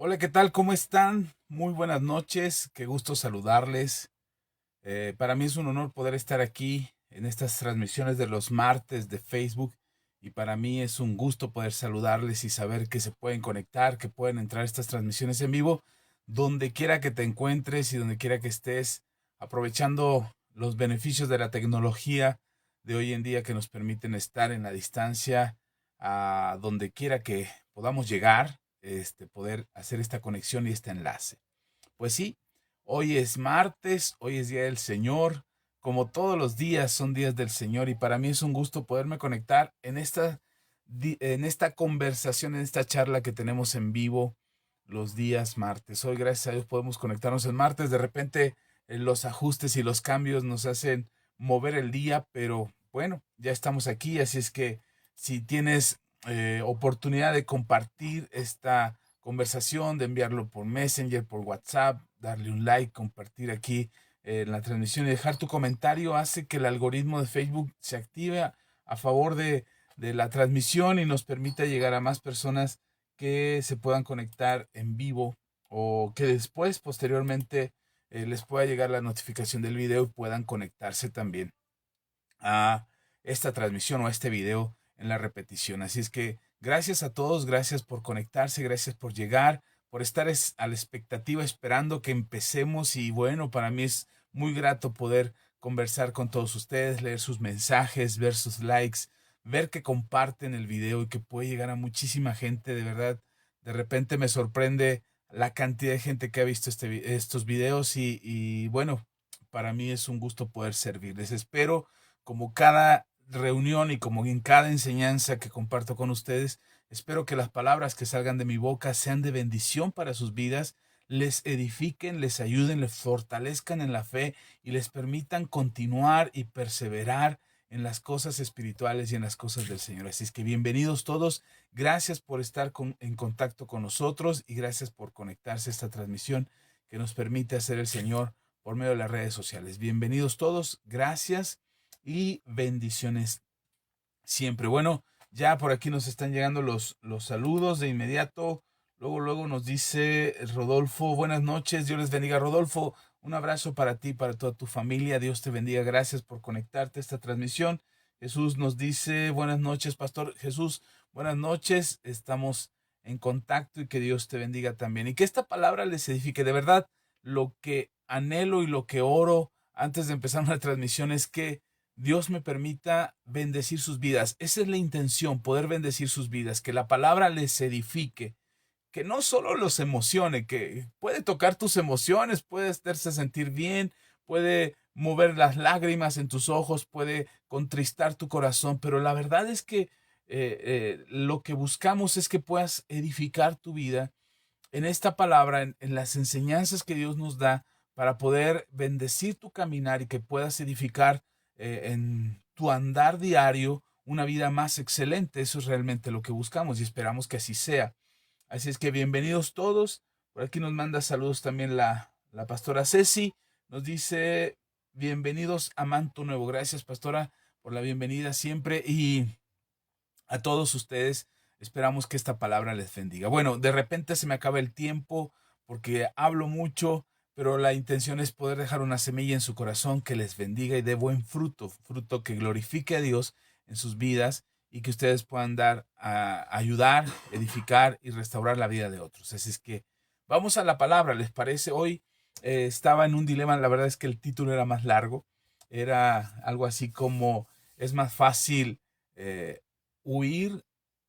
Hola, ¿qué tal? ¿Cómo están? Muy buenas noches, qué gusto saludarles. Para mí es un honor poder estar aquí en estas transmisiones de los martes de Facebook y para mí es un gusto poder saludarles y saber que se pueden conectar, que pueden entrar a estas transmisiones en vivo, donde quiera que te encuentres y donde quiera que estés, aprovechando los beneficios de la tecnología de hoy en día que nos permiten estar en la distancia, a donde quiera que podamos llegar, poder hacer esta conexión y este enlace. Pues sí, hoy es martes, hoy es Día del Señor. Como todos los días son días del Señor y para mí es un gusto poderme conectar en esta conversación, en esta charla que tenemos en vivo los días martes. Hoy, gracias a Dios, podemos conectarnos en martes. De repente, los ajustes y los cambios nos hacen mover el día, pero bueno, ya estamos aquí. Así es que si tienes oportunidad de compartir esta conversación, de enviarlo por Messenger, por WhatsApp, darle un like, compartir aquí en la transmisión y dejar tu comentario, hace que el algoritmo de Facebook se active a favor de la transmisión y nos permita llegar a más personas que se puedan conectar en vivo o que después, posteriormente, les pueda llegar la notificación del video y puedan conectarse también a esta transmisión o a este video en la repetición. Así es que gracias a todos, gracias por conectarse, gracias por llegar, por estar a la expectativa esperando que empecemos y bueno, para mí es muy grato poder conversar con todos ustedes, leer sus mensajes, ver sus likes, ver que comparten el video y que puede llegar a muchísima gente, de verdad. De repente me sorprende la cantidad de gente que ha visto estos videos y bueno, para mí es un gusto poder servirles. Espero como cada reunión y como en cada enseñanza que comparto con ustedes, espero que las palabras que salgan de mi boca sean de bendición para sus vidas, les edifiquen, les ayuden, les fortalezcan en la fe y les permitan continuar y perseverar en las cosas espirituales y en las cosas del Señor. Así es que bienvenidos todos, gracias por estar en contacto con nosotros y gracias por conectarse a esta transmisión que nos permite hacer el Señor por medio de las redes sociales. Bienvenidos todos, gracias y bendiciones siempre. Bueno, ya por aquí nos están llegando los saludos de inmediato. Luego nos dice Rodolfo, buenas noches, Dios les bendiga. Rodolfo, un abrazo para ti, para toda tu familia. Dios te bendiga. Gracias por conectarte a esta transmisión. Jesús nos dice, buenas noches, Pastor Jesús. Buenas noches. Estamos en contacto y que Dios te bendiga también. Y que esta palabra les edifique. De verdad, lo que anhelo y lo que oro antes de empezar una transmisión es que Dios me permita bendecir sus vidas. Esa es la intención, poder bendecir sus vidas, que la palabra les edifique, que no solo los emocione, que puede tocar tus emociones, puede hacerse sentir bien, puede mover las lágrimas en tus ojos, puede contristar tu corazón, pero la verdad es que lo que buscamos es que puedas edificar tu vida en esta palabra, en las enseñanzas que Dios nos da para poder bendecir tu caminar y que puedas edificar en tu andar diario una vida más excelente. Eso es realmente lo que buscamos y esperamos que así sea. Así es que bienvenidos todos. Por aquí nos manda saludos también la pastora Ceci. Nos dice, bienvenidos a Manto Nuevo. Gracias, pastora, por la bienvenida siempre. Y a todos ustedes, esperamos que esta palabra les bendiga. Bueno, de repente se me acaba el tiempo porque hablo mucho, pero la intención es poder dejar una semilla en su corazón que les bendiga y dé buen fruto, fruto que glorifique a Dios en sus vidas y que ustedes puedan dar a ayudar, edificar y restaurar la vida de otros. Así es que vamos a la palabra, ¿les parece? Hoy estaba en un dilema, la verdad es que el título era más largo, era algo así como es más fácil huir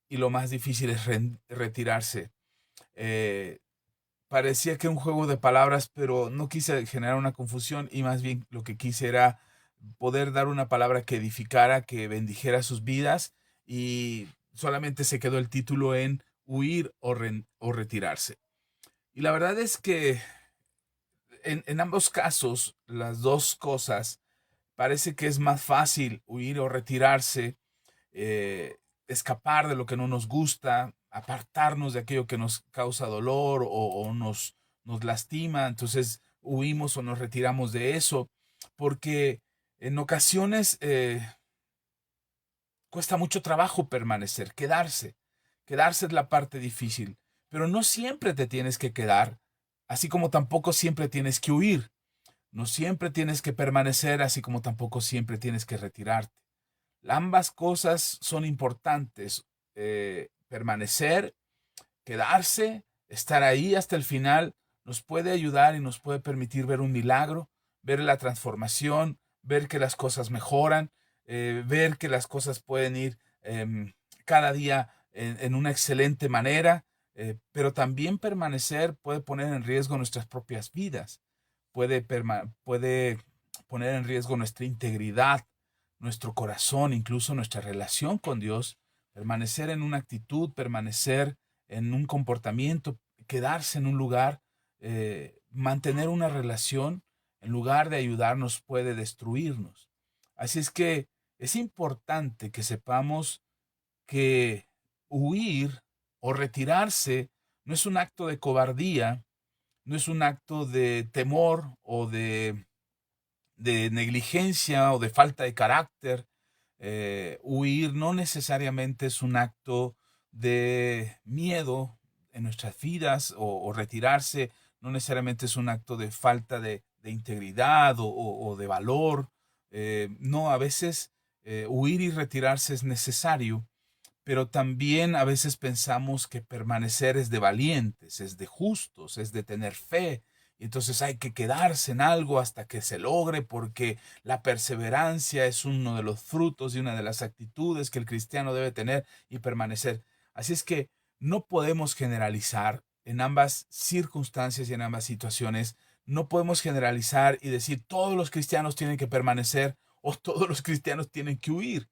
y lo más difícil es retirarse. Eh, Parecía que un juego de palabras, pero no quise generar una confusión y más bien lo que quise era poder dar una palabra que edificara, que bendijera sus vidas y solamente se quedó el título en huir o retirarse. Y la verdad es que en ambos casos, las dos cosas, parece que es más fácil huir o retirarse, eh, escapar de lo que no nos gusta, apartarnos de aquello que nos causa dolor o nos lastima, entonces huimos o nos retiramos de eso, porque en ocasiones cuesta mucho trabajo permanecer, quedarse es la parte difícil, pero no siempre te tienes que quedar, así como tampoco siempre tienes que huir. No siempre tienes que permanecer, así como tampoco siempre tienes que retirarte. Ambas cosas son importantes. Permanecer, quedarse, estar ahí hasta el final, nos puede ayudar y nos puede permitir ver un milagro, ver la transformación, ver que las cosas mejoran, ver que las cosas pueden ir cada día en una excelente manera, pero también permanecer puede poner en riesgo nuestras propias vidas, puede poner en riesgo nuestra integridad, nuestro corazón, incluso nuestra relación con Dios. Permanecer en una actitud, permanecer en un comportamiento, quedarse en un lugar, mantener una relación, en lugar de ayudarnos, puede destruirnos. Así es que es importante que sepamos que huir o retirarse no es un acto de cobardía, no es un acto de temor o de negligencia o de falta de carácter. Huir no necesariamente es un acto de miedo en nuestras vidas o retirarse no necesariamente es un acto de falta de integridad o de valor. No, a veces huir y retirarse es necesario, pero también a veces pensamos que permanecer es de valientes, es de justos, es de tener fe. Y entonces hay que quedarse en algo hasta que se logre, porque la perseverancia es uno de los frutos y una de las actitudes que el cristiano debe tener y permanecer. Así es que no podemos generalizar en ambas circunstancias y en ambas situaciones. No podemos generalizar y decir todos los cristianos tienen que permanecer o todos los cristianos tienen que huir.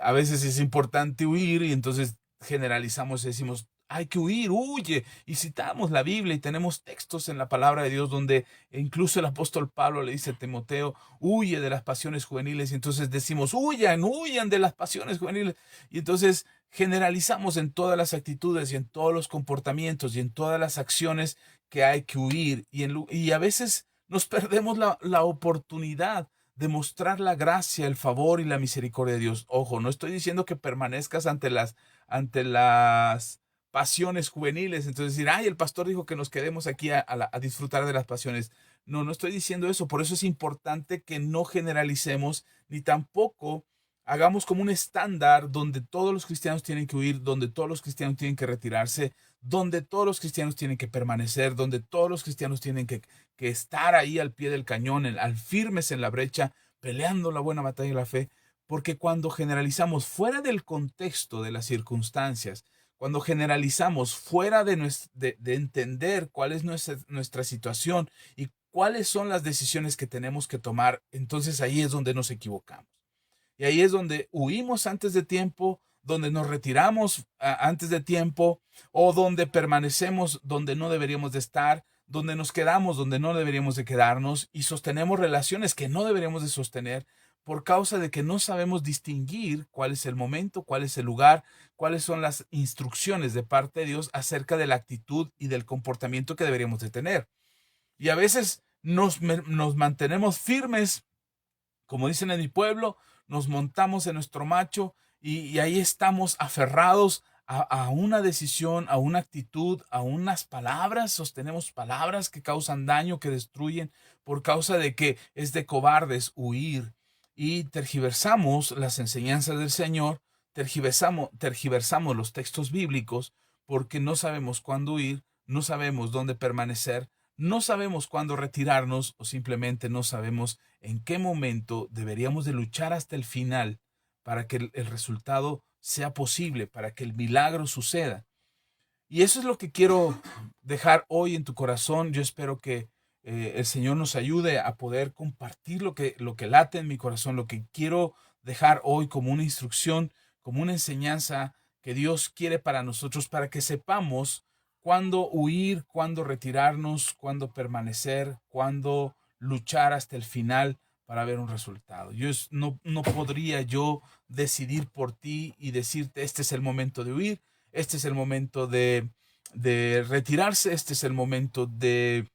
A veces es importante huir y entonces generalizamos y decimos, hay que huir, huye. Y citamos la Biblia y tenemos textos en la palabra de Dios donde incluso el apóstol Pablo le dice a Timoteo, huye de las pasiones juveniles. Y entonces decimos, huyan, huyan de las pasiones juveniles. Y entonces generalizamos en todas las actitudes y en todos los comportamientos y en todas las acciones que hay que huir. Y a veces nos perdemos la oportunidad de mostrar la gracia, el favor y la misericordia de Dios. Ojo, no estoy diciendo que permanezcas ante las pasiones juveniles, entonces decir, ay, el pastor dijo que nos quedemos aquí a disfrutar de las pasiones. No, no estoy diciendo eso. Por eso es importante que no generalicemos ni tampoco hagamos como un estándar donde todos los cristianos tienen que huir, donde todos los cristianos tienen que retirarse, donde todos los cristianos tienen que permanecer, donde todos los cristianos tienen que estar ahí al pie del cañón, al firmes en la brecha, peleando la buena batalla de la fe, porque cuando generalizamos fuera del contexto de las circunstancias, cuando generalizamos fuera de entender cuál es nuestra situación y cuáles son las decisiones que tenemos que tomar, entonces ahí es donde nos equivocamos. Y ahí es donde huimos antes de tiempo, donde nos retiramos antes de tiempo, o donde permanecemos donde no deberíamos de estar, donde nos quedamos donde no deberíamos de quedarnos y sostenemos relaciones que no deberíamos de sostener por causa de que no sabemos distinguir cuál es el momento, cuál es el lugar, cuáles son las instrucciones de parte de Dios acerca de la actitud y del comportamiento que deberíamos de tener. Y a veces nos mantenemos firmes, como dicen en mi pueblo, nos montamos en nuestro macho y ahí estamos aferrados a una decisión, a una actitud, a unas palabras, sostenemos palabras que causan daño, que destruyen, por causa de que es de cobardes huir y tergiversamos las enseñanzas del Señor, tergiversamos los textos bíblicos porque no sabemos cuándo huir, no sabemos dónde permanecer, no sabemos cuándo retirarnos o simplemente no sabemos en qué momento deberíamos de luchar hasta el final para que el resultado sea posible, para que el milagro suceda. Y eso es lo que quiero dejar hoy en tu corazón. Yo espero que el Señor nos ayude a poder compartir lo que late en mi corazón, lo que quiero dejar hoy como una instrucción, como una enseñanza que Dios quiere para nosotros, para que sepamos cuándo huir, cuándo retirarnos, cuándo permanecer, cuándo luchar hasta el final para ver un resultado. No podría yo decidir por ti y decirte, este es el momento de huir, este es el momento de retirarse, este es el momento de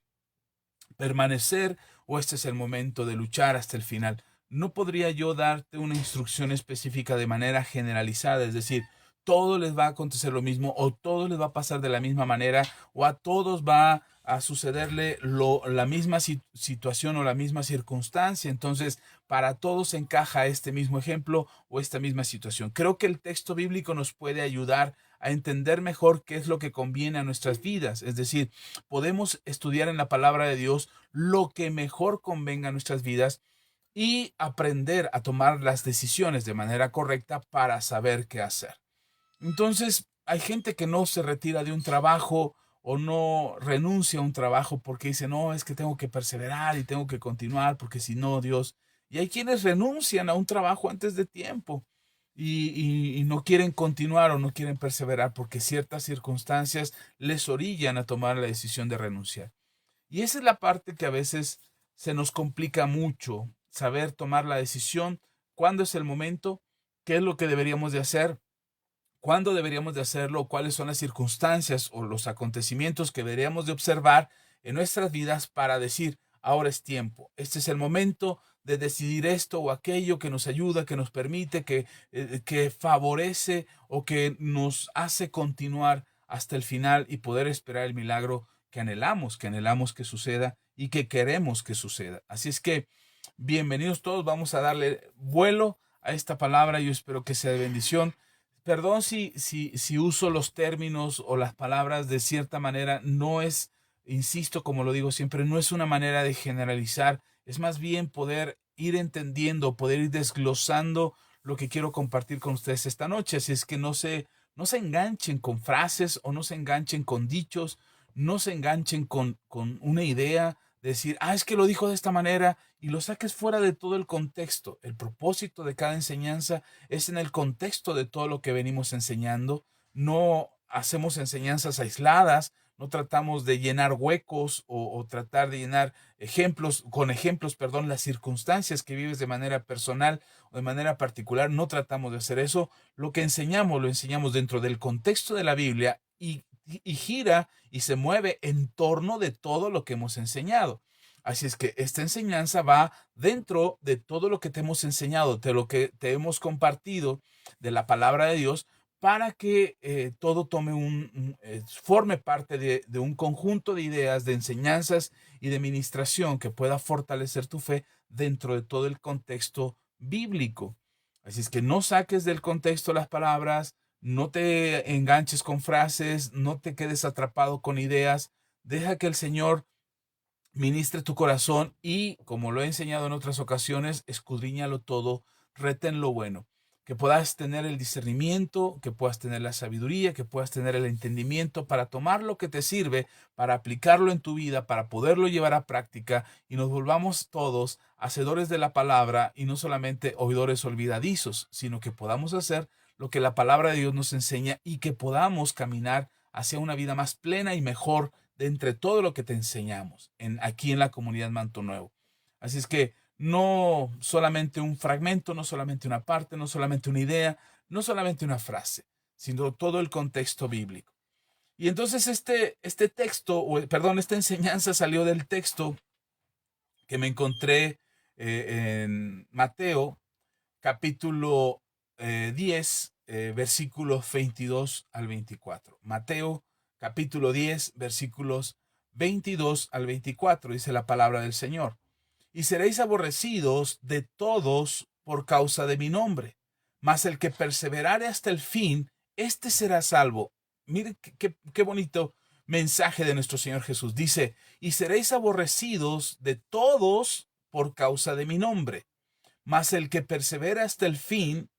permanecer o este es el momento de luchar hasta el final. No podría yo darte una instrucción específica de manera generalizada, es decir, todos les va a acontecer lo mismo, o todos les va a pasar de la misma manera, o a todos va a sucederle la misma situación o la misma circunstancia. Entonces, para todos encaja este mismo ejemplo o esta misma situación. Creo que el texto bíblico nos puede ayudar a entender mejor qué es lo que conviene a nuestras vidas. Es decir, podemos estudiar en la palabra de Dios lo que mejor convenga a nuestras vidas y aprender a tomar las decisiones de manera correcta para saber qué hacer. Entonces, hay gente que no se retira de un trabajo o no renuncia a un trabajo porque dice, no, es que tengo que perseverar y tengo que continuar porque si no, Dios. Y hay quienes renuncian a un trabajo antes de tiempo y no quieren continuar o no quieren perseverar porque ciertas circunstancias les orillan a tomar la decisión de renunciar. Y esa es la parte que a veces se nos complica mucho, saber tomar la decisión, cuándo es el momento, qué es lo que deberíamos de hacer, cuándo deberíamos de hacerlo, cuáles son las circunstancias o los acontecimientos que deberíamos de observar en nuestras vidas para decir, ahora es tiempo, este es el momento de decidir esto o aquello que nos ayuda, que nos permite, que favorece o que nos hace continuar hasta el final y poder esperar el milagro que anhelamos que suceda y que queremos que suceda. Así es que, bienvenidos todos, vamos a darle vuelo a esta palabra, yo espero que sea de bendición. Perdón si uso los términos o las palabras de cierta manera, no es, insisto, como lo digo siempre, no es una manera de generalizar, es más bien poder ir entendiendo, poder ir desglosando lo que quiero compartir con ustedes esta noche. Así es que no se enganchen con frases o no se enganchen con dichos, no se enganchen con una idea, decir, es que lo dijo de esta manera y lo saques fuera de todo el contexto. El propósito de cada enseñanza es en el contexto de todo lo que venimos enseñando. No hacemos enseñanzas aisladas, no tratamos de llenar huecos o tratar de llenar ejemplos, las circunstancias que vives de manera personal o de manera particular. No tratamos de hacer eso. Lo que enseñamos, lo enseñamos dentro del contexto de la Biblia y gira y se mueve en torno de todo lo que hemos enseñado. Así es que esta enseñanza va dentro de todo lo que te hemos enseñado, de lo que te hemos compartido de la palabra de Dios, para que todo forme parte de un conjunto de ideas, de enseñanzas y de ministración que pueda fortalecer tu fe dentro de todo el contexto bíblico. Así es que no saques del contexto las palabras, no te enganches con frases, no te quedes atrapado con ideas, deja que el Señor ministre tu corazón y, como lo he enseñado en otras ocasiones, escudriñalo todo, retén lo bueno, que puedas tener el discernimiento, que puedas tener la sabiduría, que puedas tener el entendimiento para tomar lo que te sirve, para aplicarlo en tu vida, para poderlo llevar a práctica y nos volvamos todos hacedores de la palabra y no solamente oidores olvidadizos, sino que podamos hacer lo que la palabra de Dios nos enseña y que podamos caminar hacia una vida más plena y mejor de entre todo lo que te enseñamos aquí en la comunidad Manto Nuevo. Así es que no solamente un fragmento, no solamente una parte, no solamente una idea, no solamente una frase, sino todo el contexto bíblico. Y entonces esta enseñanza salió del texto que me encontré en Mateo, capítulo 10, versículos 22 al 24. Mateo, capítulo 10, versículos 22 al 24, dice la palabra del Señor. Y seréis aborrecidos de todos por causa de mi nombre, mas el que perseverare hasta el fin, éste será salvo. Mire qué bonito mensaje de nuestro Señor Jesús. Dice, y seréis aborrecidos de todos por causa de mi nombre, mas el que persevera hasta el fin,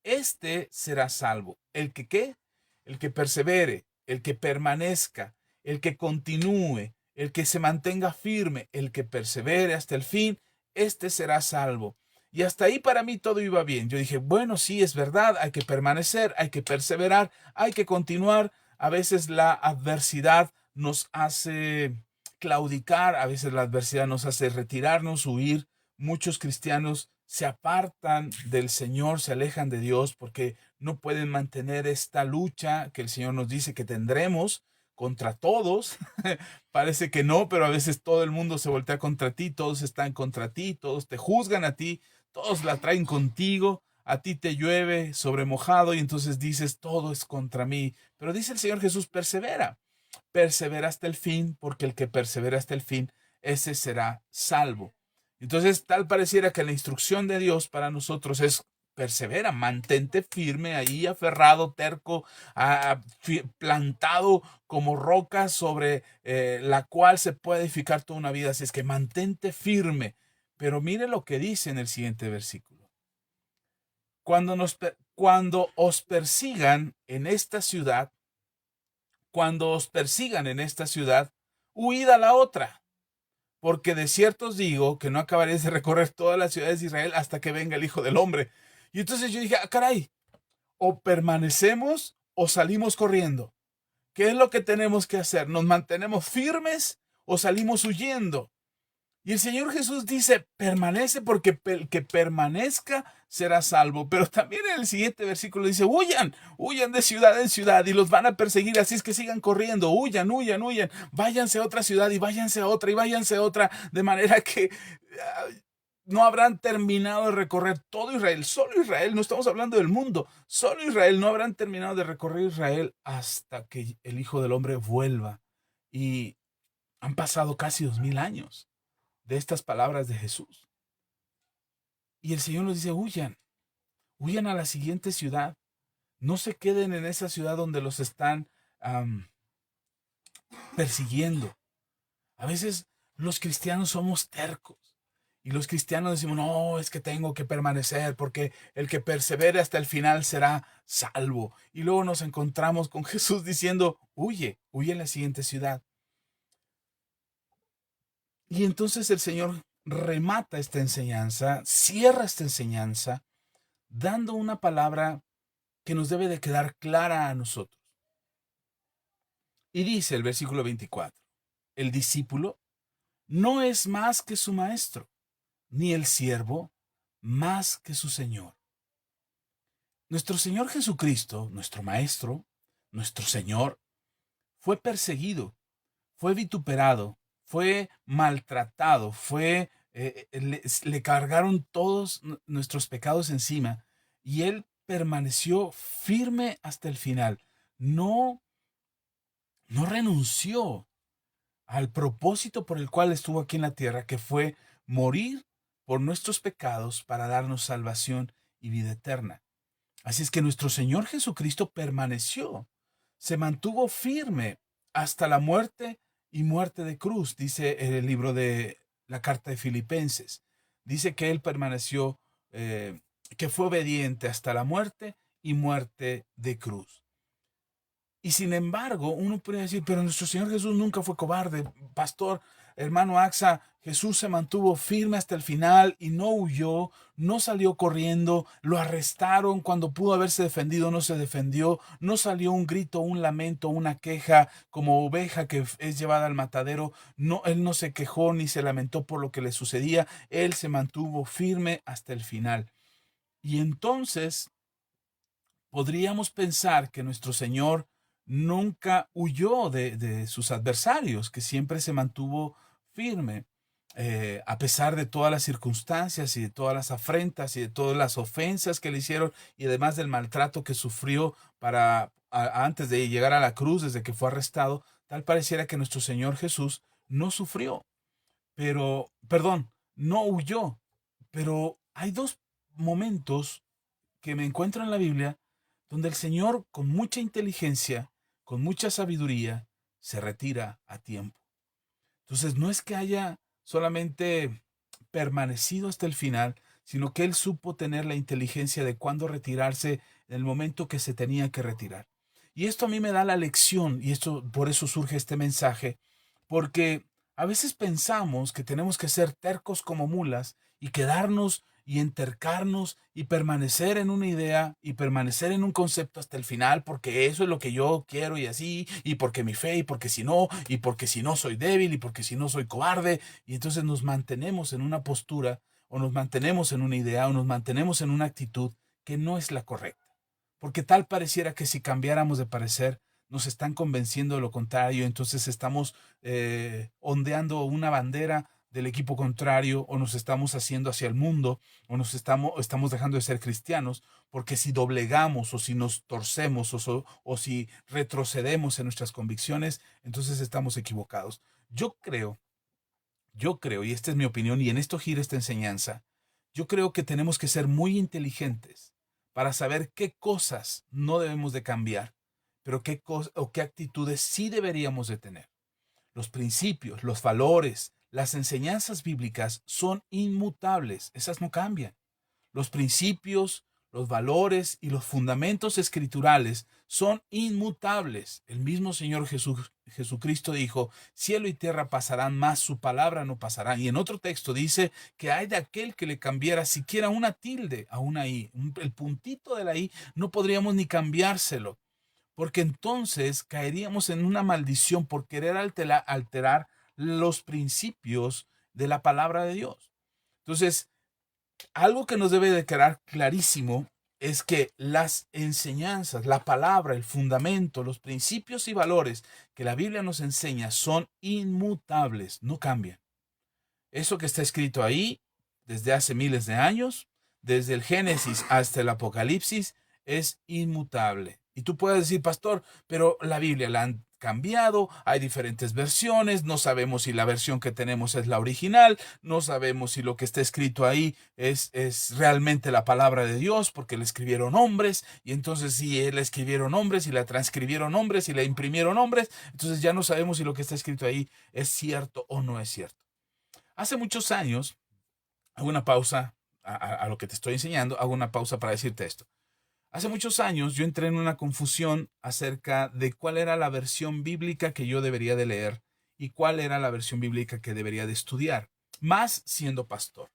este será salvo. ¿El que qué? El que persevere, el que permanezca, el que continúe, el que se mantenga firme, el que persevere hasta el fin, este será salvo. Y hasta ahí para mí todo iba bien. Yo dije, bueno, sí, es verdad, hay que permanecer, hay que perseverar, hay que continuar. A veces la adversidad nos hace claudicar, a veces la adversidad nos hace retirarnos, huir. Muchos cristianos se apartan del Señor, se alejan de Dios porque no pueden mantener esta lucha que el Señor nos dice que tendremos contra todos. Parece que no, pero a veces todo el mundo se voltea contra ti, todos están contra ti, todos te juzgan a ti, todos la traen contigo. a ti te llueve sobre mojado y entonces dices, todo es contra mí. Pero dice el Señor Jesús, persevera, persevera hasta el fin, porque el que persevera hasta el fin, ese será salvo. Entonces, tal pareciera que la instrucción de Dios para nosotros es persevera, mantente firme ahí, aferrado, terco, plantado como roca sobre la cual se puede edificar toda una vida. Así es que mantente firme. Pero mire lo que dice en el siguiente versículo. Cuando os persigan en esta ciudad, cuando os persigan en esta ciudad, huid a la otra. Porque de cierto os digo que no acabaréis de recorrer todas las ciudades de Israel hasta que venga el Hijo del Hombre. Y entonces yo dije, caray, o permanecemos o salimos corriendo. ¿Qué es lo que tenemos que hacer? ¿Nos mantenemos firmes o salimos huyendo? Y el Señor Jesús dice, permanece porque el que permanezca será salvo. Pero también en el siguiente versículo dice, huyan, huyan de ciudad en ciudad y los van a perseguir, así es que sigan corriendo, huyan, huyan, huyan, váyanse a otra ciudad y váyanse a otra y váyanse a otra, de manera que no habrán terminado de recorrer todo Israel, solo Israel, no estamos hablando del mundo, solo Israel, no habrán terminado de recorrer Israel hasta que el Hijo del Hombre vuelva. Y han pasado casi 2000 años de estas palabras de Jesús. Y el Señor nos dice, huyan, huyan a la siguiente ciudad. No se queden en esa ciudad donde los están persiguiendo. A veces los cristianos somos tercos. Y los cristianos decimos, no, es que tengo que permanecer porque el que persevere hasta el final será salvo. Y luego nos encontramos con Jesús diciendo, huye, huye a la siguiente ciudad. Y entonces el Señor remata esta enseñanza, cierra esta enseñanza, dando una palabra que nos debe de quedar clara a nosotros. Y dice el versículo 24, el discípulo no es más que su maestro, ni el siervo más que su Señor. Nuestro Señor Jesucristo, nuestro Maestro, nuestro Señor, fue perseguido, fue vituperado, fue maltratado, le cargaron todos nuestros pecados encima y Él permaneció firme hasta el final. No renunció al propósito por el cual estuvo aquí en la tierra, que fue morir por nuestros pecados para darnos salvación y vida eterna. Así es que nuestro Señor Jesucristo permaneció, se mantuvo firme hasta la muerte y muerte de cruz, dice el libro de la carta de Filipenses. Dice que Él permaneció, que fue obediente hasta la muerte y muerte de cruz. Y sin embargo, uno puede decir, pero nuestro Señor Jesús nunca fue cobarde. Pastor, hermano Axa, Jesús se mantuvo firme hasta el final y no huyó, no salió corriendo, lo arrestaron cuando pudo haberse defendido, no se defendió, no salió un grito, un lamento, una queja como oveja que es llevada al matadero. No, él no se quejó ni se lamentó por lo que le sucedía, él se mantuvo firme hasta el final. Y entonces podríamos pensar que nuestro Señor nunca huyó de sus adversarios, que siempre se mantuvo firme, a pesar de todas las circunstancias y de todas las afrentas y de todas las ofensas que le hicieron y además del maltrato que sufrió antes de llegar a la cruz, desde que fue arrestado. Tal pareciera que nuestro Señor Jesús no sufrió, no huyó. Pero hay dos momentos que me encuentro en la Biblia donde el Señor, con mucha inteligencia, con mucha sabiduría, se retira a tiempo. Entonces, no es que haya solamente permanecido hasta el final, sino que Él supo tener la inteligencia de cuándo retirarse en el momento que se tenía que retirar. Y esto a mí me da la lección, y por eso surge este mensaje, porque a veces pensamos que tenemos que ser tercos como mulas y quedarnos y entercarnos y permanecer en una idea y permanecer en un concepto hasta el final, porque eso es lo que yo quiero y así, y porque mi fe, y porque si no soy débil, y porque si no soy cobarde, y entonces nos mantenemos en una postura, o nos mantenemos en una idea, o nos mantenemos en una actitud que no es la correcta. Porque tal pareciera que si cambiáramos de parecer, nos están convenciendo de lo contrario, entonces estamos ondeando una bandera del equipo contrario, o nos estamos haciendo hacia el mundo, o estamos dejando de ser cristianos, porque si doblegamos o si nos torcemos o si retrocedemos en nuestras convicciones, entonces estamos equivocados. Yo creo, y esta es mi opinión, y en esto gira esta enseñanza, yo creo que tenemos que ser muy inteligentes para saber qué cosas no debemos de cambiar, pero qué actitudes sí deberíamos de tener. Los principios, los valores, las enseñanzas bíblicas son inmutables, esas no cambian. Los principios, los valores y los fundamentos escriturales son inmutables. El mismo Señor Jesucristo dijo, cielo y tierra pasarán, mas su palabra no pasará. Y en otro texto dice que hay de aquel que le cambiara siquiera una tilde a una i. El puntito de la i no podríamos ni cambiárselo, porque entonces caeríamos en una maldición por querer alterar los principios de la palabra de Dios. Entonces, algo que nos debe de quedar clarísimo es que las enseñanzas, la palabra, el fundamento, los principios y valores que la Biblia nos enseña son inmutables, no cambian. Eso que está escrito ahí desde hace miles de años, desde el Génesis hasta el Apocalipsis, es inmutable. Y tú puedes decir, pastor, pero la Biblia la han cambiado, hay diferentes versiones, no sabemos si la versión que tenemos es la original, no sabemos si lo que está escrito ahí es realmente la palabra de Dios, porque la escribieron hombres, y entonces si la escribieron hombres, y la transcribieron hombres, y la imprimieron hombres, entonces ya no sabemos si lo que está escrito ahí es cierto o no es cierto. Hace muchos años, hago una pausa a lo que te estoy enseñando, hago una pausa para decirte esto. Hace muchos años yo entré en una confusión acerca de cuál era la versión bíblica que yo debería de leer y cuál era la versión bíblica que debería de estudiar, más siendo pastor.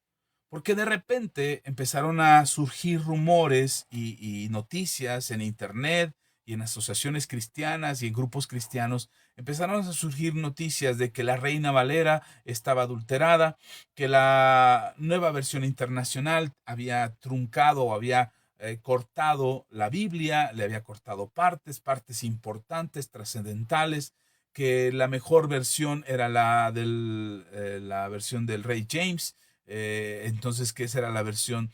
Porque de repente empezaron a surgir rumores y noticias en internet y en asociaciones cristianas y en grupos cristianos. Empezaron a surgir noticias de que la Reina Valera estaba adulterada, que la nueva versión internacional había truncado o había cortado la Biblia, le había cortado partes importantes, trascendentales, que la mejor versión era la versión del Rey James. Entonces que esa era la versión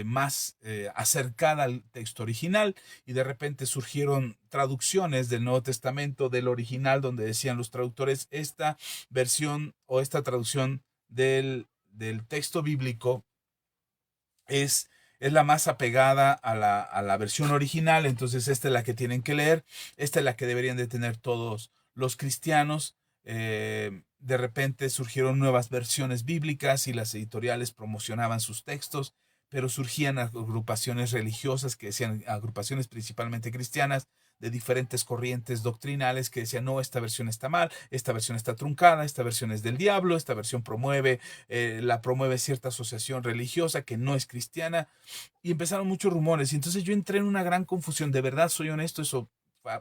más acercada al texto original, y de repente surgieron traducciones del Nuevo Testamento del original donde decían los traductores, esta versión o esta traducción del texto bíblico es la más apegada a la versión original, entonces esta es la que tienen que leer, esta es la que deberían de tener todos los cristianos. De repente surgieron nuevas versiones bíblicas y las editoriales promocionaban sus textos, pero surgían agrupaciones religiosas que decían, agrupaciones principalmente cristianas, de diferentes corrientes doctrinales que decían, no, esta versión está mal, esta versión está truncada, esta versión es del diablo, esta versión la promueve cierta asociación religiosa que no es cristiana, y empezaron muchos rumores, y entonces yo entré en una gran confusión, de verdad soy honesto, eso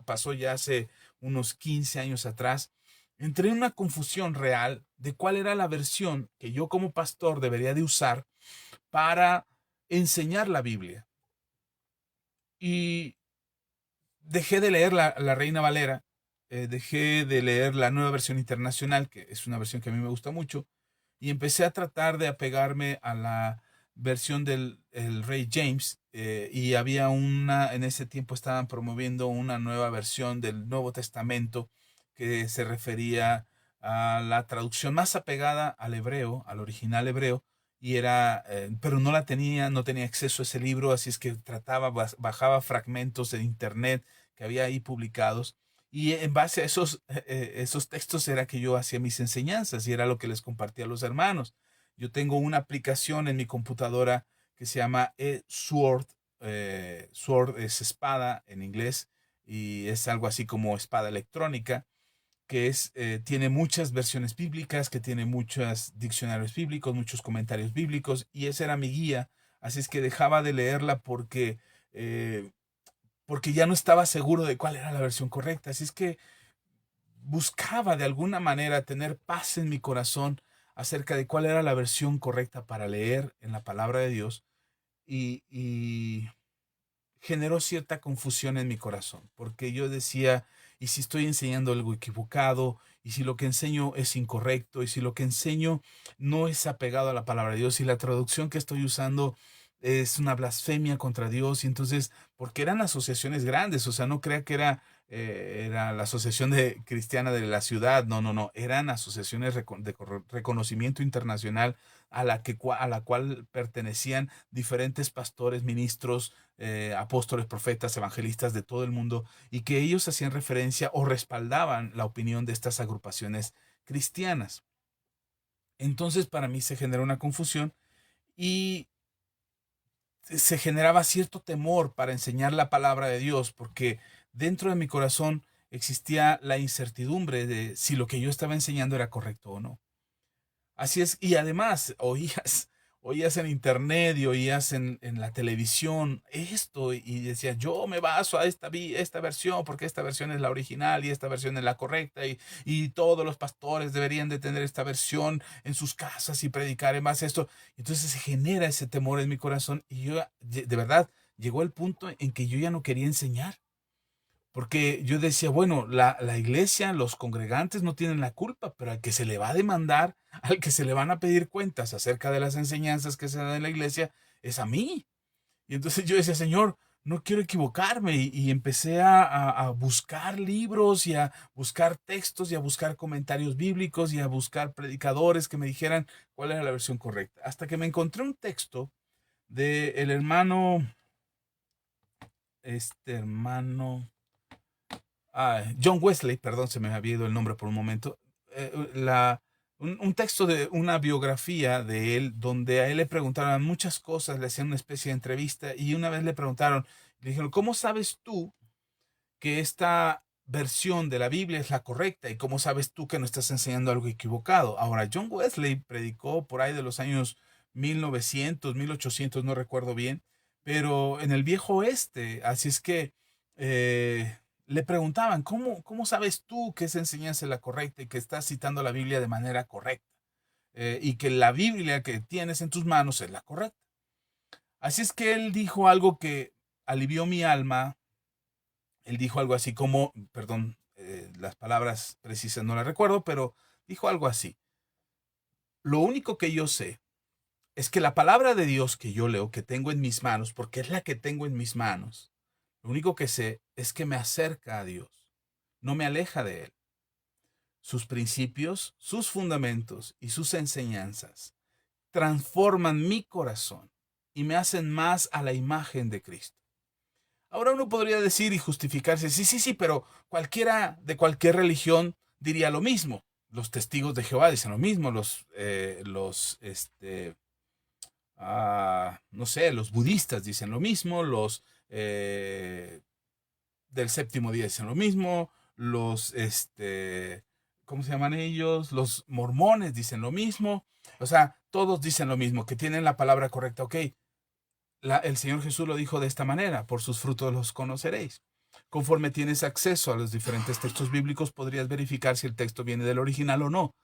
pasó ya hace unos 15 años atrás. Entré en una confusión real de cuál era la versión que yo como pastor debería de usar para enseñar la Biblia. Y dejé de leer la Reina Valera, dejé de leer la nueva versión internacional, que es una versión que a mí me gusta mucho, y empecé a tratar de apegarme a la versión del el Rey James, y en ese tiempo estaban promoviendo una nueva versión del Nuevo Testamento que se refería a la traducción más apegada al hebreo, al original hebreo, pero no tenía acceso a ese libro, así es que bajaba fragmentos de internet que había ahí publicados, y en base a esos textos era que yo hacía mis enseñanzas y era lo que les compartía a los hermanos. Yo tengo una aplicación en mi computadora que se llama eSword. Sword es espada en inglés y es algo así como espada electrónica, tiene muchas versiones bíblicas, que tiene muchos diccionarios bíblicos, muchos comentarios bíblicos, y esa era mi guía. Así es que dejaba de leerla eh, porque ya no estaba seguro de cuál era la versión correcta. Así es que buscaba de alguna manera tener paz en mi corazón acerca de cuál era la versión correcta para leer en la palabra de Dios, y generó cierta confusión en mi corazón, porque yo decía, y si estoy enseñando algo equivocado, y si lo que enseño es incorrecto, y si lo que enseño no es apegado a la palabra de Dios, y la traducción que estoy usando es una blasfemia contra Dios. Y entonces, porque eran asociaciones grandes, o sea, no crea que era la asociación cristiana de la ciudad, no, no, no, eran asociaciones de reconocimiento internacional a la cual pertenecían diferentes pastores, ministros, apóstoles, profetas, evangelistas de todo el mundo, y que ellos hacían referencia o respaldaban la opinión de estas agrupaciones cristianas. Entonces para mí se generó una confusión y se generaba cierto temor para enseñar la palabra de Dios, porque dentro de mi corazón existía la incertidumbre de si lo que yo estaba enseñando era correcto o no. Así es, y además oías en internet y oías en la televisión esto y decías, yo me baso a esta versión porque esta versión es la original y esta versión es la correcta y todos los pastores deberían de tener esta versión en sus casas y predicar en base a esto. Entonces se genera ese temor en mi corazón y yo, de verdad, llegó el punto en que yo ya no quería enseñar. Porque yo decía, bueno, la iglesia, los congregantes no tienen la culpa, pero al que se le va a demandar, al que se le van a pedir cuentas acerca de las enseñanzas que se dan en la iglesia, es a mí. Y entonces yo decía, Señor, no quiero equivocarme. Y empecé a buscar libros y a buscar textos y a buscar comentarios bíblicos y a buscar predicadores que me dijeran cuál era la versión correcta. Hasta que me encontré un texto del hermano, hermano John Wesley, perdón, se me había ido el nombre por un momento, un texto de una biografía de él, donde a él le preguntaron muchas cosas, le hacían una especie de entrevista, y una vez le preguntaron, le dijeron, ¿cómo sabes tú que esta versión de la Biblia es la correcta? ¿Y cómo sabes tú que no estás enseñando algo equivocado? Ahora, John Wesley predicó por ahí de los años 1900, 1800, no recuerdo bien, pero en el viejo oeste, así es que le preguntaban, ¿cómo sabes tú que esa enseñanza es la correcta y que estás citando la Biblia de manera correcta? Y que la Biblia que tienes en tus manos es la correcta. Así es que él dijo algo que alivió mi alma. Él dijo algo así como, perdón, las palabras precisas no las recuerdo, pero dijo algo así. Lo único que yo sé es que la palabra de Dios que yo leo, que tengo en mis manos, porque es la que tengo en mis manos, lo único que sé es que me acerca a Dios, no me aleja de Él. Sus principios, sus fundamentos y sus enseñanzas transforman mi corazón y me hacen más a la imagen de Cristo. Ahora uno podría decir y justificarse, sí, sí, sí, pero cualquiera de cualquier religión diría lo mismo. Los testigos de Jehová dicen lo mismo, no sé, los budistas dicen lo mismo, los del séptimo día dicen lo mismo, ¿cómo se llaman ellos? Los mormones dicen lo mismo, o sea, todos dicen lo mismo, que tienen la palabra correcta, ok. El Señor Jesús lo dijo de esta manera, por sus frutos los conoceréis. Conforme tienes acceso a los diferentes textos bíblicos, podrías verificar si el texto viene del original o no,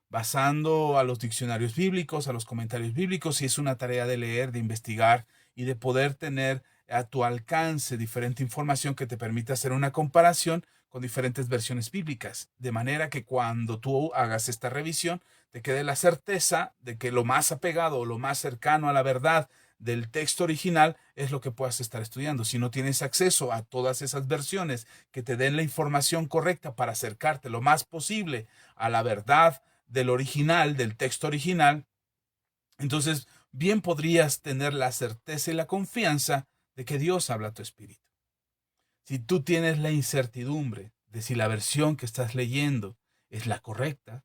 basando a los diccionarios bíblicos, a los comentarios bíblicos, y es una tarea de leer, de investigar y de poder tener a tu alcance diferente información que te permita hacer una comparación con diferentes versiones bíblicas, de manera que cuando tú hagas esta revisión, te quede la certeza de que lo más apegado o lo más cercano a la verdad del texto original es lo que puedas estar estudiando. Si no tienes acceso a todas esas versiones que te den la información correcta para acercarte lo más posible a la verdad del original, del texto original, entonces bien podrías tener la certeza y la confianza de que Dios habla a tu espíritu. Si tú tienes la incertidumbre de si la versión que estás leyendo es la correcta,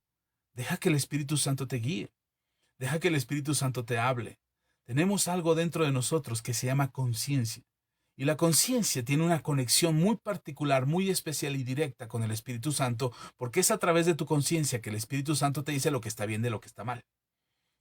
deja que el Espíritu Santo te guíe. Deja que el Espíritu Santo te hable. Tenemos algo dentro de nosotros que se llama conciencia. Y la conciencia tiene una conexión muy particular, muy especial y directa con el Espíritu Santo, porque es a través de tu conciencia que el Espíritu Santo te dice lo que está bien de lo que está mal.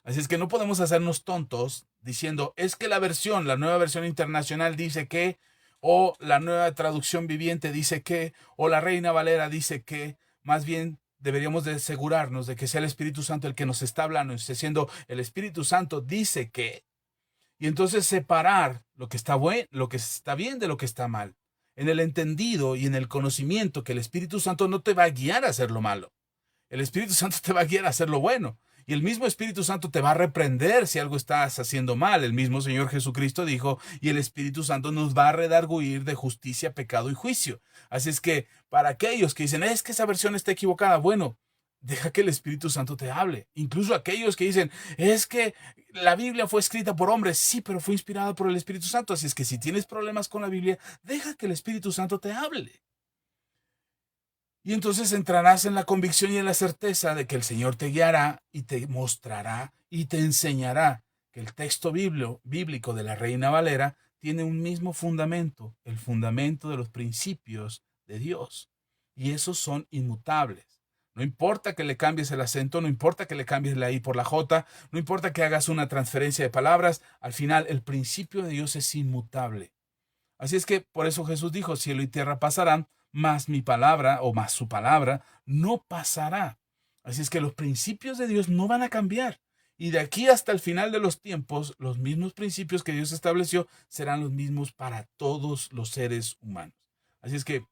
Así es que no podemos hacernos tontos diciendo, es que la nueva versión internacional dice que, o la nueva traducción viviente dice que, o la Reina Valera dice que. Más bien deberíamos de asegurarnos de que sea el Espíritu Santo el que nos está hablando, diciendo, el Espíritu Santo dice que, y entonces separar lo que está bien de lo que está mal. en el entendido y en el conocimiento que el Espíritu Santo no te va a guiar a hacer lo malo. El Espíritu Santo te va a guiar a hacer lo bueno. Y el mismo Espíritu Santo te va a reprender si algo estás haciendo mal. El mismo Señor Jesucristo dijo, y el Espíritu Santo nos va a redarguir de justicia, pecado y juicio. Así es que para aquellos que dicen, es que esa versión está equivocada, bueno, deja que el Espíritu Santo te hable. Incluso aquellos que dicen, es que la Biblia fue escrita por hombres. Sí, pero fue inspirada por el Espíritu Santo. Así es que si tienes problemas con la Biblia, deja que el Espíritu Santo te hable. Y entonces entrarás en la convicción y en la certeza de que el Señor te guiará y te mostrará y te enseñará que el texto bíblico de la Reina Valera tiene un mismo fundamento, el fundamento de los principios de Dios. Y esos son inmutables. No importa que le cambies el acento, no importa que le cambies la I por la J, no importa que hagas una transferencia de palabras, al final el principio de Dios es inmutable. Así es que por eso Jesús dijo, cielo y tierra pasarán, más mi palabra o más su palabra no pasará. Así es que los principios de Dios no van a cambiar. Y de aquí hasta el final de los tiempos, los mismos principios que Dios estableció serán los mismos para todos los seres humanos. Así es que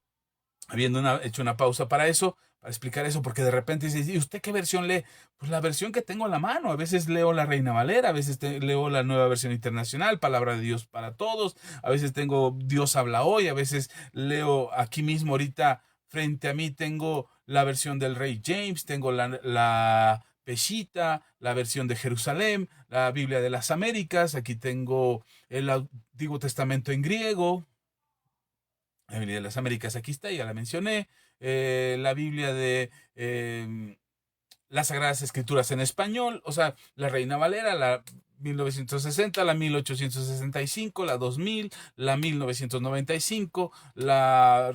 habiendo hecho una pausa para eso, para explicar eso, porque de repente dices, ¿y usted qué versión lee? Pues la versión que tengo a la mano. A veces leo la Reina Valera, a veces leo la Nueva Versión Internacional, Palabra de Dios para Todos, a veces tengo Dios habla hoy, a veces leo aquí mismo ahorita frente a mí tengo la versión del Rey James, tengo la Peshitta, la versión de Jerusalén, la Biblia de las Américas, aquí tengo el Antiguo Testamento en griego, la Biblia de las Américas, aquí está, ya la mencioné. La Biblia de las Sagradas Escrituras en español, o sea, la Reina Valera, la 1960, la 1865, la 2000, la 1995, la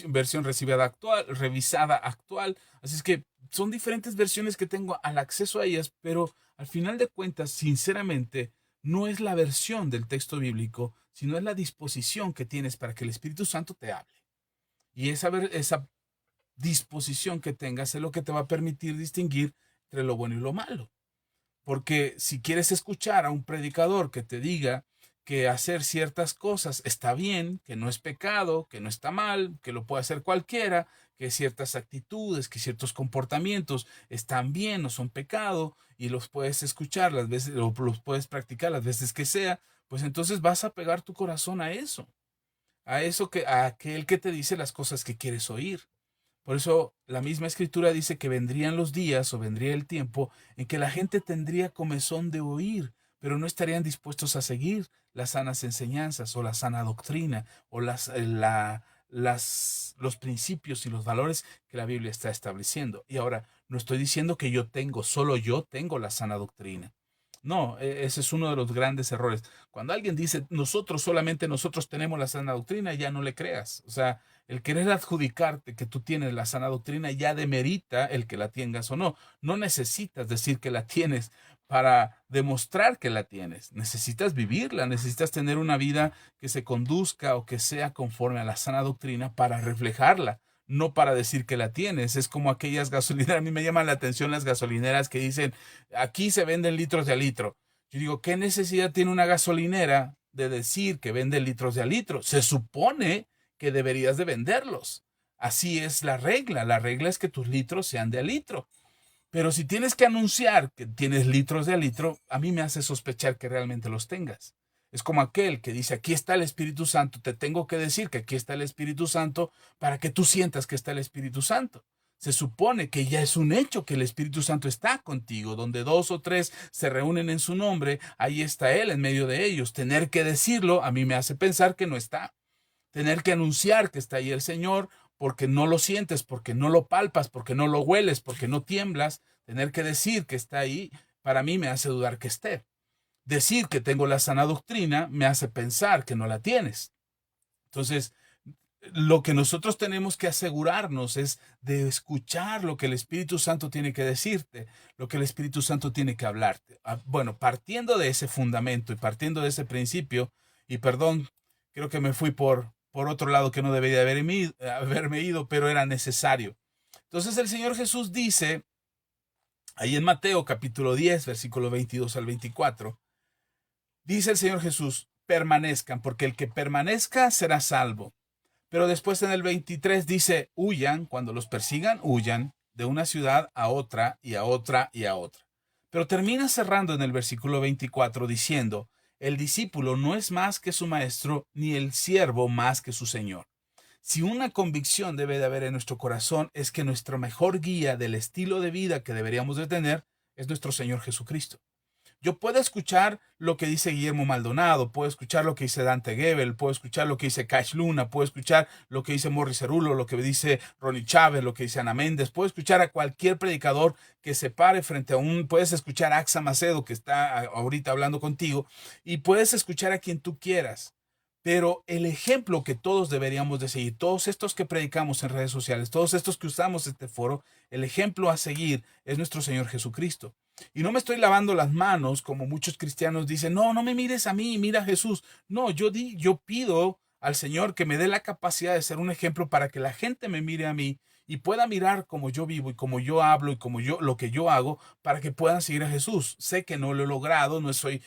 versión revisada actual. Así es que son diferentes versiones que tengo al acceso a ellas, pero al final de cuentas, sinceramente, no es la versión del texto bíblico, sino es la disposición que tienes para que el Espíritu Santo te hable. Y esa disposición que tengas es lo que te va a permitir distinguir entre lo bueno y lo malo. Porque si quieres escuchar a un predicador que te diga que hacer ciertas cosas está bien, que no es pecado, que no está mal, que lo puede hacer cualquiera, que ciertas actitudes, que ciertos comportamientos están bien, no son pecado, y los puedes escuchar las veces, o los puedes practicar las veces que sea, pues entonces vas a pegar tu corazón a eso a aquel que te dice las cosas que quieres oír. Por eso la misma escritura dice que vendrían los días o vendría el tiempo en que la gente tendría comezón de oír, pero no estarían dispuestos a seguir las sanas enseñanzas o la sana doctrina o los principios y los valores que la Biblia está estableciendo. Y ahora, no estoy diciendo que solo yo tengo la sana doctrina. No, ese es uno de los grandes errores. Cuando alguien dice, solamente nosotros tenemos la sana doctrina, ya no le creas. O sea, el querer adjudicarte que tú tienes la sana doctrina ya demerita el que la tengas o no. No necesitas decir que la tienes para demostrar que la tienes. Necesitas vivirla, necesitas tener una vida que se conduzca o que sea conforme a la sana doctrina para reflejarla, no para decir que la tienes. Es como aquellas gasolineras. A mí me llaman la atención las gasolineras que dicen, aquí se venden litros de a litro. Yo digo, ¿qué necesidad tiene una gasolinera de decir que vende litros de a litro? Se supone que deberías de venderlos. Así es la regla. La regla es que tus litros sean de a litro. Pero si tienes que anunciar que tienes litros de a litro, a mí me hace sospechar que realmente los tengas. Es como aquel que dice, aquí está el Espíritu Santo, te tengo que decir que aquí está el Espíritu Santo para que tú sientas que está el Espíritu Santo. Se supone que ya es un hecho que el Espíritu Santo está contigo, donde 2 o 3 se reúnen en su nombre, ahí está Él en medio de ellos. Tener que decirlo a mí me hace pensar que no está. Tener que anunciar que está ahí el Señor porque no lo sientes, porque no lo palpas, porque no lo hueles, porque no tiemblas. Tener que decir que está ahí, para mí me hace dudar que esté. Decir que tengo la sana doctrina me hace pensar que no la tienes. Entonces, lo que nosotros tenemos que asegurarnos es de escuchar lo que el Espíritu Santo tiene que decirte, lo que el Espíritu Santo tiene que hablarte. Bueno, partiendo de ese fundamento y partiendo de ese principio, y perdón, creo que me fui por otro lado que no debería haberme ido, pero era necesario. Entonces el Señor Jesús dice, ahí en Mateo capítulo 10, versículo 22 al 24, dice el Señor Jesús, permanezcan, porque el que permanezca será salvo. Pero después en el 23 dice, huyan, cuando los persigan, huyan de una ciudad a otra y a otra y a otra. Pero termina cerrando en el versículo 24 diciendo, el discípulo no es más que su maestro, ni el siervo más que su señor. Si una convicción debe de haber en nuestro corazón es que nuestra mejor guía del estilo de vida que deberíamos de tener es nuestro Señor Jesucristo. Yo puedo escuchar lo que dice Guillermo Maldonado, puedo escuchar lo que dice Dante Gebel, puedo escuchar lo que dice Cash Luna, puedo escuchar lo que dice Morris Cerulo, lo que dice Ronnie Chávez, lo que dice Ana Méndez, puedo escuchar a cualquier predicador que se pare frente a puedes escuchar a Axa Macedo que está ahorita hablando contigo y puedes escuchar a quien tú quieras. Pero el ejemplo que todos deberíamos de seguir, todos estos que predicamos en redes sociales, todos estos que usamos este foro, el ejemplo a seguir es nuestro Señor Jesucristo. Y no me estoy lavando las manos como muchos cristianos dicen, no, no me mires a mí, mira a Jesús. No, yo pido al Señor que me dé la capacidad de ser un ejemplo para que la gente me mire a mí y pueda mirar como yo vivo y como yo hablo y como lo que yo hago para que puedan seguir a Jesús. Sé que no lo he logrado, no soy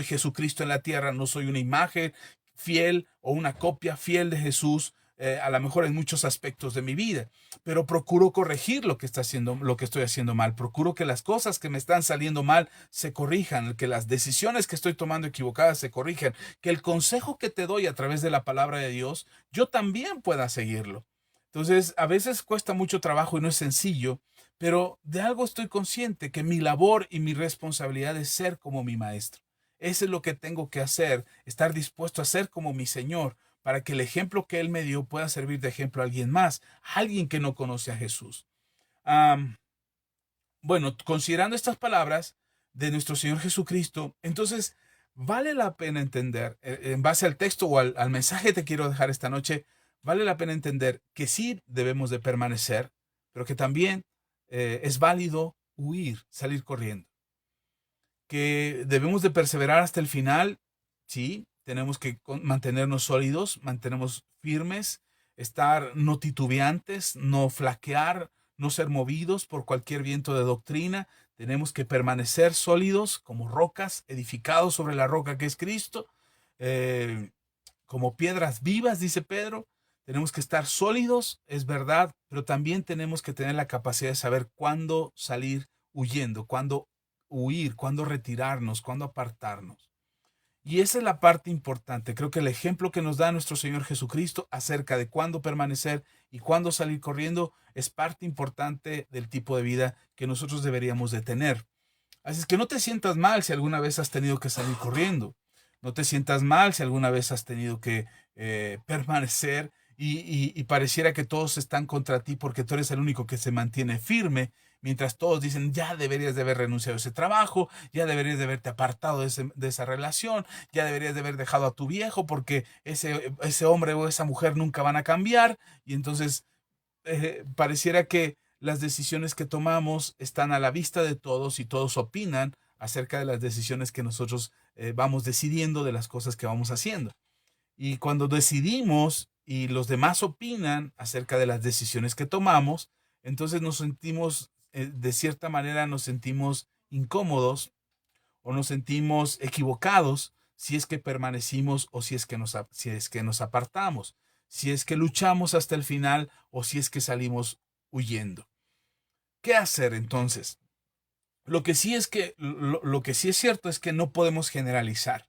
Jesucristo en la tierra, no soy una imagen fiel o una copia fiel de Jesús, a lo mejor en muchos aspectos de mi vida, pero procuro corregir lo que estoy haciendo mal, procuro que las cosas que me están saliendo mal se corrijan, que las decisiones que estoy tomando equivocadas se corrijan, que el consejo que te doy a través de la palabra de Dios, yo también pueda seguirlo. Entonces, a veces cuesta mucho trabajo y no es sencillo, pero de algo estoy consciente, que mi labor y mi responsabilidad es ser como mi maestro. Eso es lo que tengo que hacer, estar dispuesto a ser como mi Señor, para que el ejemplo que Él me dio pueda servir de ejemplo a alguien más, a alguien que no conoce a Jesús. Um, bueno, considerando estas palabras de nuestro Señor Jesucristo, entonces vale la pena entender, en base al texto o al mensaje que te quiero dejar esta noche, vale la pena entender que sí debemos de permanecer, pero que también es válido huir, salir corriendo, que debemos de perseverar hasta el final, sí, tenemos que mantenernos sólidos, mantenernos firmes, estar no titubeantes, no flaquear, no ser movidos por cualquier viento de doctrina, tenemos que permanecer sólidos como rocas, edificados sobre la roca que es Cristo, eh, como piedras vivas, dice Pedro, tenemos que estar sólidos, es verdad, pero también tenemos que tener la capacidad de saber cuándo salir huyendo, cuándo huir, cuándo retirarnos, cuándo apartarnos. Y esa es la parte importante. Creo que el ejemplo que nos da nuestro Señor Jesucristo acerca de cuándo permanecer y cuándo salir corriendo es parte importante del tipo de vida que nosotros deberíamos de tener. Así es que no te sientas mal si alguna vez has tenido que salir corriendo. No te sientas mal si alguna vez has tenido que permanecer y pareciera que todos están contra ti porque tú eres el único que se mantiene firme, mientras todos dicen, ya deberías de haber renunciado a ese trabajo, ya deberías de haberte apartado de esa relación, ya deberías de haber dejado a tu viejo porque ese hombre o esa mujer nunca van a cambiar. Y entonces pareciera que las decisiones que tomamos están a la vista de todos y todos opinan acerca de las decisiones que nosotros vamos decidiendo, de las cosas que vamos haciendo. Y cuando decidimos y los demás opinan acerca de las decisiones que tomamos, entonces nos sentimos, de cierta manera, nos sentimos incómodos o nos sentimos equivocados si es que permanecimos o si es que nos apartamos, si es que luchamos hasta el final o si es que salimos huyendo. ¿Qué hacer entonces? Lo que sí es cierto es que no podemos generalizar.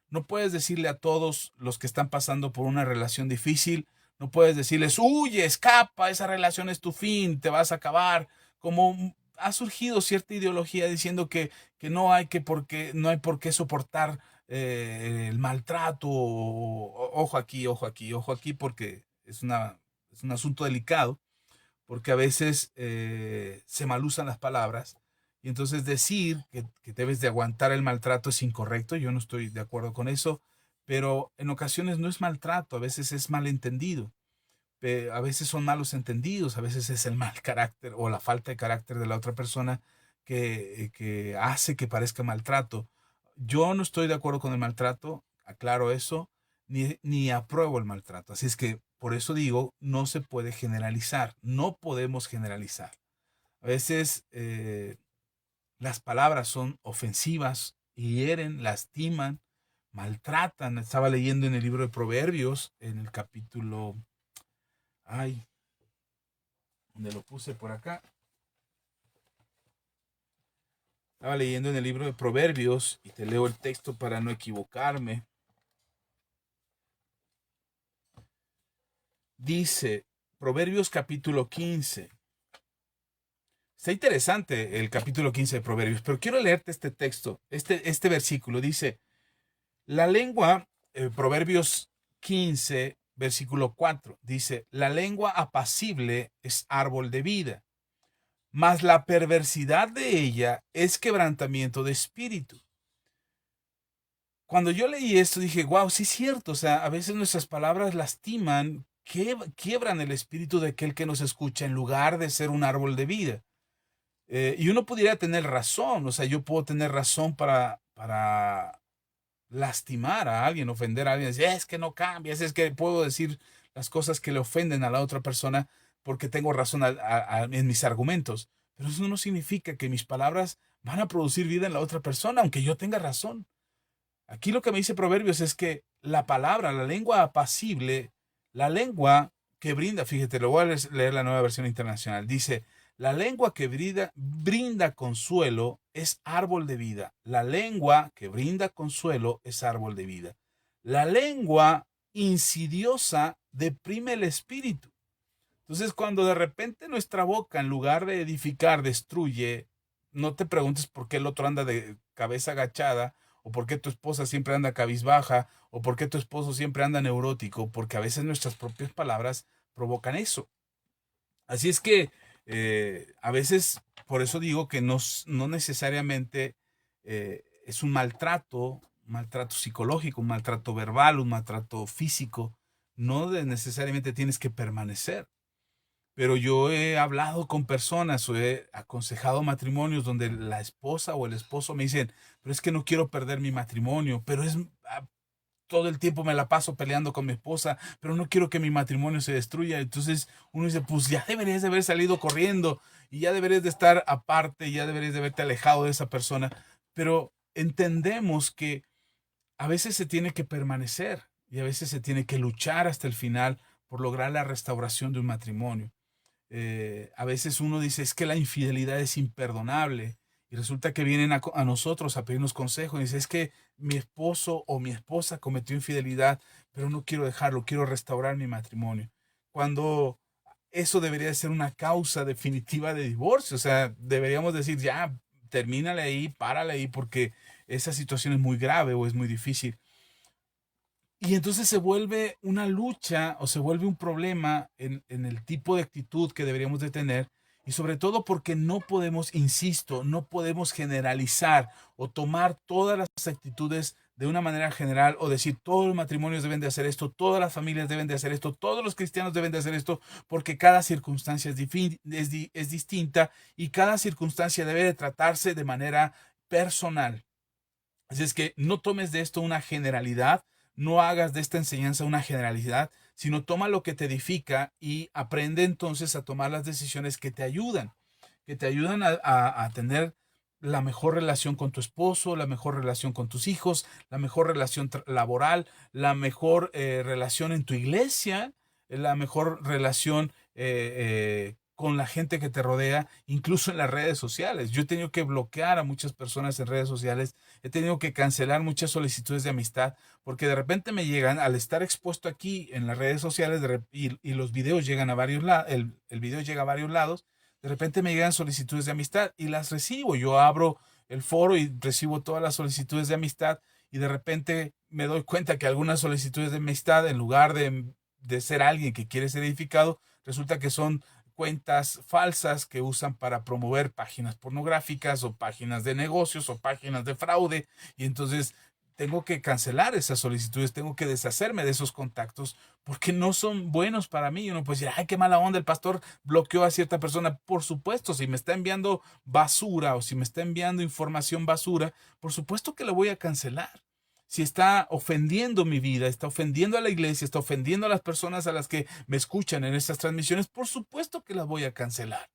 No puedes decirle a todos los que están pasando por una relación difícil, no puedes decirles, huye, escapa, esa relación es tu fin, te vas a acabar. Como ha surgido cierta ideología diciendo que no hay por qué soportar el maltrato. Ojo aquí, ojo aquí, ojo aquí, porque es un asunto delicado porque a veces se malusan las palabras y entonces decir que debes de aguantar el maltrato es incorrecto, yo no estoy de acuerdo con eso, pero en ocasiones no es maltrato, a veces es malentendido, a veces son malos entendidos, a veces es el mal carácter o la falta de carácter de la otra persona que hace que parezca maltrato. Yo no estoy de acuerdo con el maltrato, aclaro eso, ni apruebo el maltrato. Así es que por eso digo, no se puede generalizar, no podemos generalizar. A veces las palabras son ofensivas, hieren, lastiman, maltratan. Estaba leyendo en el libro de Proverbios, en el capítulo Ay, ¿dónde lo puse? Por acá. Estaba leyendo en el libro de Proverbios y te leo el texto para no equivocarme. Dice, Proverbios capítulo 15. Está interesante el capítulo 15 de Proverbios, pero quiero leerte este texto, este versículo. Dice, la lengua, Proverbios 15, versículo 4, dice, la lengua apacible es árbol de vida, mas la perversidad de ella es quebrantamiento de espíritu. Cuando yo leí esto dije, wow, sí es cierto, o sea, a veces nuestras palabras lastiman, quiebran el espíritu de aquel que nos escucha en lugar de ser un árbol de vida. Y uno pudiera tener razón, o sea, yo puedo tener razón para lastimar a alguien, ofender a alguien, decir, es que no cambias, es que puedo decir las cosas que le ofenden a la otra persona porque tengo razón en mis argumentos. Pero eso no significa que mis palabras van a producir vida en la otra persona, aunque yo tenga razón. Aquí lo que me dice Proverbios es que la palabra, la lengua apacible, la lengua que brinda, fíjate, lo voy a leer la nueva versión internacional, dice, la lengua que brinda consuelo es árbol de vida. La lengua que brinda consuelo es árbol de vida. La lengua insidiosa deprime el espíritu. Entonces, cuando de repente nuestra boca, en lugar de edificar, destruye, no te preguntes por qué el otro anda de cabeza agachada, o por qué tu esposa siempre anda cabizbaja, o por qué tu esposo siempre anda neurótico, porque a veces nuestras propias palabras provocan eso. Así es que a veces, por eso digo que no necesariamente es un maltrato psicológico, un maltrato verbal, un maltrato físico, no necesariamente tienes que permanecer. Pero yo he hablado con personas o he aconsejado matrimonios donde la esposa o el esposo me dicen, pero es que no quiero perder mi matrimonio, pero todo el tiempo me la paso peleando con mi esposa, pero no quiero que mi matrimonio se destruya. Entonces uno dice, pues ya deberías de haber salido corriendo y ya deberías de estar aparte, ya deberías de haberte alejado de esa persona. Pero entendemos que a veces se tiene que permanecer y a veces se tiene que luchar hasta el final por lograr la restauración de un matrimonio. A veces uno dice, es que la infidelidad es imperdonable. Y resulta que vienen a nosotros a pedirnos consejo y dice, es que mi esposo o mi esposa cometió infidelidad, pero no quiero dejarlo, quiero restaurar mi matrimonio. Cuando eso debería ser una causa definitiva de divorcio. O sea, deberíamos decir, ya, termínale ahí, párale ahí, porque esa situación es muy grave o es muy difícil. Y entonces se vuelve una lucha o se vuelve un problema en el tipo de actitud que deberíamos de tener y sobre todo porque no podemos, insisto, no podemos generalizar o tomar todas las actitudes de una manera general o decir todos los matrimonios deben de hacer esto, todas las familias deben de hacer esto, todos los cristianos deben de hacer esto, porque cada circunstancia es distinta y cada circunstancia debe de tratarse de manera personal. Así es que no tomes de esto una generalidad, no hagas de esta enseñanza una generalidad, sino toma lo que te edifica y aprende entonces a tomar las decisiones que te ayudan a tener la mejor relación con tu esposo, la mejor relación con tus hijos, la mejor relación laboral, la mejor relación en tu iglesia, la mejor relación con la gente que te rodea, incluso en las redes sociales. Yo he tenido que bloquear a muchas personas en redes sociales, he tenido que cancelar muchas solicitudes de amistad, porque de repente me llegan, al estar expuesto aquí en las redes sociales y los videos llegan a varios lados, el video llega a varios lados, de repente me llegan solicitudes de amistad y las recibo. Yo abro el foro y recibo todas las solicitudes de amistad y de repente me doy cuenta que algunas solicitudes de amistad, en lugar de ser alguien que quiere ser edificado, resulta que son cuentas falsas que usan para promover páginas pornográficas o páginas de negocios o páginas de fraude. Y entonces tengo que cancelar esas solicitudes, tengo que deshacerme de esos contactos porque no son buenos para mí. Uno puede decir, ay, qué mala onda, el pastor bloqueó a cierta persona. Por supuesto, si me está enviando basura o si me está enviando información basura, por supuesto que la voy a cancelar. Si está ofendiendo mi vida, está ofendiendo a la iglesia, está ofendiendo a las personas a las que me escuchan en estas transmisiones, por supuesto que las voy a cancelar.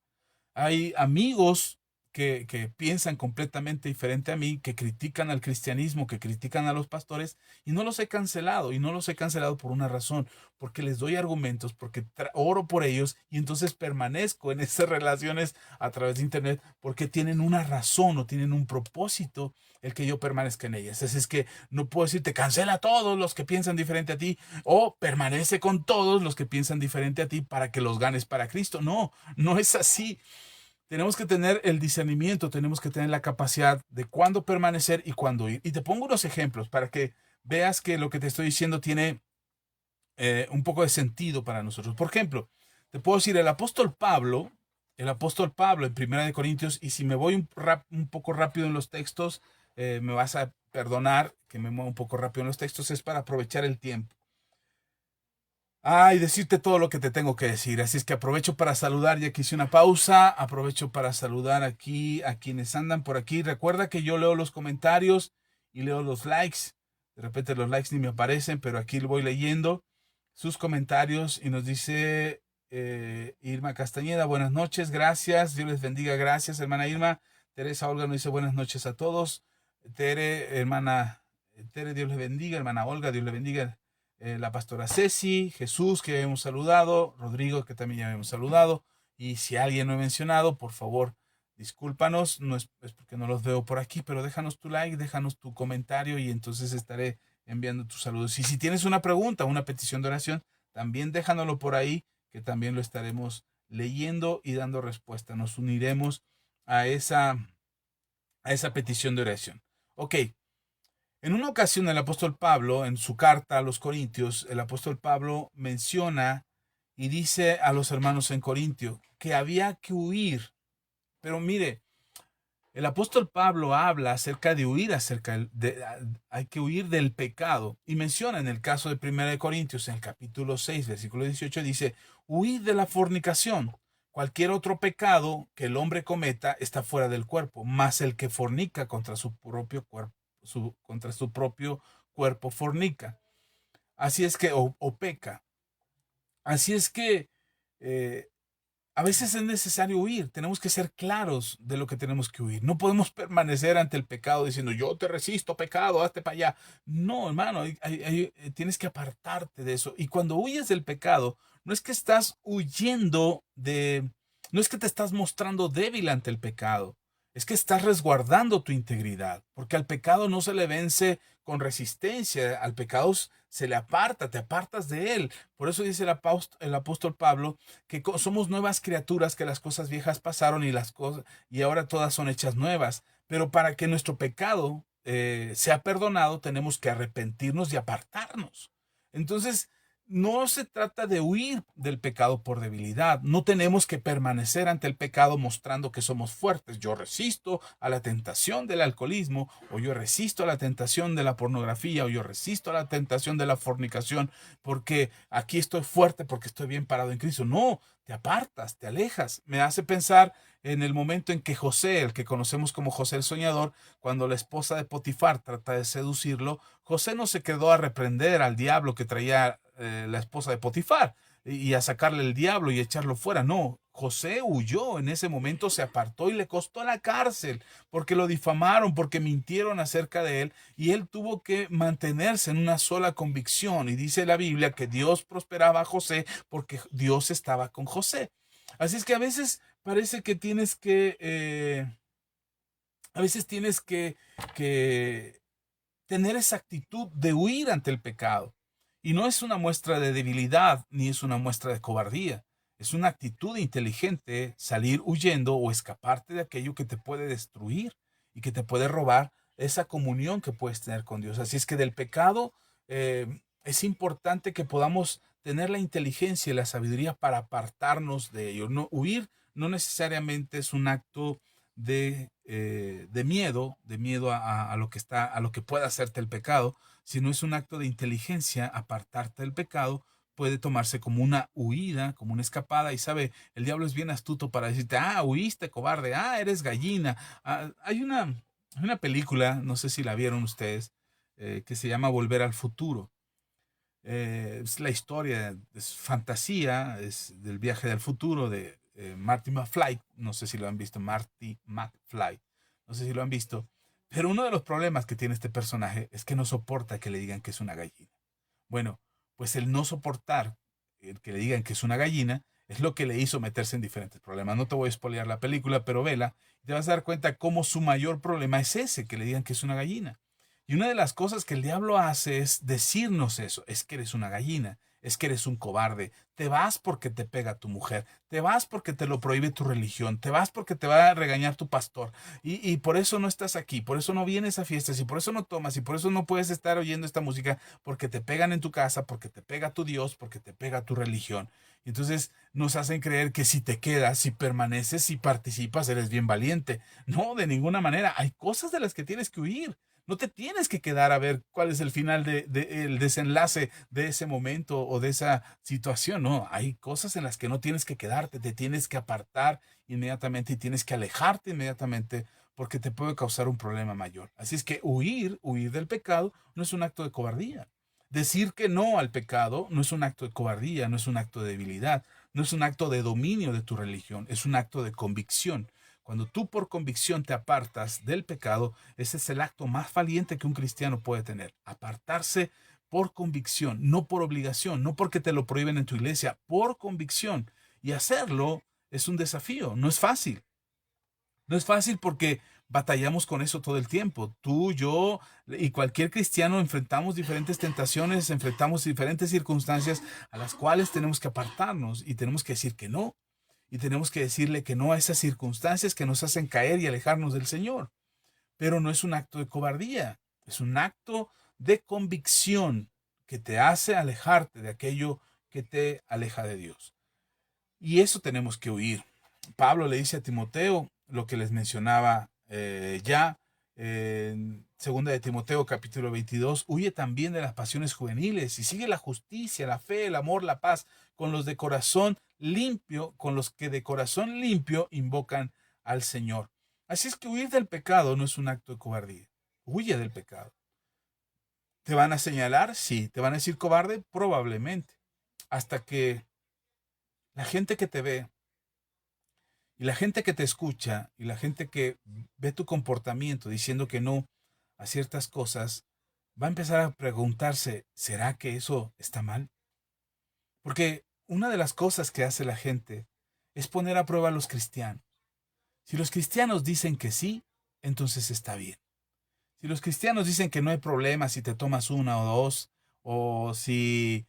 Hay amigos que piensan completamente diferente a mí, que critican al cristianismo, que critican a los pastores, y no los he cancelado, y no los he cancelado por una razón, porque les doy argumentos, porque oro por ellos, y entonces permanezco en esas relaciones a través de internet, porque tienen una razón o tienen un propósito el que yo permanezca en ellas. Así es que no puedo decirte cancela a todos los que piensan diferente a ti, o permanece con todos los que piensan diferente a ti para que los ganes para Cristo. No, no es así. Tenemos que tener el discernimiento, tenemos que tener la capacidad de cuándo permanecer y cuándo ir. Y te pongo unos ejemplos para que veas que lo que te estoy diciendo tiene un poco de sentido para nosotros. Por ejemplo, te puedo decir el apóstol Pablo en Primera de Corintios, y si me voy un poco rápido en los textos, me vas a perdonar que me mueva un poco rápido en los textos, es para aprovechar el tiempo. Y decirte todo lo que te tengo que decir. Así es que aprovecho para saludar, ya que hice una pausa, aprovecho para saludar aquí a quienes andan por aquí. Recuerda que yo leo los comentarios y leo los likes. De repente los likes ni me aparecen, pero aquí lo voy leyendo sus comentarios y nos dice Irma Castañeda, buenas noches, gracias, Dios les bendiga, gracias hermana Irma. Teresa Olga nos dice buenas noches a todos. Hermana Tere, Dios les bendiga, hermana Olga, Dios les bendiga. La pastora Ceci, Jesús, que ya hemos saludado, Rodrigo, que también ya hemos saludado, y si alguien no he mencionado, por favor, discúlpanos, no es porque no los veo por aquí, pero déjanos tu like, déjanos tu comentario y entonces estaré enviando tus saludos. Y si tienes una pregunta, una petición de oración, también déjanoslo por ahí, que también lo estaremos leyendo y dando respuesta. Nos uniremos a esa petición de oración. Ok. En una ocasión el apóstol Pablo, en su carta a los Corintios, el apóstol Pablo menciona y dice a los hermanos en Corintio que había que huir. Pero mire, el apóstol Pablo habla acerca de huir, hay que huir del pecado. Y menciona en el caso de 1 Corintios, en el capítulo 6, versículo 18, dice, huid de la fornicación. Cualquier otro pecado que el hombre cometa está fuera del cuerpo, mas el que fornica contra su propio cuerpo, contra su propio cuerpo fornica. Así es que, o peca. Así es que eh, a veces es necesario huir, tenemos que ser claros de lo que tenemos que huir. No podemos permanecer ante el pecado diciendo, yo te resisto, pecado, hazte para allá. No, hermano, tienes que apartarte de eso. Y cuando huyes del pecado, no es que estás huyendo no es que te estás mostrando débil ante el pecado, es que estás resguardando tu integridad, porque al pecado no se le vence con resistencia, al pecado se le aparta, te apartas de él. Por eso dice el apóstol Pablo que somos nuevas criaturas, que las cosas viejas pasaron y ahora todas son hechas nuevas. Pero para que nuestro pecado sea perdonado, tenemos que arrepentirnos y apartarnos. Entonces, no se trata de huir del pecado por debilidad. No tenemos que permanecer ante el pecado mostrando que somos fuertes. Yo resisto a la tentación del alcoholismo, o yo resisto a la tentación de la pornografía, o yo resisto a la tentación de la fornicación, porque aquí estoy fuerte, porque estoy bien parado en Cristo. No, te apartas, te alejas. Me hace pensar en el momento en que José, el que conocemos como José el soñador, cuando la esposa de Potifar trata de seducirlo, José no se quedó a reprender al diablo que traía la esposa de Potifar y a sacarle el diablo y echarlo fuera. No, José huyó en ese momento, se apartó y le costó la cárcel porque lo difamaron, porque mintieron acerca de él, y él tuvo que mantenerse en una sola convicción. Y dice la Biblia que Dios prosperaba a José porque Dios estaba con José. Así es que a veces parece que a veces tienes que tener esa actitud de huir ante el pecado. Y no es una muestra de debilidad ni es una muestra de cobardía. Es una actitud inteligente salir huyendo o escaparte de aquello que te puede destruir y que te puede robar esa comunión que puedes tener con Dios. Así es que del pecado es importante que podamos tener la inteligencia y la sabiduría para apartarnos de ello. No, huir no necesariamente es un acto de miedo a lo que a lo que pueda hacerte el pecado, sino es un acto de inteligencia. Apartarte del pecado puede tomarse como una huida, como una escapada, y sabe, el diablo es bien astuto para decirte, huiste, cobarde, eres gallina. Hay una película, no sé si la vieron ustedes, que se llama Volver al Futuro. Es la historia, es fantasía, es del viaje del futuro, Marty McFly, no sé si lo han visto, Marty McFly, no sé si lo han visto, pero uno de los problemas que tiene este personaje es que no soporta que le digan que es una gallina. Bueno, pues el no soportar el que le digan que es una gallina es lo que le hizo meterse en diferentes problemas. No te voy a spoilear la película, pero vela y te vas a dar cuenta cómo su mayor problema es ese, que le digan que es una gallina. Y una de las cosas que el diablo hace es decirnos eso, es que eres una gallina, es que eres un cobarde, te vas porque te pega tu mujer, te vas porque te lo prohíbe tu religión, te vas porque te va a regañar tu pastor, y por eso no estás aquí, por eso no vienes a fiestas, y por eso no tomas, y por eso no puedes estar oyendo esta música, porque te pegan en tu casa, porque te pega tu Dios, porque te pega tu religión. Y entonces nos hacen creer que si te quedas, si permaneces, si participas, eres bien valiente. No, de ninguna manera. Hay cosas de las que tienes que huir. No te tienes que quedar a ver cuál es el final el desenlace de ese momento o de esa situación. No, hay cosas en las que no tienes que quedarte, te tienes que apartar inmediatamente y tienes que alejarte inmediatamente porque te puede causar un problema mayor. Así es que huir del pecado no es un acto de cobardía. Decir que no al pecado no es un acto de cobardía, no es un acto de debilidad, no es un acto de dominio de tu religión, es un acto de convicción. Cuando tú por convicción te apartas del pecado, ese es el acto más valiente que un cristiano puede tener. Apartarse por convicción, no por obligación, no porque te lo prohíben en tu iglesia, por convicción. Y hacerlo es un desafío, no es fácil. No es fácil porque batallamos con eso todo el tiempo. Tú, yo y cualquier cristiano enfrentamos diferentes tentaciones, enfrentamos diferentes circunstancias a las cuales tenemos que apartarnos y tenemos que decir que no. Y tenemos que decirle que no a esas circunstancias que nos hacen caer y alejarnos del Señor. Pero no es un acto de cobardía, es un acto de convicción que te hace alejarte de aquello que te aleja de Dios. Y eso tenemos que huir. Pablo le dice a Timoteo lo que les mencionaba ya en segunda de Timoteo capítulo 22, huye también de las pasiones juveniles y sigue la justicia, la fe, el amor, la paz con los de corazón limpio, con los que de corazón limpio invocan al Señor. Así es que huir del pecado no es un acto de cobardía. Huye del pecado. ¿Te van a señalar? Sí. ¿Te van a decir cobarde? Probablemente. Hasta que la gente que te ve y la gente que te escucha y la gente que ve tu comportamiento diciendo que no a ciertas cosas, va a empezar a preguntarse, ¿será que eso está mal? Porque una de las cosas que hace la gente es poner a prueba a los cristianos. Si los cristianos dicen que sí, entonces está bien. Si los cristianos dicen que no hay problema si te tomas una o dos, o si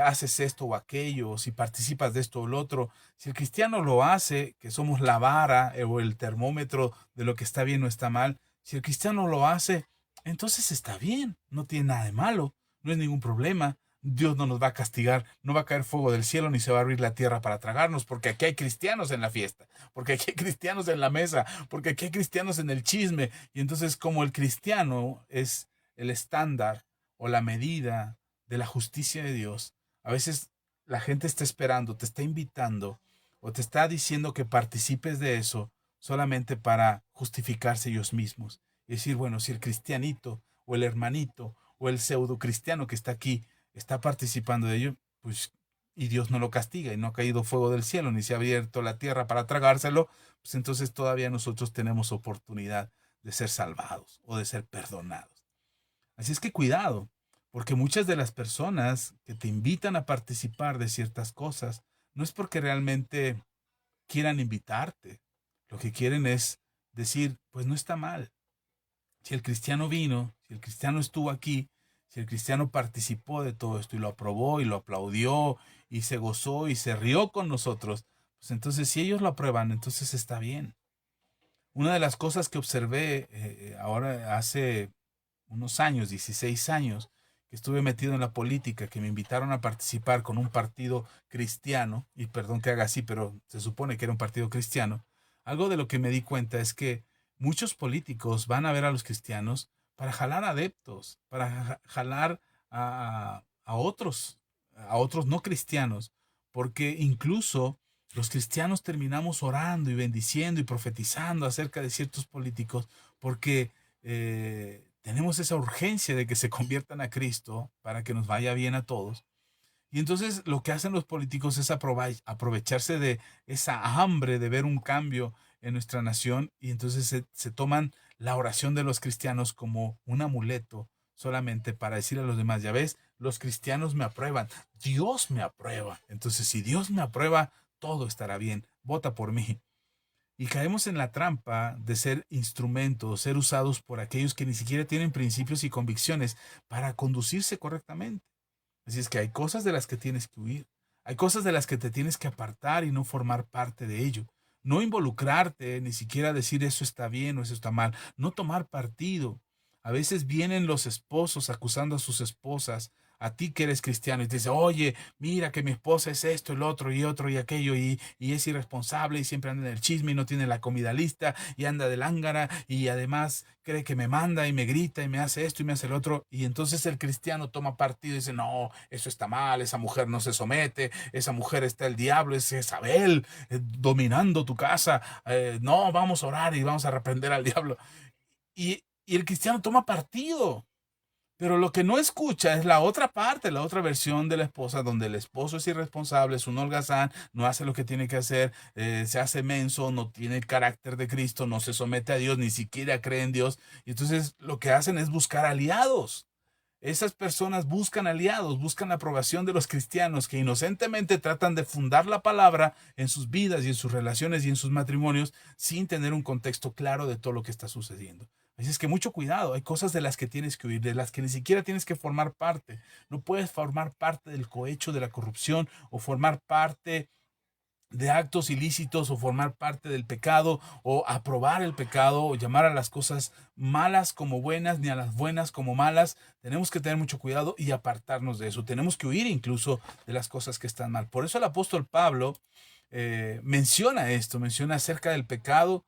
haces esto o aquello, o si participas de esto o lo otro, si el cristiano lo hace, que somos la vara o el termómetro de lo que está bien o está mal, si el cristiano lo hace, entonces está bien, no tiene nada de malo, no es ningún problema. Dios no nos va a castigar, no va a caer fuego del cielo ni se va a abrir la tierra para tragarnos, porque aquí hay cristianos en la fiesta, porque aquí hay cristianos en la mesa, porque aquí hay cristianos en el chisme. Y entonces como el cristiano es el estándar o la medida de la justicia de Dios, a veces la gente está esperando, te está invitando o te está diciendo que participes de eso solamente para justificarse ellos mismos. Y decir, bueno, si el cristianito o el hermanito o el pseudo cristiano que está aquí está participando de ello, pues y Dios no lo castiga y no ha caído fuego del cielo ni se ha abierto la tierra para tragárselo, pues entonces todavía nosotros tenemos oportunidad de ser salvados o de ser perdonados. Así es que cuidado, porque muchas de las personas que te invitan a participar de ciertas cosas no es porque realmente quieran invitarte. Lo que quieren es decir, pues no está mal. Si el cristiano vino, si el cristiano estuvo aquí, si el cristiano participó de todo esto y lo aprobó y lo aplaudió y se gozó y se rió con nosotros, pues entonces si ellos lo aprueban, entonces está bien. Una de las cosas que observé ahora hace unos años, 16 años, que estuve metido en la política, que me invitaron a participar con un partido cristiano, y perdón que haga así, pero se supone que era un partido cristiano, algo de lo que me di cuenta es que muchos políticos van a ver a los cristianos para jalar adeptos, para jalar a otros no cristianos, porque incluso los cristianos terminamos orando y bendiciendo y profetizando acerca de ciertos políticos, porque tenemos esa urgencia de que se conviertan a Cristo para que nos vaya bien a todos. Y entonces lo que hacen los políticos es aprovecharse de esa hambre de ver un cambio en nuestra nación y entonces se toman la oración de los cristianos como un amuleto solamente para decir a los demás, ya ves, los cristianos me aprueban, Dios me aprueba. Entonces, si Dios me aprueba, todo estará bien, vota por mí. Y caemos en la trampa de ser instrumentos, ser usados por aquellos que ni siquiera tienen principios y convicciones para conducirse correctamente. Así es que hay cosas de las que tienes que huir, hay cosas de las que te tienes que apartar y no formar parte de ello. No involucrarte, ni siquiera decir eso está bien o eso está mal, no tomar partido. A veces vienen los esposos acusando a sus esposas, a ti que eres cristiano, y te dice, oye, mira que mi esposa es esto, el otro y otro y aquello, y es irresponsable y siempre anda en el chisme y no tiene la comida lista y anda de lángara y además cree que me manda y me grita y me hace esto y me hace el otro. Y entonces el cristiano toma partido y dice, no, eso está mal, esa mujer no se somete, esa mujer está el diablo, es Isabel dominando tu casa, no, vamos a orar y vamos a reprender al diablo. Y el cristiano toma partido. Pero lo que no escucha es la otra parte, la otra versión de la esposa, donde el esposo es irresponsable, es un holgazán, no hace lo que tiene que hacer, se hace menso, no tiene el carácter de Cristo, no se somete a Dios, ni siquiera cree en Dios. Y entonces lo que hacen es buscar aliados. Esas personas buscan aliados, buscan la aprobación de los cristianos que inocentemente tratan de fundar la palabra en sus vidas y en sus relaciones y en sus matrimonios sin tener un contexto claro de todo lo que está sucediendo. Así es que mucho cuidado, hay cosas de las que tienes que huir, de las que ni siquiera tienes que formar parte. No puedes formar parte del cohecho de la corrupción o formar parte de actos ilícitos o formar parte del pecado o aprobar el pecado o llamar a las cosas malas como buenas ni a las buenas como malas. Tenemos que tener mucho cuidado y apartarnos de eso. Tenemos que huir incluso de las cosas que están mal. Por eso el apóstol Pablo menciona esto, menciona acerca del pecado.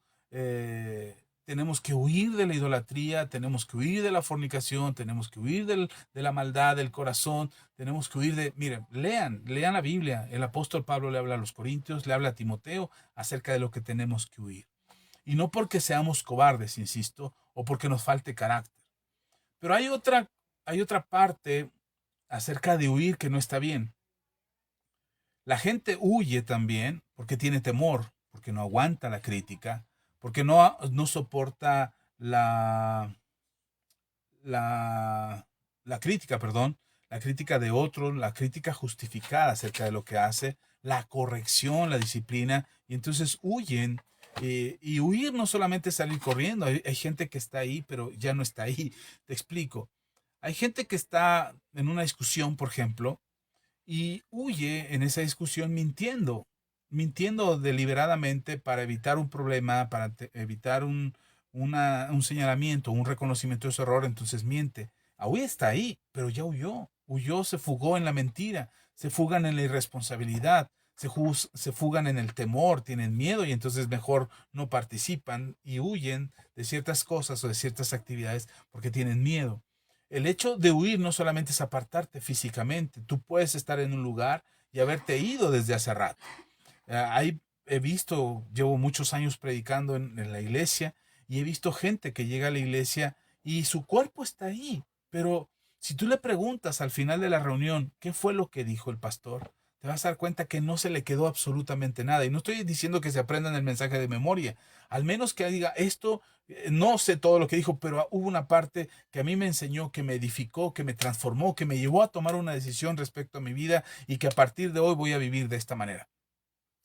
Tenemos que huir de la idolatría, tenemos que huir de la fornicación, tenemos que huir de la maldad del corazón, tenemos que huir de, miren, lean la Biblia. El apóstol Pablo le habla a los Corintios, le habla a Timoteo acerca de lo que tenemos que huir. Y no porque seamos cobardes, insisto, o porque nos falte carácter. Pero hay otra parte acerca de huir que no está bien. La gente huye también porque tiene temor, porque no aguanta la crítica, porque no soporta la, la crítica, perdón, la crítica de otro, la crítica justificada acerca de lo que hace, la corrección, la disciplina, y entonces huyen. Y huir no solamente es salir corriendo, hay gente que está ahí, pero ya no está ahí. Te explico. Hay gente que está en una discusión, por ejemplo, y huye en esa discusión mintiendo deliberadamente para evitar un problema, para evitar un señalamiento, un reconocimiento de su error, entonces miente. Aún está ahí, pero ya huyó, se fugó en la mentira, se fugan en la irresponsabilidad, se fugan en el temor, tienen miedo y entonces mejor no participan y huyen de ciertas cosas o de ciertas actividades porque tienen miedo. El hecho de huir no solamente es apartarte físicamente, tú puedes estar en un lugar y haberte ido desde hace rato. Ahí he visto, llevo muchos años predicando en la iglesia y he visto gente que llega a la iglesia y su cuerpo está ahí, pero si tú le preguntas al final de la reunión qué fue lo que dijo el pastor, te vas a dar cuenta que no se le quedó absolutamente nada. Y no estoy diciendo que se aprendan el mensaje de memoria, al menos que diga esto, no sé todo lo que dijo, pero hubo una parte que a mí me enseñó, que me edificó, que me transformó, que me llevó a tomar una decisión respecto a mi vida y que a partir de hoy voy a vivir de esta manera.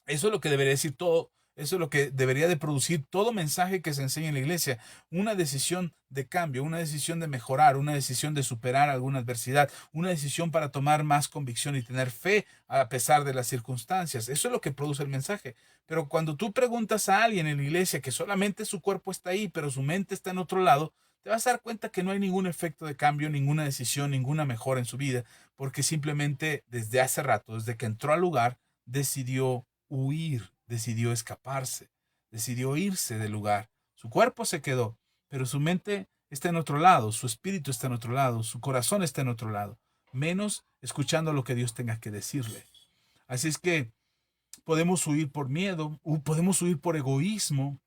Eso es lo que debería decir todo, eso es lo que debería de producir todo mensaje que se enseña en la iglesia. Una decisión de cambio, una decisión de mejorar, una decisión de superar alguna adversidad, una decisión para tomar más convicción y tener fe a pesar de las circunstancias. Eso es lo que produce el mensaje. Pero cuando tú preguntas a alguien en la iglesia que solamente su cuerpo está ahí, pero su mente está en otro lado, te vas a dar cuenta que no hay ningún efecto de cambio, ninguna decisión, ninguna mejora en su vida, porque simplemente desde hace rato, desde que entró al lugar, decidió huir, decidió escaparse, decidió irse del lugar. Su cuerpo se quedó, pero su mente está en otro lado, su espíritu está en otro lado, su corazón está en otro lado, menos escuchando lo que Dios tenga que decirle. Así es que podemos huir por miedo, podemos huir por egoísmo,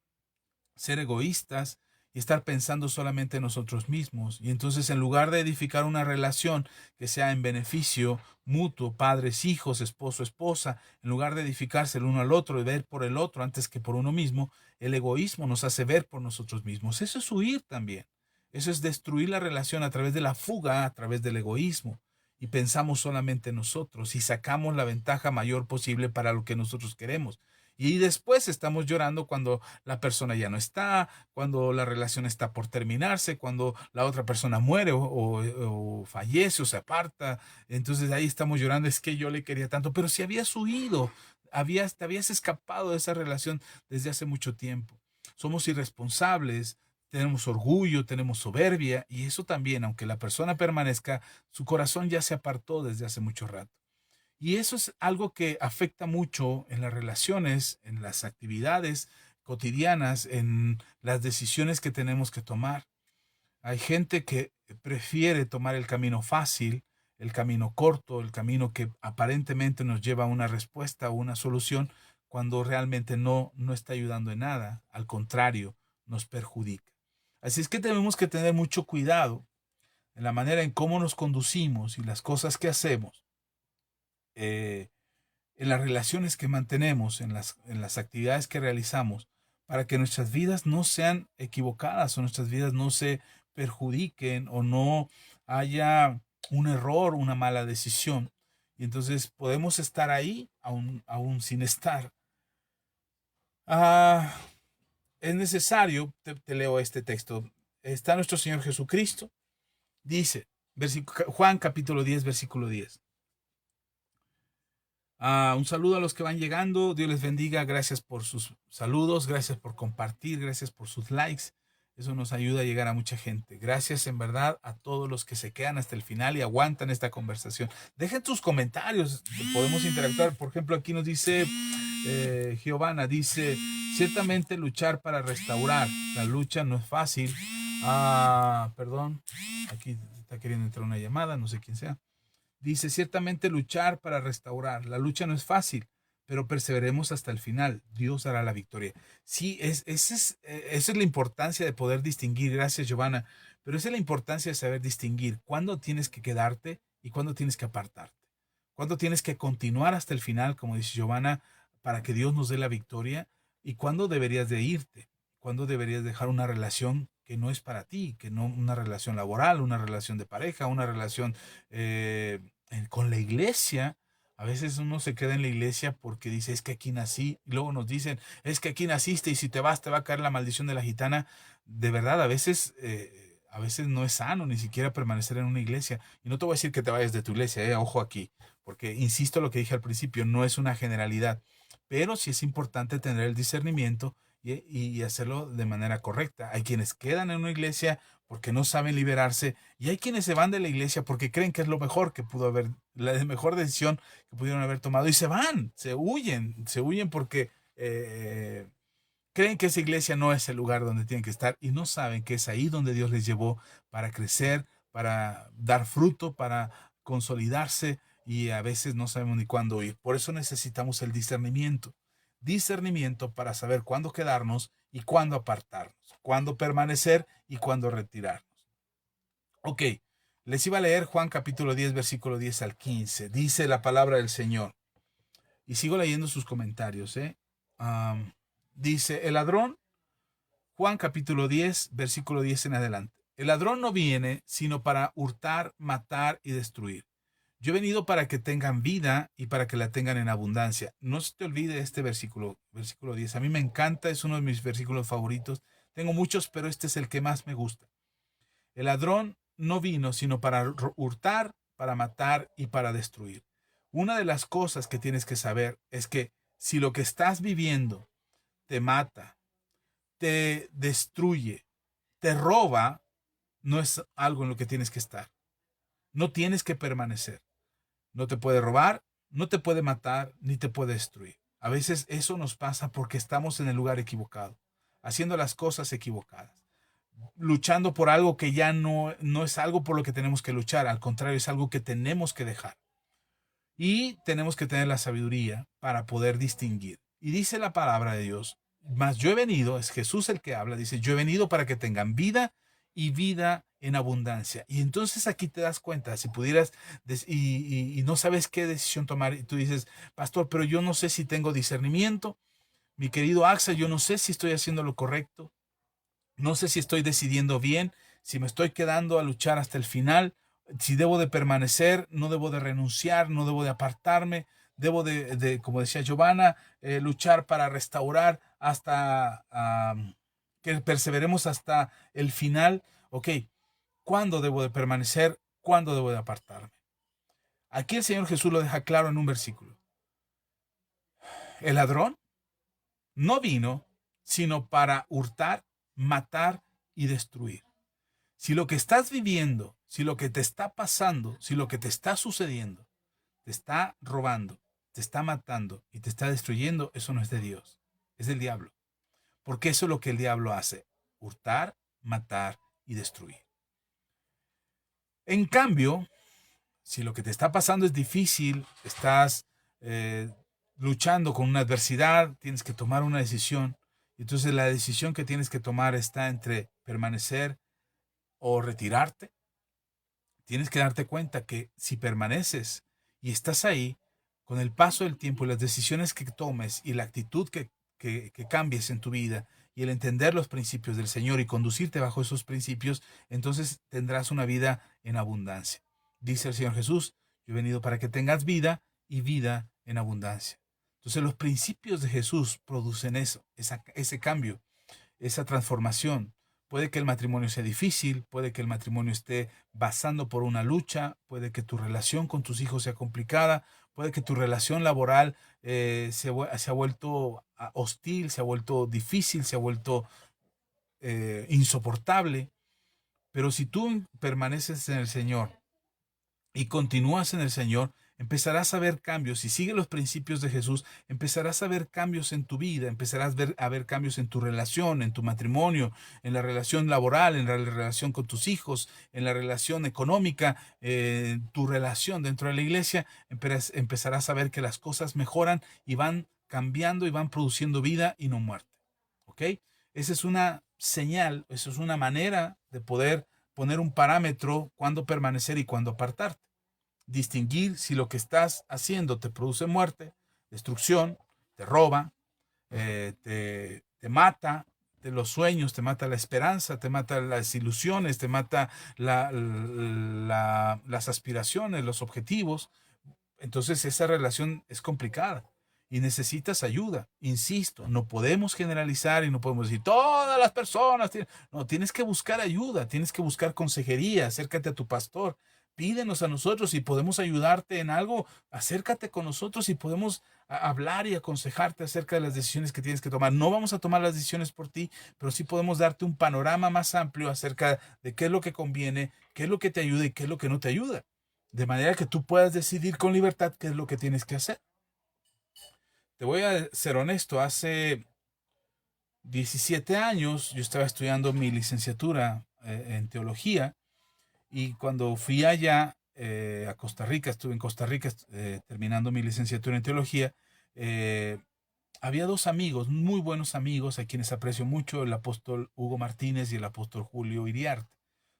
ser egoístas y estar pensando solamente en nosotros mismos. Y entonces, en lugar de edificar una relación que sea en beneficio mutuo, padres, hijos, esposo, esposa, en lugar de edificarse el uno al otro y ver por el otro antes que por uno mismo, el egoísmo nos hace ver por nosotros mismos. Eso es huir también. Eso es destruir la relación a través de la fuga, a través del egoísmo. Y pensamos solamente en nosotros y sacamos la ventaja mayor posible para lo que nosotros queremos. Y después estamos llorando cuando la persona ya no está, cuando la relación está por terminarse, cuando la otra persona muere o fallece o se aparta. Entonces ahí estamos llorando, es que yo le quería tanto, pero si habías huido, te habías escapado de esa relación desde hace mucho tiempo. Somos irresponsables, tenemos orgullo, tenemos soberbia, y eso también, aunque la persona permanezca, su corazón ya se apartó desde hace mucho rato. Y eso es algo que afecta mucho en las relaciones, en las actividades cotidianas, en las decisiones que tenemos que tomar. Hay gente que prefiere tomar el camino fácil, el camino corto, el camino que aparentemente nos lleva a una respuesta o una solución, cuando realmente no está ayudando en nada. Al contrario, nos perjudica. Así es que tenemos que tener mucho cuidado en la manera en cómo nos conducimos y las cosas que hacemos, eh, en las relaciones que mantenemos, en las actividades que realizamos, para que nuestras vidas no sean equivocadas o nuestras vidas no se perjudiquen o no haya un error, una mala decisión. Y entonces podemos estar ahí aún sin estar. Ah, es necesario, te leo este texto. Está nuestro Señor Jesucristo, dice, Juan capítulo 10, versículo 10. Un saludo a los que van llegando. Dios les bendiga. Gracias por sus saludos. Gracias por compartir. Gracias por sus likes. Eso nos ayuda a llegar a mucha gente. Gracias en verdad a todos los que se quedan hasta el final y aguantan esta conversación. Dejen sus comentarios. Podemos interactuar. Por ejemplo, aquí nos dice Giovanna. Dice, ciertamente luchar para restaurar. La lucha no es fácil. Perdón. Aquí está queriendo entrar una llamada. No sé quién sea. Dice, ciertamente luchar para restaurar. La lucha no es fácil, pero perseveremos hasta el final. Dios hará la victoria. Sí, esa es la importancia de poder distinguir. Gracias, Giovanna. Pero esa es la importancia de saber distinguir cuándo tienes que quedarte y cuándo tienes que apartarte. Cuándo tienes que continuar hasta el final, como dice Giovanna, para que Dios nos dé la victoria, y cuándo deberías de irte. Cuándo deberías dejar una relación que no es para ti, que no una relación laboral, una relación de pareja, una relación con la iglesia. A veces uno se queda en la iglesia porque dice, es que aquí nací, y luego nos dicen, es que aquí naciste y si te vas te va a caer la maldición de la gitana. De verdad, a veces no es sano ni siquiera permanecer en una iglesia. Y no te voy a decir que te vayas de tu iglesia, ojo aquí, porque insisto lo que dije al principio, no es una generalidad, pero sí es importante tener el discernimiento y hacerlo de manera correcta. Hay quienes quedan en una iglesia porque no saben liberarse, y hay quienes se van de la iglesia porque creen que es lo mejor que pudo haber, la mejor decisión que pudieron haber tomado, y se van, se huyen porque creen que esa iglesia no es el lugar donde tienen que estar, y no saben que es ahí donde Dios les llevó para crecer, para dar fruto, para consolidarse, y a veces no sabemos ni cuándo ir. Por eso necesitamos el discernimiento. Discernimiento para saber cuándo quedarnos y cuándo apartarnos, cuándo permanecer y cuándo retirarnos. Ok, les iba a leer Juan capítulo 10, versículo 10 al 15. Dice la palabra del Señor. Y sigo leyendo sus comentarios. Dice, el ladrón, Juan capítulo 10, versículo 10 en adelante. El ladrón no viene sino para hurtar, matar y destruir. Yo he venido para que tengan vida y para que la tengan en abundancia. No se te olvide este versículo, versículo 10. A mí me encanta, es uno de mis versículos favoritos. Tengo muchos, pero este es el que más me gusta. El ladrón no vino sino para hurtar, para matar y para destruir. Una de las cosas que tienes que saber es que si lo que estás viviendo te mata, te destruye, te roba, no es algo en lo que tienes que estar. No tienes que permanecer. No te puede robar, no te puede matar, ni te puede destruir. A veces eso nos pasa porque estamos en el lugar equivocado, haciendo las cosas equivocadas, luchando por algo que ya no es algo por lo que tenemos que luchar, al contrario, es algo que tenemos que dejar. Y tenemos que tener la sabiduría para poder distinguir. Y dice la palabra de Dios, Mas yo he venido, es Jesús el que habla, dice, yo he venido para que tengan vida y vida en abundancia. Y entonces aquí te das cuenta, si pudieras, y no sabes qué decisión tomar, y tú dices, pastor, pero yo no sé si tengo discernimiento, mi querido Axa, yo no sé si estoy haciendo lo correcto, no sé si estoy decidiendo bien, si me estoy quedando a luchar hasta el final, si debo de permanecer, no debo de renunciar, no debo de apartarme, debo como decía Giovanna, luchar para restaurar hasta que perseveremos hasta el final. Ok, ¿cuándo debo de permanecer? ¿Cuándo debo de apartarme? Aquí el Señor Jesús lo deja claro en un versículo. El ladrón no vino sino para hurtar, matar y destruir. Si lo que estás viviendo, si lo que te está pasando, si lo que te está sucediendo, te está robando, te está matando y te está destruyendo, eso no es de Dios, es del diablo. Porque eso es lo que el diablo hace, hurtar, matar y destruir. En cambio, si lo que te está pasando es difícil, estás luchando con una adversidad, tienes que tomar una decisión. Entonces la decisión que tienes que tomar está entre permanecer o retirarte. Tienes que darte cuenta que si permaneces y estás ahí, con el paso del tiempo y las decisiones que tomes y la actitud que cambies en tu vida y el entender los principios del Señor y conducirte bajo esos principios, entonces tendrás una vida en abundancia. Dice el Señor Jesús, yo he venido para que tengas vida y vida en abundancia. Entonces los principios de Jesús producen eso, ese cambio, esa transformación. Puede que el matrimonio sea difícil, puede que el matrimonio esté basando por una lucha, puede que tu relación con tus hijos sea complicada, puede que tu relación laboral se ha vuelto hostil, se ha vuelto difícil, se ha vuelto insoportable. Pero si tú permaneces en el Señor y continúas en el Señor, empezarás a ver cambios. Si sigues los principios de Jesús, empezarás a ver cambios en tu vida, empezarás a ver cambios en tu relación, en tu matrimonio, en la relación laboral, en la relación con tus hijos, en la relación económica, tu relación dentro de la iglesia. Empezarás a ver que las cosas mejoran y van cambiando y van produciendo vida y no muerte. ¿Ok? Esa es una señal, esa es una manera de poder poner un parámetro cuándo permanecer y cuándo apartarte. Distinguir si lo que estás haciendo te produce muerte, destrucción, te roba, te mata de los sueños, te mata la esperanza, te mata las ilusiones, te mata las aspiraciones, los objetivos. Entonces esa relación es complicada y necesitas ayuda. Insisto, no podemos generalizar y no podemos decir todas las personas tienen. No, tienes que buscar ayuda, tienes que buscar consejería, acércate a tu pastor, pídenos a nosotros y podemos ayudarte en algo, acércate con nosotros y podemos hablar y aconsejarte acerca de las decisiones que tienes que tomar. No vamos a tomar las decisiones por ti, pero sí podemos darte un panorama más amplio acerca de qué es lo que conviene, qué es lo que te ayuda y qué es lo que no te ayuda. De manera que tú puedas decidir con libertad qué es lo que tienes que hacer. Te voy a ser honesto, hace 17 años yo estaba estudiando mi licenciatura en teología y cuando fui allá a Costa Rica, estuve en Costa Rica terminando mi licenciatura en teología, eh, había dos amigos, muy buenos amigos, a quienes aprecio mucho, el apóstol Hugo Martínez y el apóstol Julio Iriarte.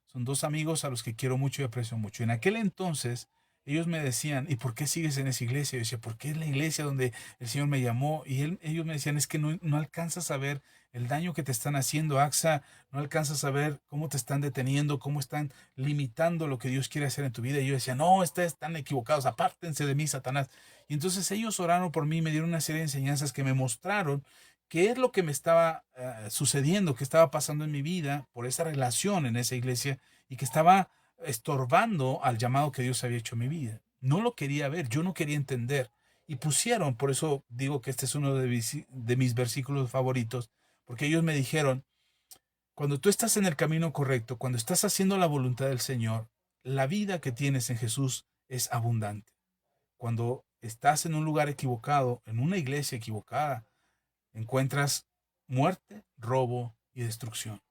Son dos amigos a los que quiero mucho y aprecio mucho. En aquel entonces, ellos me decían, ¿y por qué sigues en esa iglesia? Yo decía, porque es la iglesia donde el Señor me llamó. Y ellos me decían, es que no alcanzas a ver el daño que te están haciendo, AXA, no alcanzas a ver cómo te están deteniendo, cómo están limitando lo que Dios quiere hacer en tu vida. Y yo decía, no, están equivocados, apártense de mí, Satanás. Y entonces ellos oraron por mí, me dieron una serie de enseñanzas que me mostraron qué es lo que me estaba sucediendo, qué estaba pasando en mi vida por esa relación en esa iglesia y que estaba estorbando al llamado que Dios había hecho en mi vida. No lo quería ver, yo no quería entender. Y pusieron, por eso digo que este es uno de mis versículos favoritos, porque ellos me dijeron, cuando tú estás en el camino correcto, cuando estás haciendo la voluntad del Señor, la vida que tienes en Jesús es abundante. Cuando estás en un lugar equivocado, en una iglesia equivocada, encuentras muerte, robo y destrucción.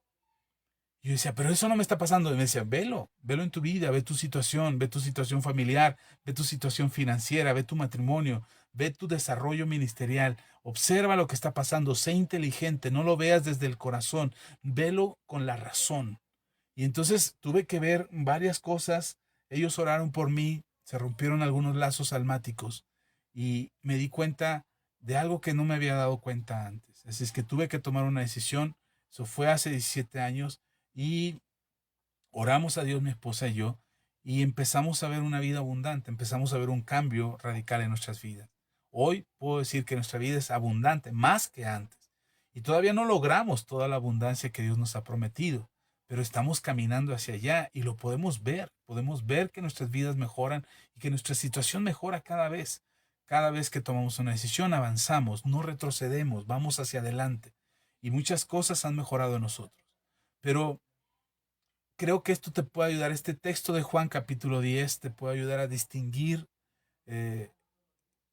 Y yo decía, pero eso no me está pasando. Y me decía, velo en tu vida, ve tu situación familiar, ve tu situación financiera, ve tu matrimonio, ve tu desarrollo ministerial, observa lo que está pasando, sé inteligente, no lo veas desde el corazón, velo con la razón. Y entonces tuve que ver varias cosas, ellos oraron por mí, se rompieron algunos lazos almáticos y me di cuenta de algo que no me había dado cuenta antes. Así es que tuve que tomar una decisión, eso fue hace 17 años y oramos a Dios mi esposa y yo y empezamos a ver una vida abundante, empezamos a ver un cambio radical en nuestras vidas. Hoy puedo decir que nuestra vida es abundante, más que antes. Y todavía no logramos toda la abundancia que Dios nos ha prometido, pero estamos caminando hacia allá y lo podemos ver. Podemos ver que nuestras vidas mejoran y que nuestra situación mejora cada vez. Cada vez que tomamos una decisión, avanzamos, no retrocedemos, vamos hacia adelante. Y muchas cosas han mejorado en nosotros. Pero creo que esto te puede ayudar, este texto de Juan capítulo 10 te puede ayudar a distinguir eh,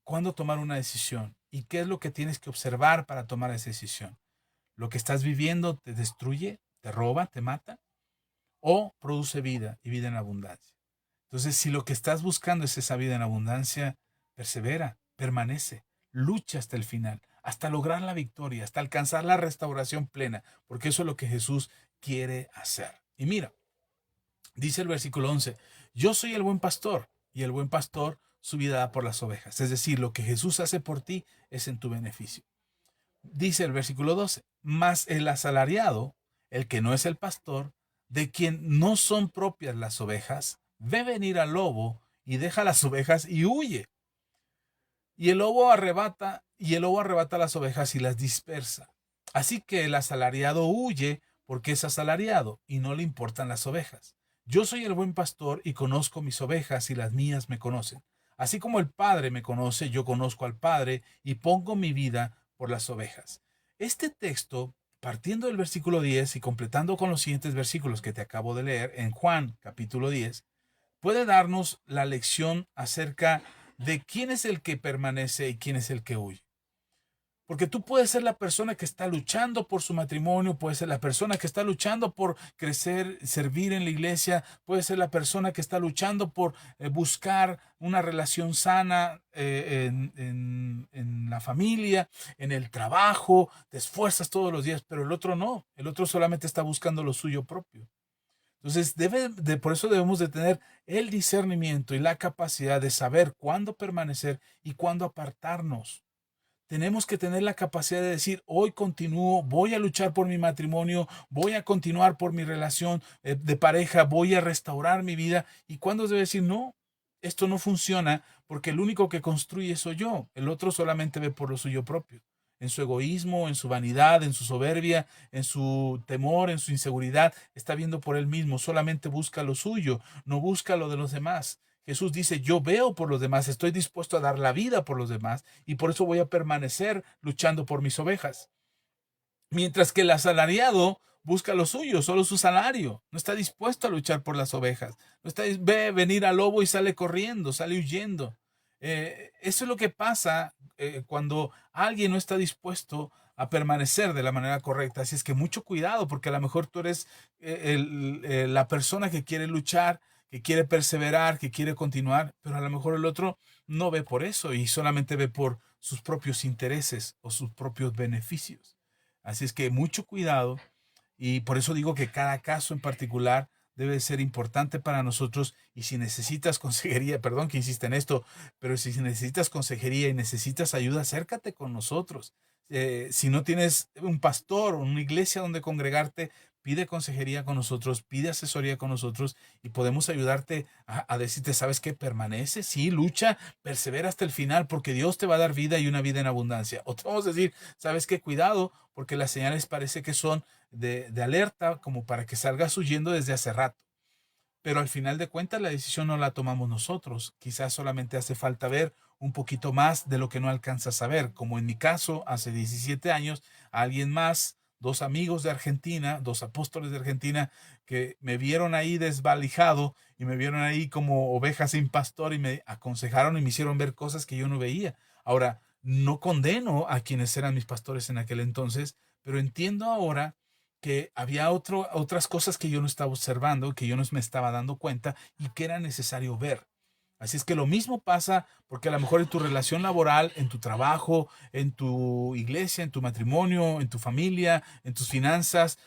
cuándo tomar una decisión y qué es lo que tienes que observar para tomar esa decisión. Lo que estás viviendo te destruye, te roba, te mata o produce vida y vida en abundancia. Entonces, si lo que estás buscando es esa vida en abundancia, persevera, permanece, lucha hasta el final, hasta lograr la victoria, hasta alcanzar la restauración plena, porque eso es lo que Jesús quiere hacer. Y mira, dice el versículo 11, yo soy el buen pastor y el buen pastor su vida da por las ovejas. Es decir, lo que Jesús hace por ti es en tu beneficio. Dice el versículo 12, mas el asalariado, el que no es el pastor, de quien no son propias las ovejas, ve venir al lobo y deja las ovejas y huye. Y el lobo arrebata las ovejas y las dispersa. Así que el asalariado huye porque es asalariado y no le importan las ovejas. Yo soy el buen pastor y conozco mis ovejas y las mías me conocen. Así como el Padre me conoce, yo conozco al Padre y pongo mi vida por las ovejas. Este texto, partiendo del versículo 10 y completando con los siguientes versículos que te acabo de leer en Juan capítulo 10, puede darnos la lección acerca de quién es el que permanece y quién es el que huye. Porque tú puedes ser la persona que está luchando por su matrimonio, puedes ser la persona que está luchando por crecer, servir en la iglesia, puedes ser la persona que está luchando por buscar una relación sana en la familia, en el trabajo, te esfuerzas todos los días, pero el otro no, el otro solamente está buscando lo suyo propio. Entonces, por eso debemos de tener el discernimiento y la capacidad de saber cuándo permanecer y cuándo apartarnos. Tenemos que tener la capacidad de decir, hoy continúo, voy a luchar por mi matrimonio, voy a continuar por mi relación de pareja, voy a restaurar mi vida. Y cuándo debe decir, no, esto no funciona porque el único que construye soy yo. El otro solamente ve por lo suyo propio. En su egoísmo, en su vanidad, en su soberbia, en su temor, en su inseguridad, está viendo por él mismo, solamente busca lo suyo, no busca lo de los demás. Jesús dice, yo veo por los demás, estoy dispuesto a dar la vida por los demás y por eso voy a permanecer luchando por mis ovejas. Mientras que el asalariado busca lo suyo, solo su salario, no está dispuesto a luchar por las ovejas, no está, ve venir al lobo y sale corriendo, sale huyendo. Eso es lo que pasa cuando alguien no está dispuesto a permanecer de la manera correcta. Así es que mucho cuidado, porque a lo mejor tú eres la persona que quiere luchar, que quiere perseverar, que quiere continuar, pero a lo mejor el otro no ve por eso y solamente ve por sus propios intereses o sus propios beneficios. Así es que mucho cuidado y por eso digo que cada caso en particular debe ser importante para nosotros y si necesitas consejería, perdón que insista en esto, pero si necesitas consejería y necesitas ayuda, acércate con nosotros. Si no tienes un pastor o una iglesia donde congregarte, pide consejería con nosotros, pide asesoría con nosotros y podemos ayudarte a decirte, ¿sabes qué? Permanece, sí, lucha, persevera hasta el final porque Dios te va a dar vida y una vida en abundancia. O te vamos a decir, ¿sabes qué? Cuidado porque las señales parece que son de alerta como para que salgas huyendo desde hace rato. Pero al final de cuentas la decisión no la tomamos nosotros. Quizás solamente hace falta ver un poquito más de lo que no alcanzas a ver. Como en mi caso, hace 17 años, alguien más, dos amigos de Argentina, dos apóstoles de Argentina, que me vieron ahí desvalijado y me vieron ahí como oveja sin pastor y me aconsejaron y me hicieron ver cosas que yo no veía. Ahora, no condeno a quienes eran mis pastores en aquel entonces, pero entiendo ahora que había otras cosas que yo no estaba observando, que yo no me estaba dando cuenta y que era necesario ver. Así es que lo mismo pasa porque a lo mejor en tu relación laboral, en tu trabajo, en tu iglesia, en tu matrimonio, en tu familia, en tus finanzas,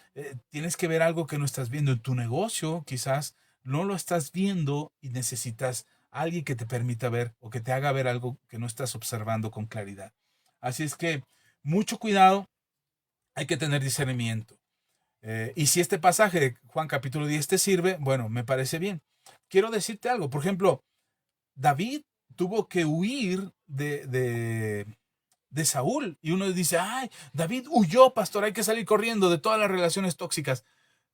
tienes que ver algo que no estás viendo. En tu negocio quizás no lo estás viendo y necesitas a alguien que te permita ver o que te haga ver algo que no estás observando con claridad. Así es que mucho cuidado, hay que tener discernimiento. Y si este pasaje de Juan capítulo 10 te sirve, bueno, me parece bien. Quiero decirte algo, por ejemplo, David tuvo que huir de Saúl. Y uno dice, ay, David huyó, pastor, hay que salir corriendo de todas las relaciones tóxicas.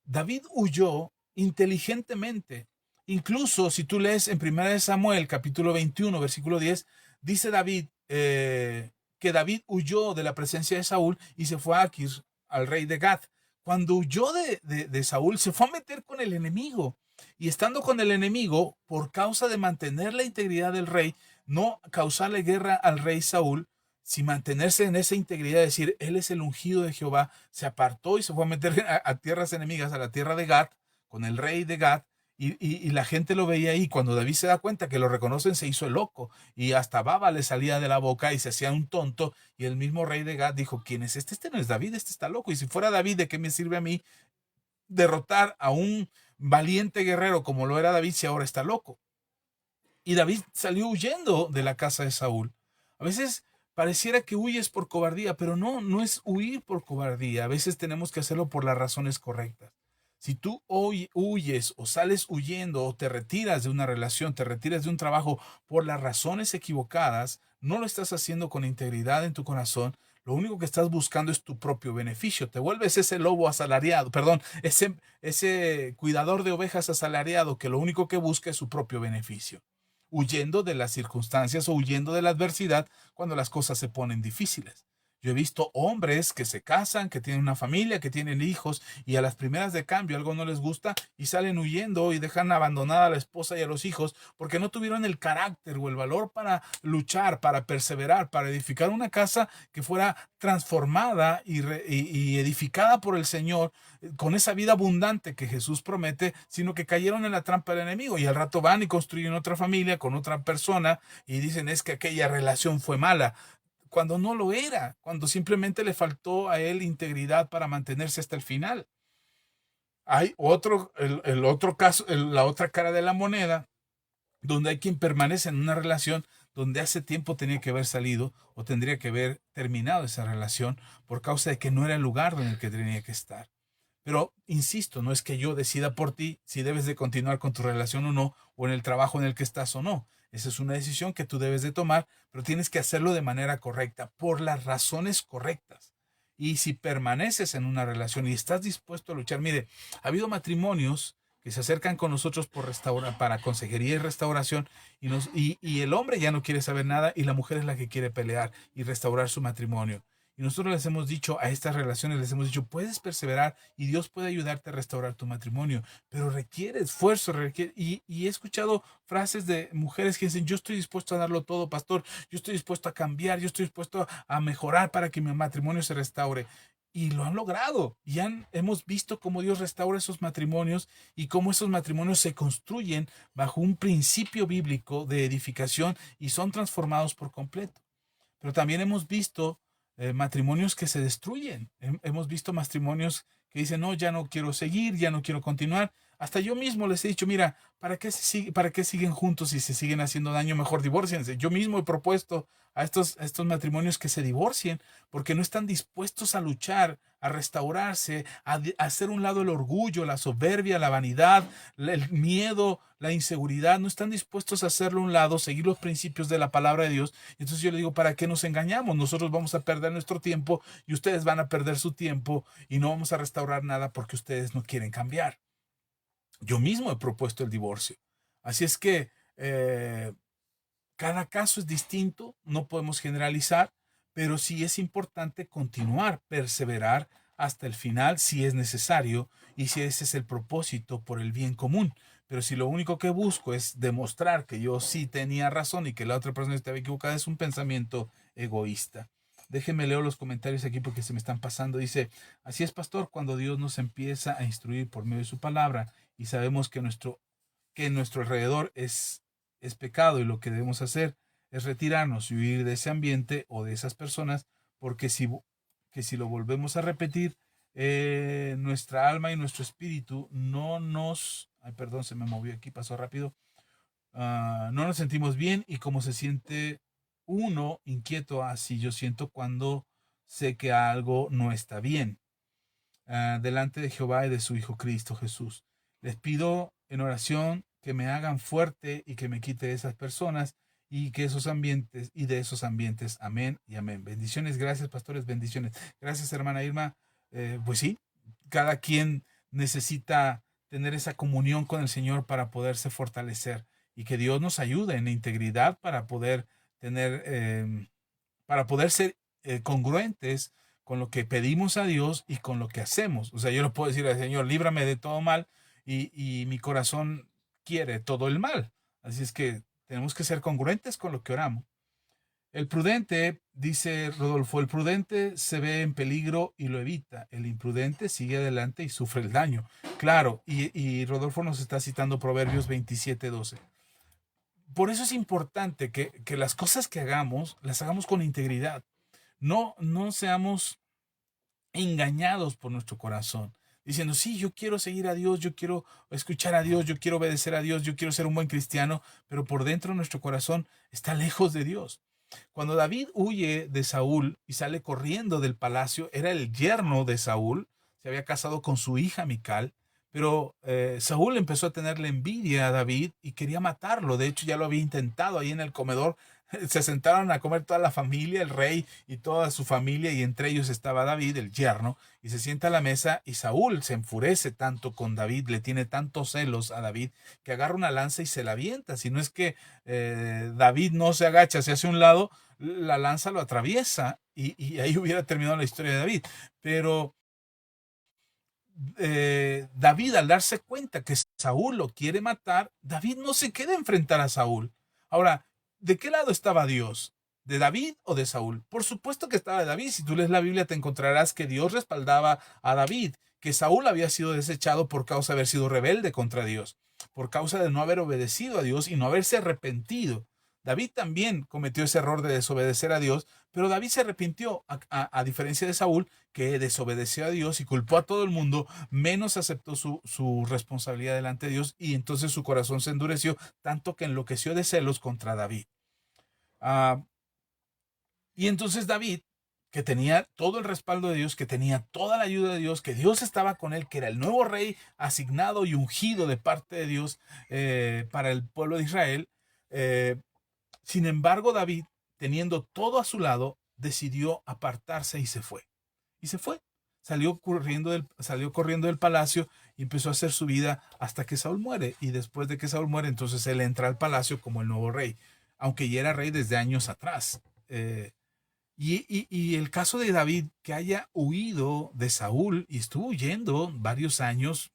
David huyó inteligentemente. Incluso si tú lees en 1 Samuel capítulo 21, versículo 10, dice David que David huyó de la presencia de Saúl y se fue a Aquis, al rey de Gad. Cuando huyó de Saúl, se fue a meter con el enemigo. Y estando con el enemigo, por causa de mantener la integridad del rey, no causarle guerra al rey Saúl, sin mantenerse en esa integridad, decir, él es el ungido de Jehová, se apartó y se fue a meter a tierras enemigas, a la tierra de Gad, con el rey de Gad, y la gente lo veía ahí. Cuando David se da cuenta que lo reconocen, se hizo el loco, y hasta baba le salía de la boca y se hacía un tonto, y el mismo rey de Gad dijo, ¿quién es este? Este no es David, este está loco, y si fuera David, ¿de qué me sirve a mí derrotar a un valiente guerrero como lo era David si ahora está loco? Y David salió huyendo de la casa de Saúl. A veces pareciera que huyes por cobardía, pero no, no es huir por cobardía. A veces tenemos que hacerlo por las razones correctas. Si tú hoy huyes o sales huyendo o te retiras de una relación, te retiras de un trabajo por las razones equivocadas, no lo estás haciendo con integridad en tu corazón. Lo único que estás buscando es tu propio beneficio. Te vuelves ese lobo asalariado, perdón, ese cuidador de ovejas asalariado que lo único que busca es su propio beneficio, huyendo de las circunstancias o huyendo de la adversidad cuando las cosas se ponen difíciles. Yo he visto hombres que se casan, que tienen una familia, que tienen hijos y a las primeras de cambio algo no les gusta y salen huyendo y dejan abandonada a la esposa y a los hijos porque no tuvieron el carácter o el valor para luchar, para perseverar, para edificar una casa que fuera transformada y edificada por el Señor con esa vida abundante que Jesús promete, sino que cayeron en la trampa del enemigo y al rato van y construyen otra familia con otra persona y dicen es que aquella relación fue mala, cuando no lo era, cuando simplemente le faltó a él integridad para mantenerse hasta el final. Hay el otro caso, la otra cara de la moneda, donde hay quien permanece en una relación donde hace tiempo tenía que haber salido o tendría que haber terminado esa relación por causa de que no era el lugar en el que tenía que estar. Pero, insisto, no es que yo decida por ti si debes de continuar con tu relación o no, o en el trabajo en el que estás o no. Esa es una decisión que tú debes de tomar, pero tienes que hacerlo de manera correcta, por las razones correctas. Y si permaneces en una relación y estás dispuesto a luchar, mire, ha habido matrimonios que se acercan con nosotros para consejería y restauración y el hombre ya no quiere saber nada y la mujer es la que quiere pelear y restaurar su matrimonio. Y nosotros les hemos dicho a estas relaciones, les hemos dicho, puedes perseverar y Dios puede ayudarte a restaurar tu matrimonio, pero requiere esfuerzo, y he escuchado frases de mujeres que dicen, yo estoy dispuesto a darlo todo, pastor, yo estoy dispuesto a cambiar, yo estoy dispuesto a mejorar para que mi matrimonio se restaure. Y lo han logrado. Y hemos visto cómo Dios restaura esos matrimonios y cómo esos matrimonios se construyen bajo un principio bíblico de edificación y son transformados por completo. Pero también hemos visto matrimonios que se destruyen. Hemos visto matrimonios que dicen, no, ya no quiero seguir, ya no quiero continuar. Hasta yo mismo les he dicho, mira, ¿para qué siguen juntos si se siguen haciendo daño? Mejor divórciense. Yo mismo he propuesto a estos matrimonios que se divorcien porque no están dispuestos a luchar, a restaurarse, a hacer un lado el orgullo, la soberbia, la vanidad, el miedo, la inseguridad. No están dispuestos a hacerlo a un lado, seguir los principios de la palabra de Dios. Entonces yo le digo, ¿para qué nos engañamos? Nosotros vamos a perder nuestro tiempo y ustedes van a perder su tiempo y no vamos a restaurar nada porque ustedes no quieren cambiar. Yo mismo he propuesto el divorcio. Así es que cada caso es distinto, no podemos generalizar, pero sí es importante continuar, perseverar hasta el final si es necesario y si ese es el propósito por el bien común. Pero si lo único que busco es demostrar que yo sí tenía razón y que la otra persona estaba equivocada, es un pensamiento egoísta. Déjenme leer los comentarios aquí porque se me están pasando. Dice, así es, pastor, cuando Dios nos empieza a instruir por medio de su palabra y sabemos que en nuestro alrededor es pecado y lo que debemos hacer es retirarnos y huir de ese ambiente o de esas personas, porque si lo volvemos a repetir, nuestra alma y nuestro espíritu no nos... Ay, perdón, se me movió aquí, pasó rápido. No nos sentimos bien y como se siente uno inquieto, así yo siento cuando sé que algo no está bien delante de Jehová y de su Hijo Cristo Jesús. Les pido en oración que me hagan fuerte y que me quite de esas personas y que esos ambientes y de esos ambientes. Amén y amén. Bendiciones, gracias pastores, bendiciones. Gracias hermana Irma. Pues sí, cada quien necesita tener esa comunión con el Señor para poderse fortalecer y que Dios nos ayude en la integridad para poder ser congruentes con lo que pedimos a Dios y con lo que hacemos. O sea, yo no puedo decir al Señor, líbrame de todo mal y mi corazón quiere todo el mal. Así es que tenemos que ser congruentes con lo que oramos. El prudente, dice Rodolfo, el prudente se ve en peligro y lo evita. El imprudente sigue adelante y sufre el daño. Claro, y Rodolfo nos está citando Proverbios 27:12. Por eso es importante que las cosas que hagamos, las hagamos con integridad. No seamos engañados por nuestro corazón, diciendo, sí, yo quiero seguir a Dios, yo quiero escuchar a Dios, yo quiero obedecer a Dios, yo quiero ser un buen cristiano, pero por dentro nuestro corazón está lejos de Dios. Cuando David huye de Saúl y sale corriendo del palacio, era el yerno de Saúl, se había casado con su hija Mical, pero Saúl empezó a tenerle envidia a David y quería matarlo. De hecho, ya lo había intentado ahí en el comedor. Se sentaron a comer toda la familia, el rey y toda su familia, y entre ellos estaba David, el yerno, y se sienta a la mesa y Saúl se enfurece tanto con David, le tiene tantos celos a David, que agarra una lanza y se la avienta. Si no es que David no se agacha, se hace a un lado, la lanza lo atraviesa y ahí hubiera terminado la historia de David. Pero David, al darse cuenta que Saúl lo quiere matar, David no se queda a enfrentar a Saúl. Ahora, ¿de qué lado estaba Dios? ¿De David o de Saúl? Por supuesto que estaba de David. Si tú lees la Biblia te encontrarás que Dios respaldaba a David, que Saúl había sido desechado por causa de haber sido rebelde contra Dios, por causa de no haber obedecido a Dios y no haberse arrepentido. David también cometió ese error de desobedecer a Dios, pero David se arrepintió, a diferencia de Saúl, que desobedeció a Dios y culpó a todo el mundo, menos aceptó su responsabilidad delante de Dios y entonces su corazón se endureció, tanto que enloqueció de celos contra David. Ah, y entonces David, que tenía todo el respaldo de Dios, que tenía toda la ayuda de Dios, que Dios estaba con él, que era el nuevo rey asignado y ungido de parte de Dios para el pueblo de Israel, sin embargo, David, teniendo todo a su lado, decidió apartarse y se fue. Y se fue. Salió corriendo del palacio y empezó a hacer su vida hasta que Saúl muere. Y después de que Saúl muere, entonces él entra al palacio como el nuevo rey, aunque ya era rey desde años atrás. Y el caso de David, que haya huido de Saúl y estuvo huyendo varios años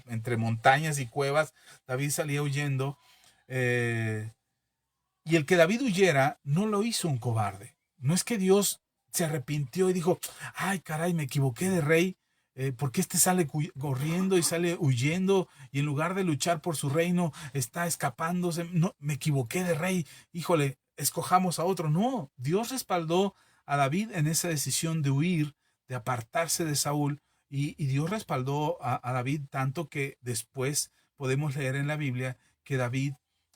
entre montañas y cuevas, David salía huyendo. Y el que David huyera no lo hizo un cobarde. No es que Dios se arrepintió y dijo, ay caray, me equivoqué de rey, porque este sale corriendo y sale huyendo y en lugar de luchar por su reino está escapándose. No, me equivoqué de rey, híjole, escojamos a otro. No, Dios respaldó a David en esa decisión de huir, de apartarse de Saúl, y Dios respaldó a David tanto que después podemos leer en la Biblia que David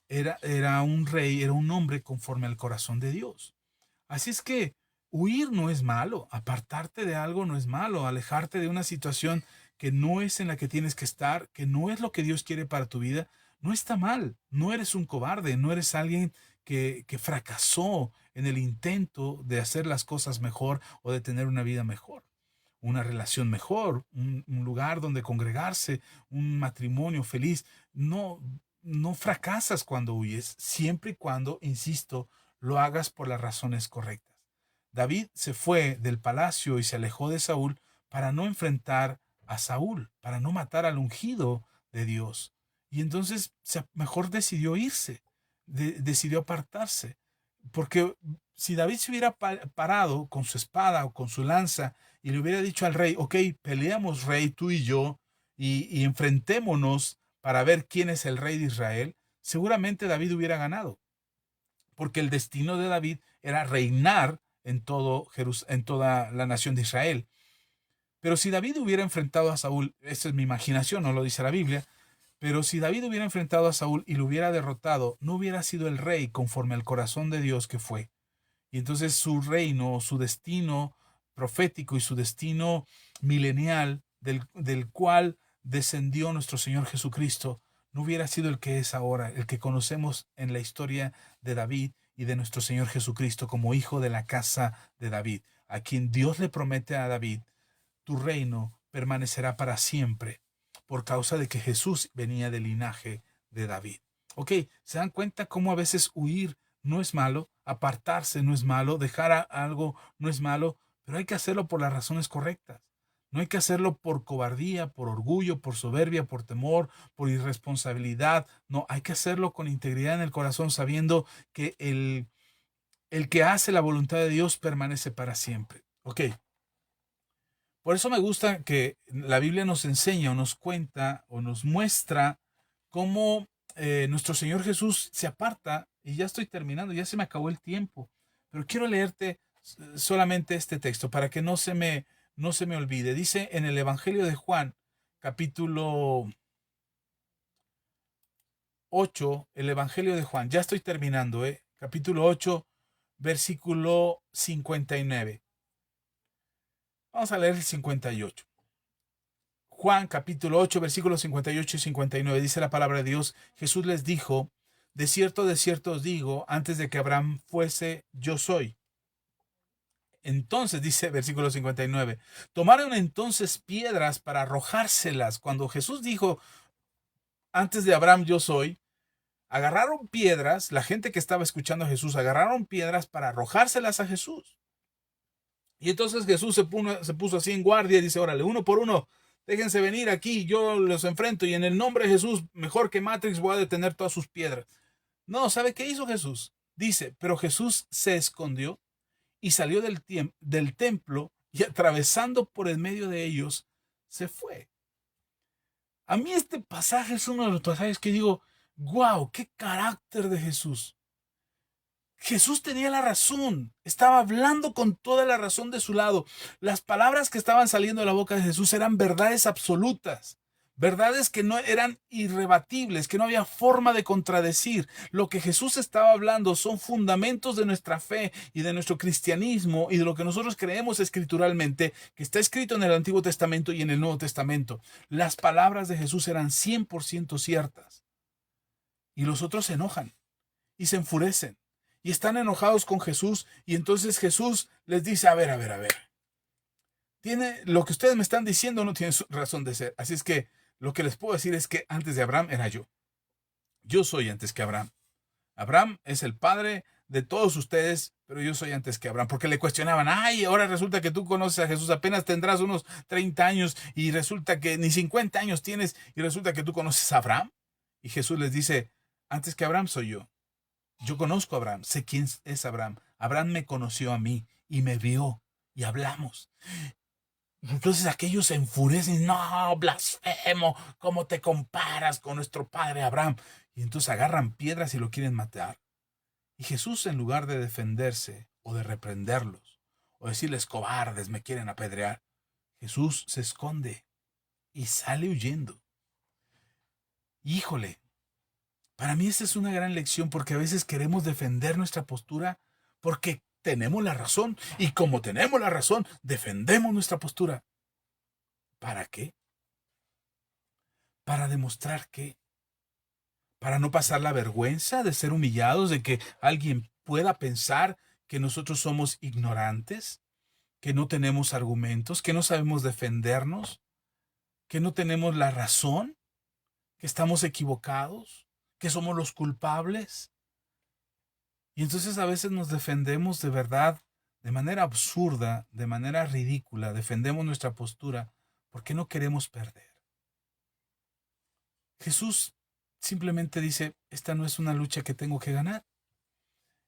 era un rey, era un hombre conforme al corazón de Dios. Así es que huir no es malo, apartarte de algo no es malo, alejarte de una situación que no es en la que tienes que estar, que no es lo que Dios quiere para tu vida, no está mal. No eres un cobarde, no eres alguien que fracasó en el intento de hacer las cosas mejor o de tener una vida mejor, una relación mejor, un lugar donde congregarse, un matrimonio feliz. No, no fracasas cuando huyes, siempre y cuando, insisto, lo hagas por las razones correctas. David se fue del palacio y se alejó de Saúl para no enfrentar a Saúl, para no matar al ungido de Dios. Y entonces mejor decidió irse, decidió apartarse, porque Si David se hubiera parado con su espada o con su lanza y le hubiera dicho al rey, ok, peleamos rey, tú y yo, y enfrentémonos para ver quién es el rey de Israel, seguramente David hubiera ganado, porque el destino de David era reinar en toda la nación de Israel. Pero si David hubiera enfrentado a Saúl, esta es mi imaginación, no lo dice la Biblia, pero si David hubiera enfrentado a Saúl y lo hubiera derrotado, no hubiera sido el rey conforme al corazón de Dios que fue. Y entonces su reino, su destino profético y su destino milenial, del cual descendió nuestro Señor Jesucristo, no hubiera sido el que es ahora, el que conocemos en la historia de David y de nuestro Señor Jesucristo como hijo de la casa de David, a quien Dios le promete a David, tu reino permanecerá para siempre, por causa de que Jesús venía del linaje de David. Ok, ¿se dan cuenta cómo a veces huir no es malo, apartarse no es malo, dejar algo no es malo, pero hay que hacerlo por las razones correctas? No hay que hacerlo por cobardía, por orgullo, por soberbia, por temor, por irresponsabilidad. No, hay que hacerlo con integridad en el corazón, sabiendo que el que hace la voluntad de Dios permanece para siempre. Ok, por eso me gusta que la Biblia nos enseña o nos cuenta o nos muestra cómo nuestro Señor Jesús se aparta, y ya estoy terminando, ya se me acabó el tiempo, pero quiero leerte solamente este texto para que no se me olvide. Dice en el Evangelio de Juan, capítulo 8, el Evangelio de Juan, ya estoy terminando, capítulo 8, versículo 59. Vamos a leer el 58. Juan capítulo 8, versículos 58 y 59, dice la palabra de Dios: Jesús les dijo, de cierto os digo, antes de que Abraham fuese, yo soy. Entonces, dice versículo 59, tomaron entonces piedras para arrojárselas. Cuando Jesús dijo, antes de Abraham yo soy, agarraron piedras, la gente que estaba escuchando a Jesús, agarraron piedras para arrojárselas a Jesús. Y entonces Jesús se puso así en guardia y dice, órale, uno por uno, déjense venir aquí, yo los enfrento y en el nombre de Jesús, mejor que Matrix, voy a detener todas sus piedras. No, ¿sabe qué hizo Jesús? Dice, pero Jesús se escondió y salió del templo y atravesando por el medio de ellos, se fue. A mí este pasaje es uno de los pasajes que digo, wow, qué carácter de Jesús. Jesús tenía la razón, estaba hablando con toda la razón de su lado. Las palabras que estaban saliendo de la boca de Jesús eran verdades absolutas, verdades que no eran irrebatibles, que no había forma de contradecir. Lo que Jesús estaba hablando son fundamentos de nuestra fe y de nuestro cristianismo y de lo que nosotros creemos escrituralmente, que está escrito en el Antiguo Testamento y en el Nuevo Testamento. Las palabras de Jesús eran 100% ciertas. Y los otros se enojan y se enfurecen y están enojados con Jesús, y entonces Jesús les dice, a ver, lo que ustedes me están diciendo no tiene razón de ser, así es que lo que les puedo decir es que antes de Abraham era yo soy antes que Abraham. Abraham es el padre de todos ustedes, pero yo soy antes que Abraham, porque le cuestionaban, ay, ahora resulta que tú conoces a Jesús, apenas tendrás unos 30 años y resulta que ni 50 años tienes y resulta que tú conoces a Abraham. Y Jesús les dice, antes que Abraham soy yo. Yo conozco a Abraham, sé quién es Abraham. Abraham me conoció a mí y me vio y hablamos. Entonces aquellos se enfurecen, no, blasfemo, ¿cómo te comparas con nuestro padre Abraham? Y entonces agarran piedras y lo quieren matar. Y Jesús, en lugar de defenderse o de reprenderlos o decirles cobardes, me quieren apedrear, Jesús se esconde y sale huyendo. Híjole, para mí esta es una gran lección porque a veces queremos defender nuestra postura porque tenemos la razón y como tenemos la razón, defendemos nuestra postura. ¿Para qué? Para demostrar que, para no pasar la vergüenza de ser humillados, de que alguien pueda pensar que nosotros somos ignorantes, que no tenemos argumentos, que no sabemos defendernos, que no tenemos la razón, que estamos equivocados, que somos los culpables. Y entonces a veces nos defendemos de verdad, de manera absurda, de manera ridícula, defendemos nuestra postura porque no queremos perder. Jesús simplemente dice, esta no es una lucha que tengo que ganar.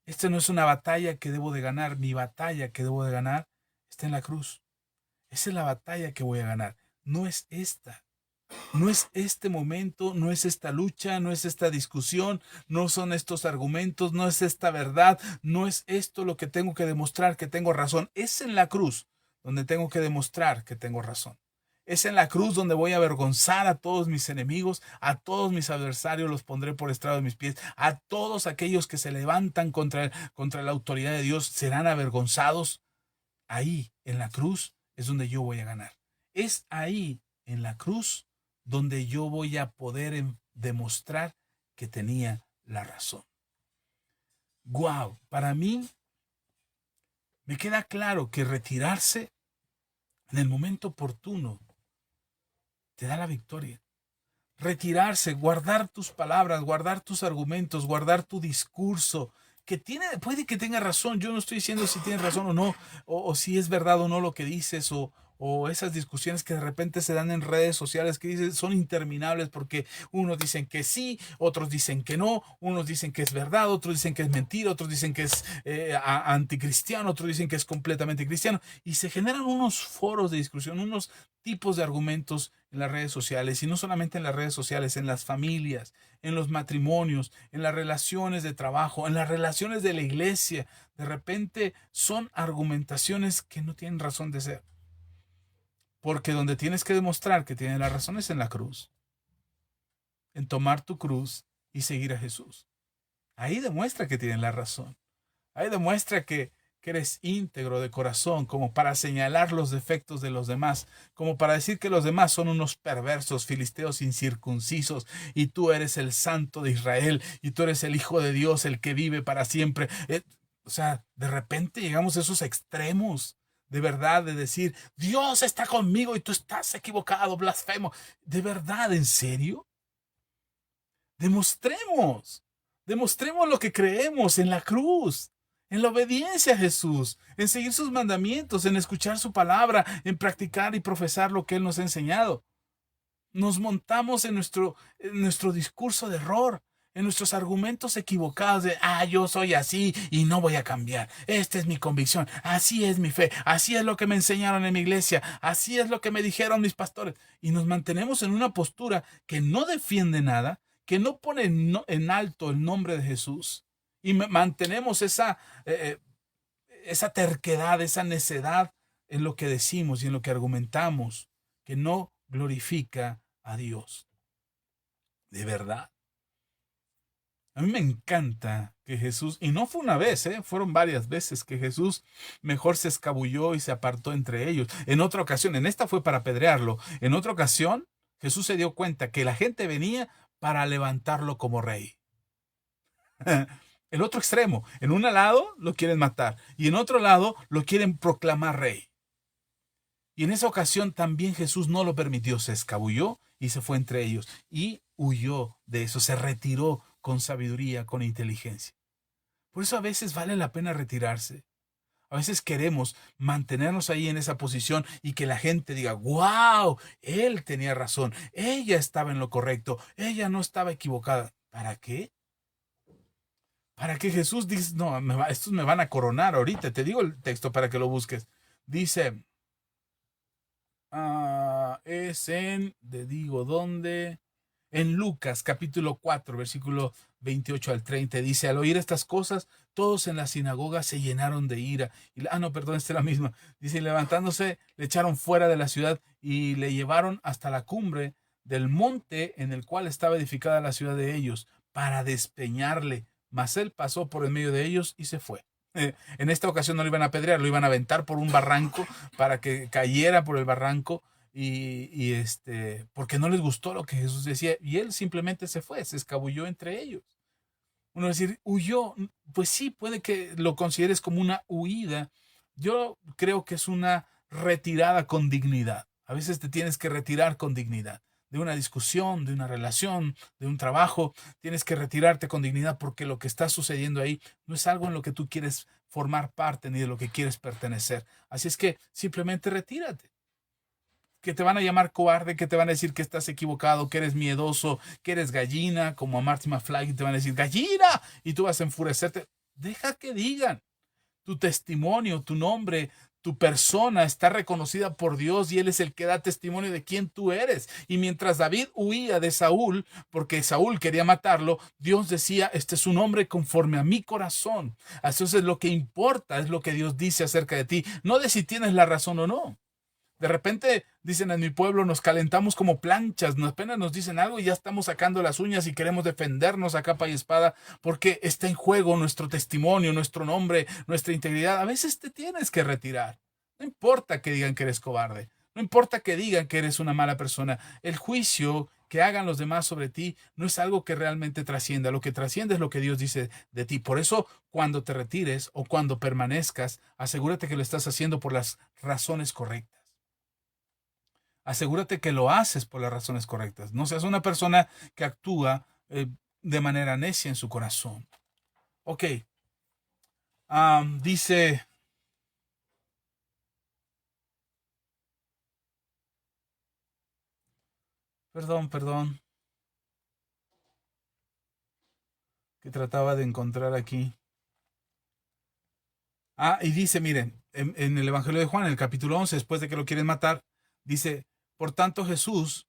Esta no es una batalla que debo de ganar. Mi batalla que debo de ganar está en la cruz. Esa es la batalla que voy a ganar. No es esta. No es este momento, no es esta lucha, no es esta discusión, no son estos argumentos, no es esta verdad, no es esto lo que tengo que demostrar que tengo razón. Es en la cruz donde tengo que demostrar que tengo razón. Es en la cruz donde voy a avergonzar a todos mis enemigos, a todos mis adversarios los pondré por estrado de mis pies, a todos aquellos que se levantan contra la autoridad de Dios serán avergonzados. Ahí, en la cruz, es donde yo voy a ganar. Es ahí, en la cruz, donde yo voy a poder demostrar que tenía la razón. Wow, para mí me queda claro que retirarse en el momento oportuno te da la victoria. Retirarse, guardar tus palabras, guardar tus argumentos, guardar tu discurso, que puede que tenga razón. Yo no estoy diciendo si tienes razón o no, o si es verdad o no lo que dices, o esas discusiones que de repente se dan en redes sociales que dicen son interminables porque unos dicen que sí, otros dicen que no, unos dicen que es verdad, otros dicen que es mentira, otros dicen que es anticristiano, otros dicen que es completamente cristiano, y se generan unos foros de discusión, unos tipos de argumentos en las redes sociales, y no solamente en las redes sociales, en las familias, en los matrimonios, en las relaciones de trabajo, en las relaciones de la iglesia. De repente son argumentaciones que no tienen razón de ser. Porque donde tienes que demostrar que tienes la razón es en la cruz, en tomar tu cruz y seguir a Jesús. Ahí demuestra que tienes la razón. Ahí demuestra que eres íntegro de corazón, como para señalar los defectos de los demás, como para decir que los demás son unos perversos filisteos incircuncisos y tú eres el santo de Israel y tú eres el Hijo de Dios, el que vive para siempre. O sea, de repente llegamos a esos extremos de verdad, de decir, Dios está conmigo y tú estás equivocado, blasfemo. ¿De verdad, en serio? Demostremos, demostremos lo que creemos en la cruz, en la obediencia a Jesús, en seguir sus mandamientos, en escuchar su palabra, en practicar y profesar lo que Él nos ha enseñado. Nos montamos en nuestro discurso de error, en nuestros argumentos equivocados de, yo soy así y no voy a cambiar. Esta es mi convicción, así es mi fe, así es lo que me enseñaron en mi iglesia, así es lo que me dijeron mis pastores. Y nos mantenemos en una postura que no defiende nada, que no pone en alto el nombre de Jesús. Y mantenemos esa terquedad, esa necedad en lo que decimos y en lo que argumentamos, que no glorifica a Dios. De verdad. A mí me encanta que Jesús, y no fue una vez, fueron varias veces que Jesús mejor se escabulló y se apartó entre ellos. En otra ocasión, en esta fue para apedrearlo, en otra ocasión Jesús se dio cuenta que la gente venía para levantarlo como rey. El otro extremo, en un lado lo quieren matar y en otro lado lo quieren proclamar rey. Y en esa ocasión también Jesús no lo permitió, se escabulló y se fue entre ellos y huyó de eso, se retiró con sabiduría, con inteligencia. Por eso a veces vale la pena retirarse. A veces queremos mantenernos ahí en esa posición y que la gente diga, wow, él tenía razón, ella estaba en lo correcto, ella no estaba equivocada. ¿Para qué? Para que Jesús dice, no, estos me van a coronar ahorita. Te digo el texto para que lo busques. Dice, es te digo dónde, en Lucas capítulo 4, versículo 28 al 30, dice, al oír estas cosas, todos en la sinagoga se llenaron de ira. No, perdón, esta es la misma. Dice, levantándose, le echaron fuera de la ciudad y le llevaron hasta la cumbre del monte en el cual estaba edificada la ciudad de ellos, para despeñarle. Mas él pasó por en medio de ellos y se fue. En esta ocasión no lo iban a apedrear, lo iban a aventar por un barranco para que cayera por el barranco porque no les gustó lo que Jesús decía y él simplemente se fue, se escabulló entre ellos. Uno va a decir, huyó, pues sí, puede que lo consideres como una huida. Yo creo que es una retirada con dignidad. A veces te tienes que retirar con dignidad de una discusión, de una relación, de un trabajo. Tienes que retirarte con dignidad porque lo que está sucediendo ahí no es algo en lo que tú quieres formar parte ni de lo que quieres pertenecer. Así es que simplemente retírate. Que te van a llamar cobarde, que te van a decir que estás equivocado, que eres miedoso, que eres gallina, como a Marty McFly, te van a decir gallina, y tú vas a enfurecerte. Deja que digan. Tu testimonio, tu nombre, tu persona está reconocida por Dios y Él es el que da testimonio de quién tú eres. Y mientras David huía de Saúl, porque Saúl quería matarlo, Dios decía, este es un hombre conforme a mi corazón. Entonces lo que importa es lo que Dios dice acerca de ti, no de si tienes la razón o no. De repente, dicen en mi pueblo, nos calentamos como planchas, apenas nos dicen algo y ya estamos sacando las uñas y queremos defendernos a capa y espada porque está en juego nuestro testimonio, nuestro nombre, nuestra integridad. A veces te tienes que retirar. No importa que digan que eres cobarde, no importa que digan que eres una mala persona. El juicio que hagan los demás sobre ti no es algo que realmente trascienda. Lo que trasciende es lo que Dios dice de ti. Por eso, cuando te retires o cuando permanezcas, asegúrate que lo estás haciendo por las razones correctas. Asegúrate que lo haces por las razones correctas. No seas una persona que actúa de manera necia en su corazón. Ok. Dice, perdón, que trataba de encontrar aquí. Y dice, miren, en el Evangelio de Juan, en el capítulo 11, después de que lo quieren matar, dice, por tanto Jesús,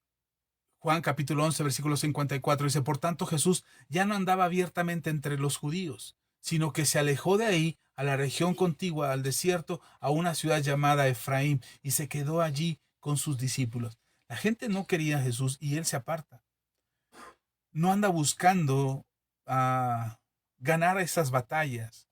Juan capítulo 11, versículo 54, dice, por tanto Jesús ya no andaba abiertamente entre los judíos, sino que se alejó de ahí a la región contigua, al desierto, a una ciudad llamada Efraín, y se quedó allí con sus discípulos. La gente no quería a Jesús y él se aparta. No anda buscando ganar esas batallas.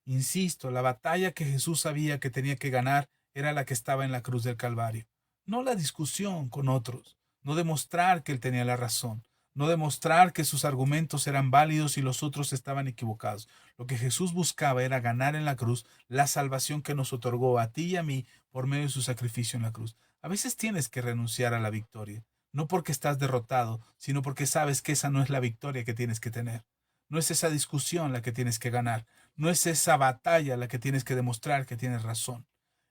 Insisto, la batalla que Jesús sabía que tenía que ganar era la que estaba en la cruz del Calvario. No la discusión con otros, no demostrar que él tenía la razón, no demostrar que sus argumentos eran válidos y los otros estaban equivocados. Lo que Jesús buscaba era ganar en la cruz la salvación que nos otorgó a ti y a mí por medio de su sacrificio en la cruz. A veces tienes que renunciar a la victoria, no porque estás derrotado, sino porque sabes que esa no es la victoria que tienes que tener. No es esa discusión la que tienes que ganar. No es esa batalla la que tienes que demostrar que tienes razón.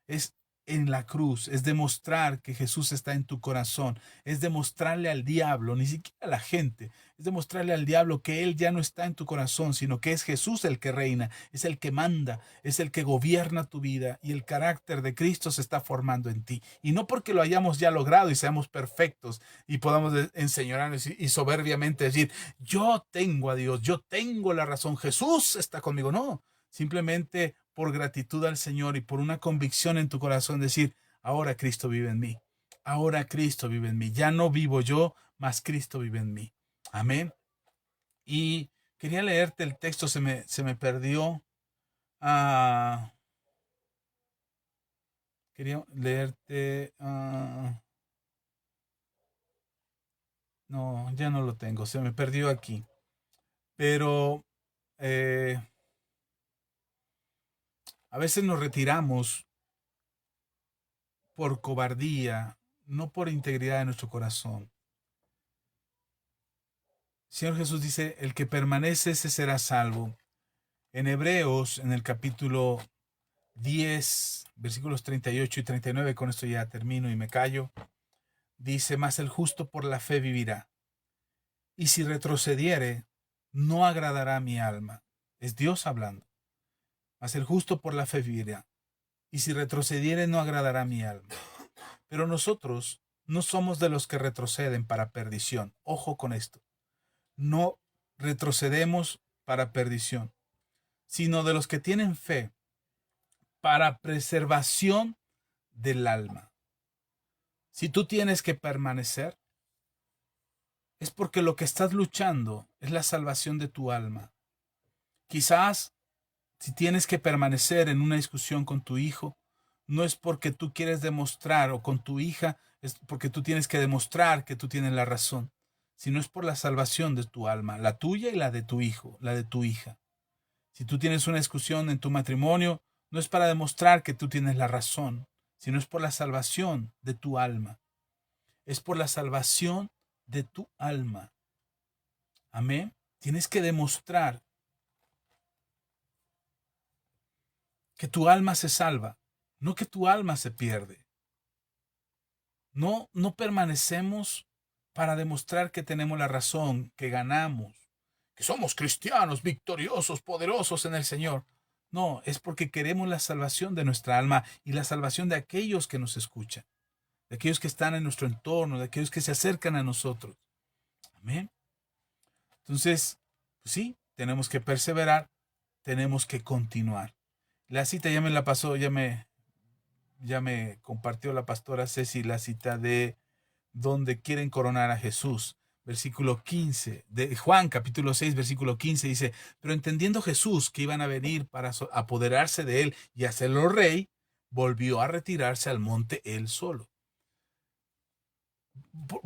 Es en la cruz, es demostrar que Jesús está en tu corazón, es demostrarle al diablo, ni siquiera a la gente, es demostrarle al diablo que Él ya no está en tu corazón, sino que es Jesús el que reina, es el que manda, es el que gobierna tu vida y el carácter de Cristo se está formando en ti. Y no porque lo hayamos ya logrado y seamos perfectos y podamos enseñarnos y soberbiamente decir, yo tengo a Dios, yo tengo la razón, Jesús está conmigo. No, simplemente por gratitud al Señor y por una convicción en tu corazón decir, ahora Cristo vive en mí, ahora Cristo vive en mí, ya no vivo yo, mas Cristo vive en mí. Amén. Y quería leerte el texto, se me perdió. Ah, quería leerte. No, ya no lo tengo, se me perdió aquí. Pero eh, a veces nos retiramos por cobardía, no por integridad de nuestro corazón. Señor Jesús dice, el que permanece, ese será salvo. En Hebreos, en el capítulo 10, versículos 38 y 39, con esto ya termino y me callo, dice, mas el justo por la fe vivirá. Y si retrocediere, no agradará a mi alma. Es Dios hablando. Mas el justo por la fe vivirá. Y si retrocediere, no agradará a mi alma. Pero nosotros no somos de los que retroceden para perdición. Ojo con esto. No retrocedemos para perdición, sino de los que tienen fe para preservación del alma. Si tú tienes que permanecer, es porque lo que estás luchando es la salvación de tu alma. Quizás si tienes que permanecer en una discusión con tu hijo, no es porque tú quieres demostrar, o con tu hija, es porque tú tienes que demostrar que tú tienes la razón, sino es por la salvación de tu alma, la tuya y la de tu hijo, la de tu hija. Si tú tienes una discusión en tu matrimonio, no es para demostrar que tú tienes la razón, sino es por la salvación de tu alma. Es por la salvación de tu alma. Amén. Tienes que demostrar que tu alma se salva, no que tu alma se pierde. No permanecemos para demostrar que tenemos la razón, que ganamos, que somos cristianos, victoriosos, poderosos en el Señor. No, es porque queremos la salvación de nuestra alma y la salvación de aquellos que nos escuchan, de aquellos que están en nuestro entorno, de aquellos que se acercan a nosotros. Amén. Entonces, pues sí, tenemos que perseverar, tenemos que continuar. La cita ya me la pasó, ya me compartió la pastora Ceci la cita de donde quieren coronar a Jesús. Versículo 15, de Juan capítulo 6, versículo 15 dice, pero entendiendo Jesús que iban a venir para apoderarse de él y hacerlo rey, volvió a retirarse al monte él solo.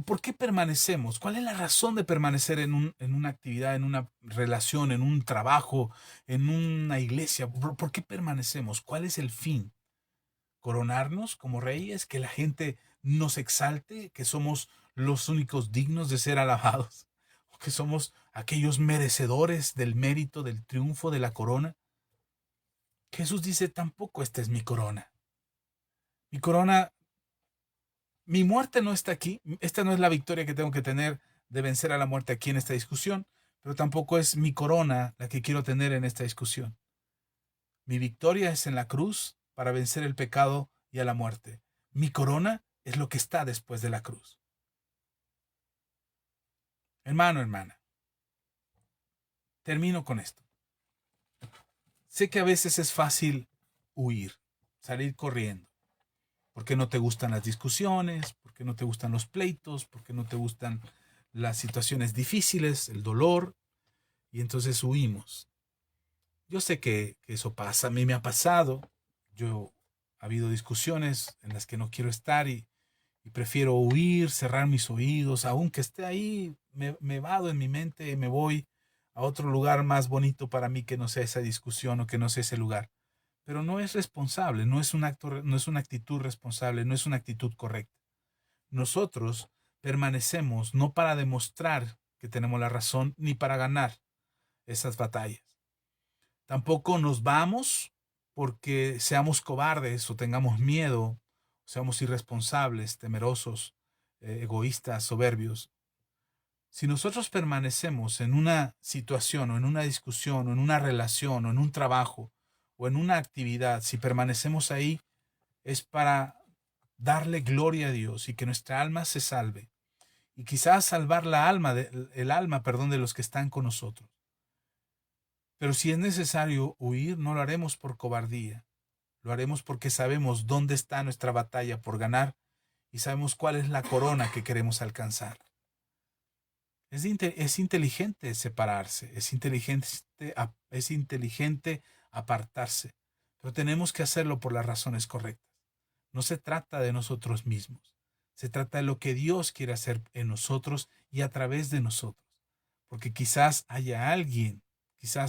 ¿Por qué permanecemos? ¿Cuál es la razón de permanecer en una actividad, en una relación, en un trabajo, en una iglesia? ¿Por qué permanecemos? ¿Cuál es el fin? ¿Coronarnos como reyes? ¿Que la gente nos exalte? ¿Que somos los únicos dignos de ser alabados? ¿O que somos aquellos merecedores del mérito, del triunfo, de la corona? Jesús dice, tampoco esta es mi corona. Mi corona, mi muerte no está aquí. Esta no es la victoria que tengo que tener de vencer a la muerte aquí en esta discusión, pero tampoco es mi corona la que quiero tener en esta discusión. Mi victoria es en la cruz para vencer el pecado y a la muerte. Mi corona es lo que está después de la cruz. Hermano, hermana, termino con esto. Sé que a veces es fácil huir, salir corriendo, porque no te gustan las discusiones, porque no te gustan los pleitos, porque no te gustan las situaciones difíciles, el dolor, y entonces huimos. Yo sé que eso pasa, a mí me ha pasado. Ha habido discusiones en las que no quiero estar y prefiero huir, cerrar mis oídos, aunque esté ahí, me vado en mi mente y me voy a otro lugar más bonito para mí que no sea esa discusión o que no sea ese lugar. Pero no es responsable, no es un acto, no es una actitud responsable, no es una actitud correcta. Nosotros permanecemos no para demostrar que tenemos la razón ni para ganar esas batallas. Tampoco nos vamos porque seamos cobardes o tengamos miedo, seamos irresponsables, temerosos, egoístas, soberbios. Si nosotros permanecemos en una situación o en una discusión o en una relación o en un trabajo o en una actividad, si permanecemos ahí es para darle gloria a Dios y que nuestra alma se salve y quizás salvar el alma, perdón, de los que están con nosotros. Pero si es necesario huir, no lo haremos por cobardía, lo haremos porque sabemos dónde está nuestra batalla por ganar y sabemos cuál es la corona que queremos alcanzar. Es inteligente separarse, es inteligente apartarse, pero tenemos que hacerlo por las razones correctas. No se trata de nosotros mismos, se trata de lo que Dios quiere hacer en nosotros y a través de nosotros, porque quizás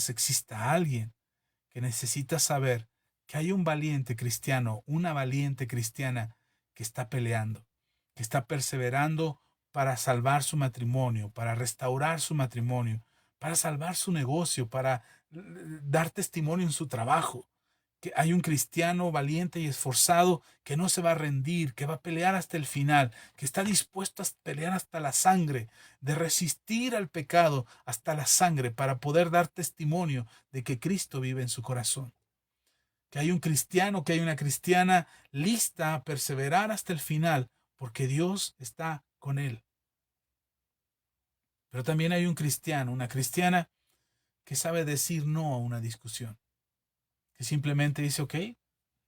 exista alguien que necesita saber que hay un valiente cristiano, una valiente cristiana que está peleando, que está perseverando para salvar su matrimonio, para restaurar su matrimonio, para salvar su negocio, para dar testimonio en su trabajo. Que hay un cristiano valiente y esforzado que no se va a rendir, que va a pelear hasta el final, que está dispuesto a pelear hasta la sangre, de resistir al pecado hasta la sangre para poder dar testimonio de que Cristo vive en su corazón. Que hay un cristiano, que hay una cristiana lista a perseverar hasta el final, porque Dios está con él. Pero también hay un cristiano, una cristiana que sabe decir no a una discusión, que simplemente dice, ok,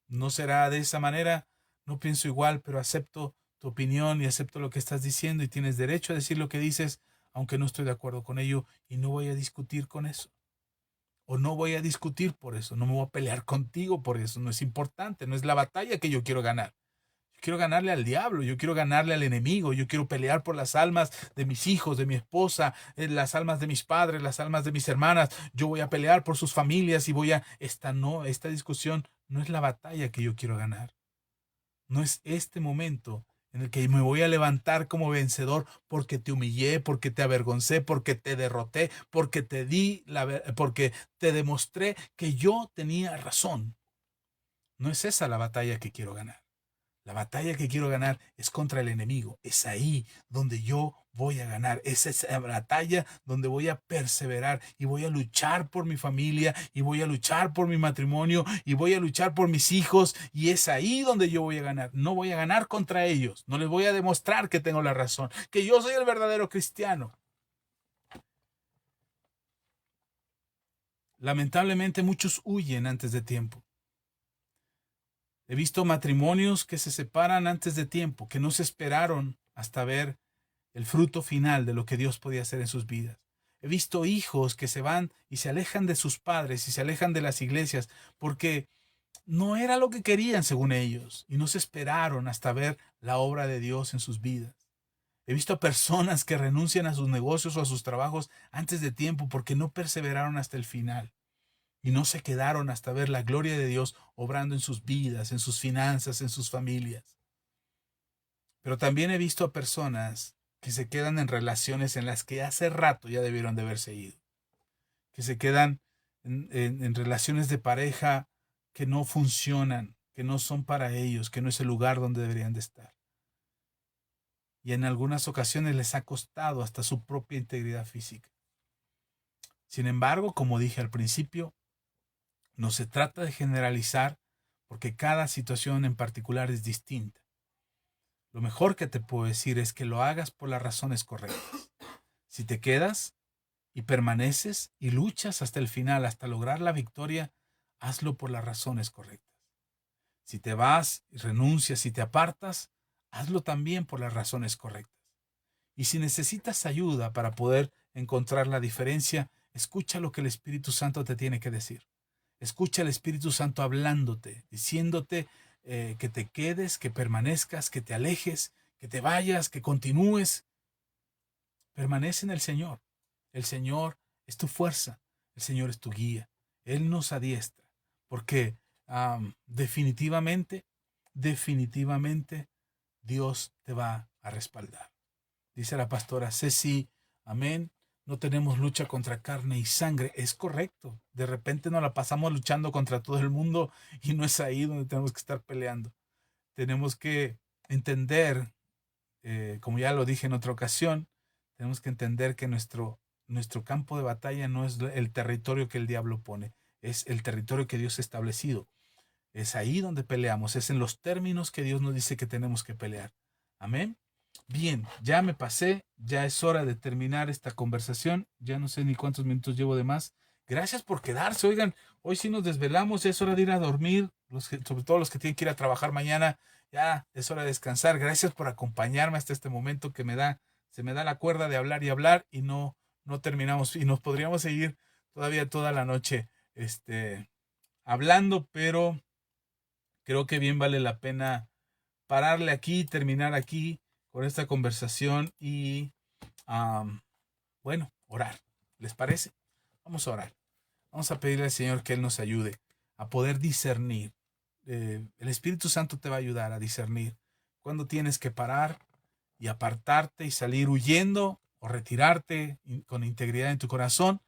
no será de esa manera, no pienso igual, pero acepto tu opinión y acepto lo que estás diciendo y tienes derecho a decir lo que dices, aunque no estoy de acuerdo con ello y no voy a discutir con eso. O no voy a discutir por eso, no me voy a pelear contigo por eso, no es importante, no es la batalla que yo quiero ganar. Yo quiero ganarle al diablo, yo quiero ganarle al enemigo, yo quiero pelear por las almas de mis hijos, de mi esposa, las almas de mis padres, las almas de mis hermanas. Yo voy a pelear por sus familias y esta discusión no es la batalla que yo quiero ganar. No es este momento en el que me voy a levantar como vencedor porque te humillé, porque te avergoncé, porque te derroté, porque te demostré que yo tenía razón. No es esa la batalla que quiero ganar. La batalla que quiero ganar es contra el enemigo. Es ahí donde yo voy a ganar. Es esa batalla donde voy a perseverar y voy a luchar por mi familia y voy a luchar por mi matrimonio y voy a luchar por mis hijos. Y es ahí donde yo voy a ganar. No voy a ganar contra ellos. No les voy a demostrar que tengo la razón, que yo soy el verdadero cristiano. Lamentablemente muchos huyen antes de tiempo. He visto matrimonios que se separan antes de tiempo, que no se esperaron hasta ver el fruto final de lo que Dios podía hacer en sus vidas. He visto hijos que se van y se alejan de sus padres y se alejan de las iglesias porque no era lo que querían según ellos y no se esperaron hasta ver la obra de Dios en sus vidas. He visto personas que renuncian a sus negocios o a sus trabajos antes de tiempo porque no perseveraron hasta el final y no se quedaron hasta ver la gloria de Dios obrando en sus vidas, en sus finanzas, en sus familias. Pero también he visto a personas que se quedan en relaciones en las que hace rato ya debieron de haberse ido, que se quedan en relaciones de pareja que no funcionan, que no son para ellos, que no es el lugar donde deberían de estar. Y en algunas ocasiones les ha costado hasta su propia integridad física. Sin embargo, como dije al principio, no se trata de generalizar porque cada situación en particular es distinta. Lo mejor que te puedo decir es que lo hagas por las razones correctas. Si te quedas y permaneces y luchas hasta el final, hasta lograr la victoria, hazlo por las razones correctas. Si te vas y renuncias y te apartas, hazlo también por las razones correctas. Y si necesitas ayuda para poder encontrar la diferencia, escucha lo que el Espíritu Santo te tiene que decir. Escucha al Espíritu Santo hablándote, diciéndote que te quedes, que permanezcas, que te alejes, que te vayas, que continúes. Permanece en el Señor. El Señor es tu fuerza, el Señor es tu guía. Él nos adiestra, porque definitivamente, definitivamente Dios te va a respaldar. Dice la pastora Ceci, amén. No tenemos lucha contra carne y sangre. Es correcto. De repente nos la pasamos luchando contra todo el mundo y no es ahí donde tenemos que estar peleando. Tenemos que entender, como ya lo dije en otra ocasión, tenemos que entender que nuestro campo de batalla no es el territorio que el diablo pone, es el territorio que Dios ha establecido. Es ahí donde peleamos, es en los términos que Dios nos dice que tenemos que pelear. Amén. Bien, ya me pasé, ya es hora de terminar esta conversación, ya no sé ni cuántos minutos llevo de más. Gracias por quedarse, oigan, hoy sí nos desvelamos, ya es hora de ir a dormir, sobre todo los que tienen que ir a trabajar mañana, ya es hora de descansar. Gracias por acompañarme hasta este momento que se me da la cuerda de hablar y hablar y no terminamos y nos podríamos seguir todavía toda la noche hablando, pero creo que bien vale la pena pararle aquí, terminar aquí con esta conversación y, bueno, orar. ¿Les parece? Vamos a orar. Vamos a pedirle al Señor que Él nos ayude a poder discernir. El Espíritu Santo te va a ayudar a discernir cuándo tienes que parar y apartarte y salir huyendo o retirarte con integridad en tu corazón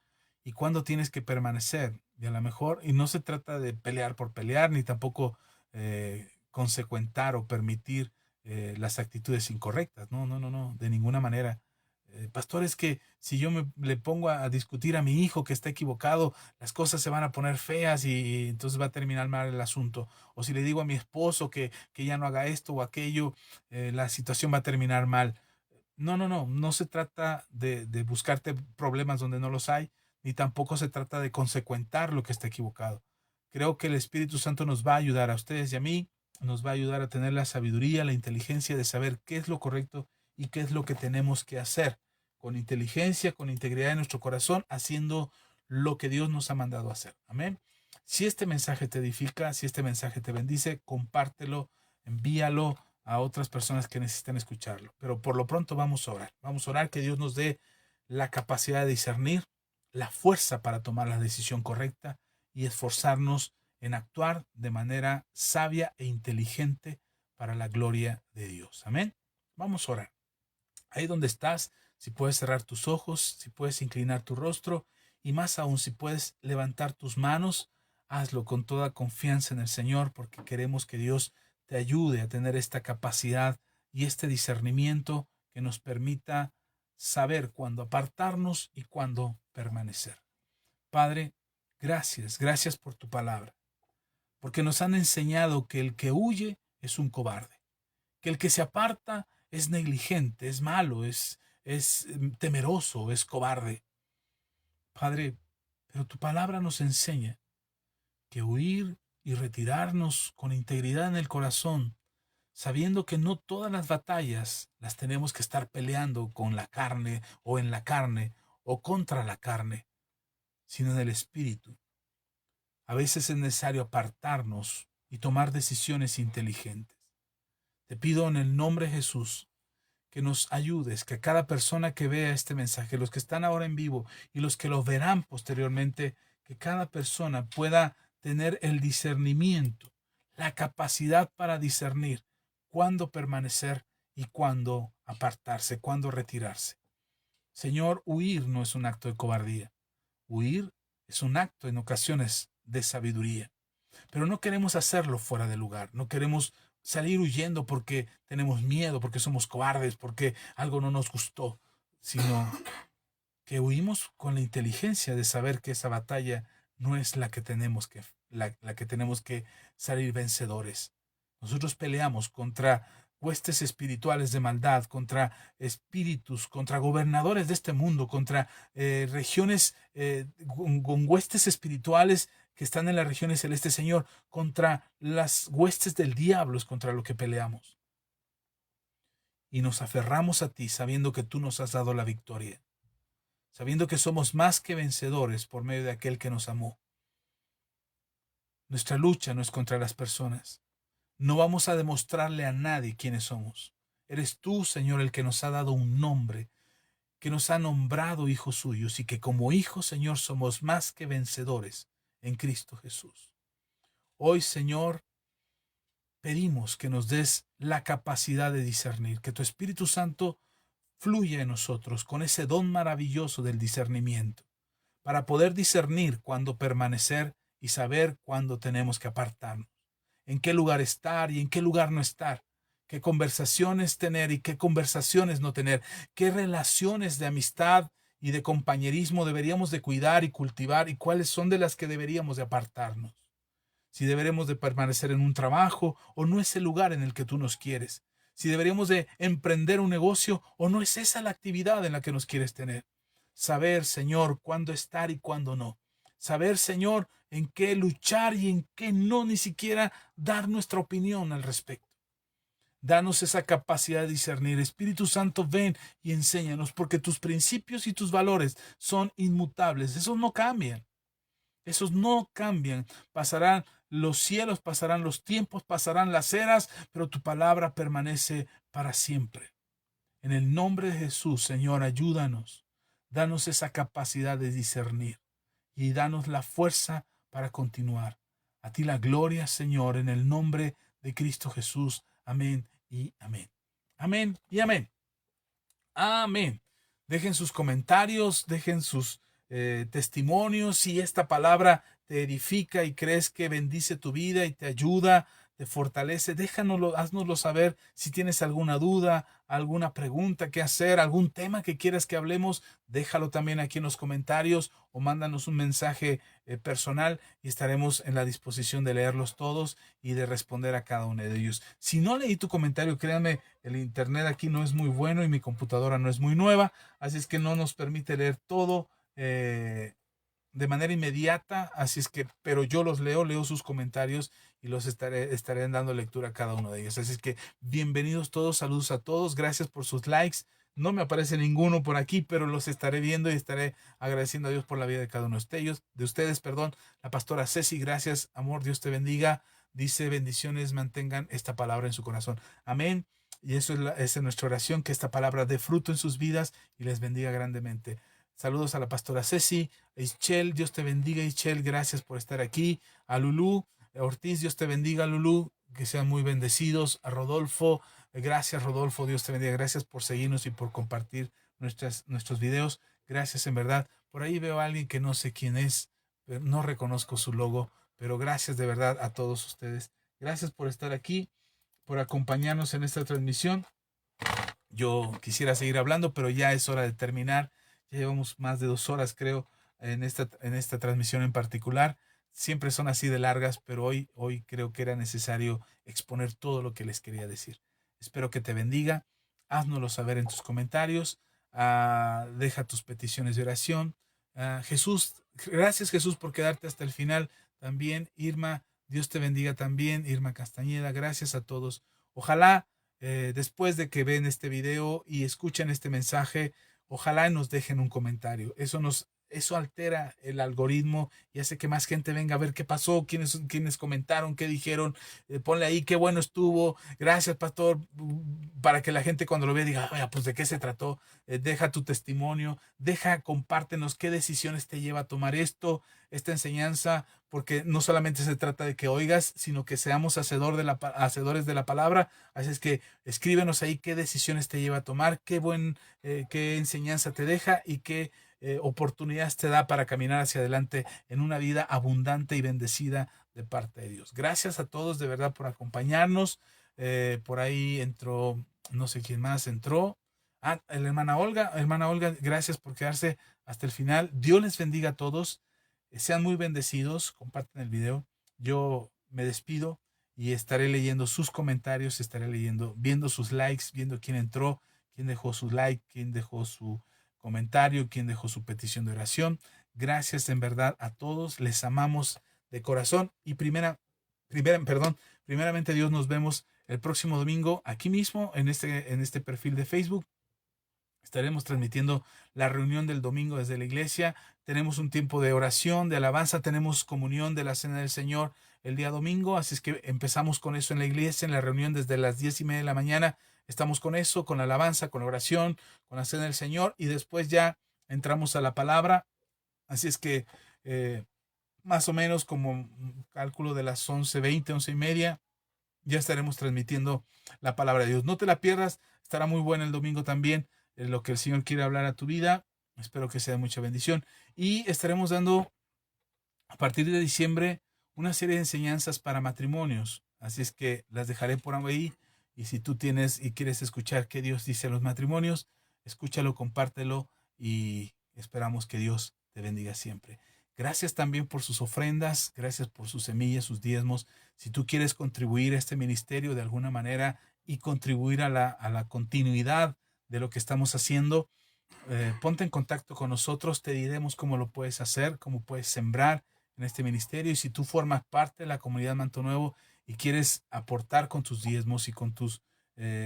y cuándo tienes que permanecer. Y a lo mejor, y no se trata de pelear por pelear, ni tampoco consecuentar o permitir las actitudes incorrectas. No, no, no, no, de ninguna manera. Pastor, es que si yo le pongo a discutir a mi hijo que está equivocado, las cosas se van a poner feas y entonces va a terminar mal el asunto. O si le digo a mi esposo que ya no haga esto o aquello, la situación va a terminar mal. No, no, no, no se trata de buscarte problemas donde no los hay, ni tampoco se trata de consecuentar lo que está equivocado. Creo que el Espíritu Santo nos va a ayudar a ustedes y a mí, nos va a ayudar a tener la sabiduría, la inteligencia de saber qué es lo correcto y qué es lo que tenemos que hacer con inteligencia, con integridad en nuestro corazón, haciendo lo que Dios nos ha mandado a hacer. Amén. Si este mensaje te edifica, si este mensaje te bendice, compártelo, envíalo a otras personas que necesitan escucharlo. Pero por lo pronto vamos a orar. Vamos a orar que Dios nos dé la capacidad de discernir, la fuerza para tomar la decisión correcta y esforzarnos en actuar de manera sabia e inteligente para la gloria de Dios. Amén. Vamos a orar. Ahí donde estás, si puedes cerrar tus ojos, si puedes inclinar tu rostro y más aún si puedes levantar tus manos, hazlo con toda confianza en el Señor porque queremos que Dios te ayude a tener esta capacidad y este discernimiento que nos permita saber cuándo apartarnos y cuándo permanecer. Padre, gracias, gracias por tu palabra, porque nos han enseñado que el que huye es un cobarde, que el que se aparta es negligente, es malo, es temeroso, es cobarde. Padre, pero tu palabra nos enseña que huir y retirarnos con integridad en el corazón, sabiendo que no todas las batallas las tenemos que estar peleando con la carne o en la carne o contra la carne, sino en el espíritu. A veces es necesario apartarnos y tomar decisiones inteligentes. Te pido en el nombre de Jesús que nos ayudes, que cada persona que vea este mensaje, los que están ahora en vivo y los que lo verán posteriormente, que cada persona pueda tener el discernimiento, la capacidad para discernir cuándo permanecer y cuándo apartarse, cuándo retirarse. Señor, huir no es un acto de cobardía. Huir es un acto en ocasiones de sabiduría. Pero no queremos hacerlo fuera de lugar, no queremos salir huyendo porque tenemos miedo, porque somos cobardes, porque algo no nos gustó, sino que huimos con la inteligencia de saber que esa batalla no es la que tenemos que salir vencedores. Nosotros peleamos contra huestes espirituales de maldad, contra espíritus, contra gobernadores de este mundo, contra regiones con huestes espirituales que están en las regiones celestes, Señor, contra las huestes del diablo es contra lo que peleamos. Y nos aferramos a ti sabiendo que tú nos has dado la victoria, sabiendo que somos más que vencedores por medio de aquel que nos amó. Nuestra lucha no es contra las personas. No vamos a demostrarle a nadie quiénes somos. Eres tú, Señor, el que nos ha dado un nombre, que nos ha nombrado hijos suyos y que como hijos, Señor, somos más que vencedores en Cristo Jesús. Hoy, Señor, pedimos que nos des la capacidad de discernir, que tu Espíritu Santo fluya en nosotros con ese don maravilloso del discernimiento, para poder discernir cuándo permanecer y saber cuándo tenemos que apartarnos, en qué lugar estar y en qué lugar no estar, qué conversaciones tener y qué conversaciones no tener, qué relaciones de amistad y de compañerismo deberíamos de cuidar y cultivar y cuáles son de las que deberíamos de apartarnos. Si deberemos de permanecer en un trabajo o no es el lugar en el que tú nos quieres. Si deberíamos de emprender un negocio o no es esa la actividad en la que nos quieres tener. Saber, Señor, cuándo estar y cuándo no. Saber, Señor, en qué luchar y en qué no, ni siquiera dar nuestra opinión al respecto. Danos esa capacidad de discernir. Espíritu Santo, ven y enséñanos, porque tus principios y tus valores son inmutables. Esos no cambian. Esos no cambian. Pasarán los cielos, pasarán los tiempos, pasarán las eras, pero tu palabra permanece para siempre. En el nombre de Jesús, Señor, ayúdanos. Danos esa capacidad de discernir y danos la fuerza para continuar. A ti la gloria, Señor, en el nombre de Cristo Jesús. Amén y amén. Amén y amén. Amén. Dejen sus comentarios, dejen sus testimonios. Si esta palabra te edifica y crees que bendice tu vida y te ayuda, te fortalece, déjanoslo, haznoslo saber. Si tienes alguna duda, alguna pregunta que hacer, algún tema que quieras que hablemos, déjalo también aquí en los comentarios o mándanos un mensaje personal y estaremos en la disposición de leerlos todos y de responder a cada uno de ellos. Si no leí tu comentario, créanme, el internet aquí no es muy bueno y mi computadora no es muy nueva, así es que no nos permite leer todo de manera inmediata, así es que, pero yo los leo sus comentarios y los estaré dando lectura a cada uno de ellos. Así es que bienvenidos todos, saludos a todos, gracias por sus likes. No me aparece ninguno por aquí, pero los estaré viendo y estaré agradeciendo a Dios por la vida de cada uno de ustedes, perdón. La pastora Ceci, gracias, amor, Dios te bendiga. Dice, bendiciones, mantengan esta palabra en su corazón. Amén. Y eso esa es nuestra oración, que esta palabra dé fruto en sus vidas y les bendiga grandemente. Saludos a la pastora Ceci, a Ischel, Dios te bendiga, Ischel, gracias por estar aquí. A Lulú Ortiz, Dios te bendiga, Lulú, que sean muy bendecidos. A Rodolfo, gracias Rodolfo, Dios te bendiga, gracias por seguirnos y por compartir nuestros videos. Gracias en verdad. Por ahí veo a alguien que no sé quién es, pero no reconozco su logo, pero gracias de verdad a todos ustedes. Gracias por estar aquí. por acompañarnos en esta transmisión. Yo quisiera seguir hablando, pero ya es hora de terminar. Ya llevamos más de 2 horas, creo, en esta transmisión en particular. Siempre son así de largas, pero hoy creo que era necesario exponer todo lo que les quería decir. Espero que te bendiga. Háznoslo saber en tus comentarios. Deja tus peticiones de oración. Jesús, gracias Jesús por quedarte hasta el final. También Irma, Dios te bendiga también. Irma Castañeda, gracias a todos. Ojalá después de que ven este video y escuchen este mensaje, ojalá nos dejen un comentario. Eso altera el algoritmo y hace que más gente venga a ver qué pasó, quiénes comentaron, qué dijeron. Ponle ahí qué bueno estuvo. Gracias, pastor, para que la gente cuando lo vea diga, oye, pues de qué se trató. Deja tu testimonio, compártenos qué decisiones te lleva a tomar esta enseñanza, porque no solamente se trata de que oigas, sino que seamos hacedores de la palabra. Así es que escríbenos ahí qué decisiones te lleva a tomar, qué enseñanza te deja y qué oportunidades te da para caminar hacia adelante en una vida abundante y bendecida de parte de Dios. Gracias a todos de verdad por acompañarnos. Por ahí entró, no sé quién más entró. La hermana Olga. Hermana Olga, gracias por quedarse hasta el final. Dios les bendiga a todos. Sean muy bendecidos. Compartan el video. Yo me despido y estaré leyendo sus comentarios, viendo sus likes, viendo quién entró, quién dejó su like, quién dejó su comentario, quién dejó su petición de oración. Gracias en verdad a todos. Les amamos de corazón. Y primeramente Dios, nos vemos el próximo domingo aquí mismo en este perfil de Facebook. Estaremos transmitiendo la reunión del domingo desde la iglesia. Tenemos un tiempo de oración, de alabanza. Tenemos comunión de la Cena del Señor el día domingo. Así es que empezamos con eso en la iglesia, en la reunión desde las 10:30 de la mañana. Estamos con eso, con la alabanza, con la oración, con la Cena del Señor. Y después ya entramos a la palabra. Así es que más o menos como cálculo de las 11:20, 11:30, ya estaremos transmitiendo la palabra de Dios. No te la pierdas. Estará muy buena el domingo también. Lo que el Señor quiere hablar a tu vida. Espero que sea de mucha bendición. Y estaremos dando a partir de diciembre una serie de enseñanzas para matrimonios. Así es que las dejaré por ahí. Y si tú tienes y quieres escuchar qué Dios dice a los matrimonios, escúchalo, compártelo y esperamos que Dios te bendiga siempre. Gracias también por sus ofrendas, gracias por sus semillas, sus diezmos. Si tú quieres contribuir a este ministerio de alguna manera y contribuir a la continuidad de lo que estamos haciendo, ponte en contacto con nosotros, te diremos cómo lo puedes hacer, cómo puedes sembrar en este ministerio. Y si tú formas parte de la comunidad Manto Nuevo y quieres aportar con tus diezmos y con tus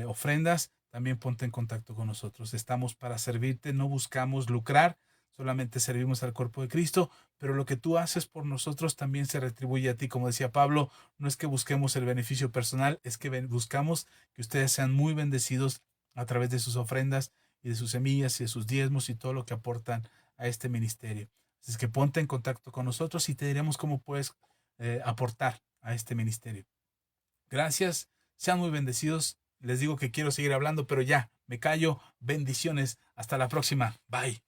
ofrendas, también ponte en contacto con nosotros. Estamos para servirte, no buscamos lucrar, solamente servimos al cuerpo de Cristo, pero lo que tú haces por nosotros también se retribuye a ti. Como decía Pablo, no es que busquemos el beneficio personal, es que buscamos que ustedes sean muy bendecidos a través de sus ofrendas y de sus semillas y de sus diezmos y todo lo que aportan a este ministerio. Así es que ponte en contacto con nosotros y te diremos cómo puedes aportar a este ministerio. Gracias, sean muy bendecidos. Les digo que quiero seguir hablando, pero ya, me callo. Bendiciones. Hasta la próxima. Bye.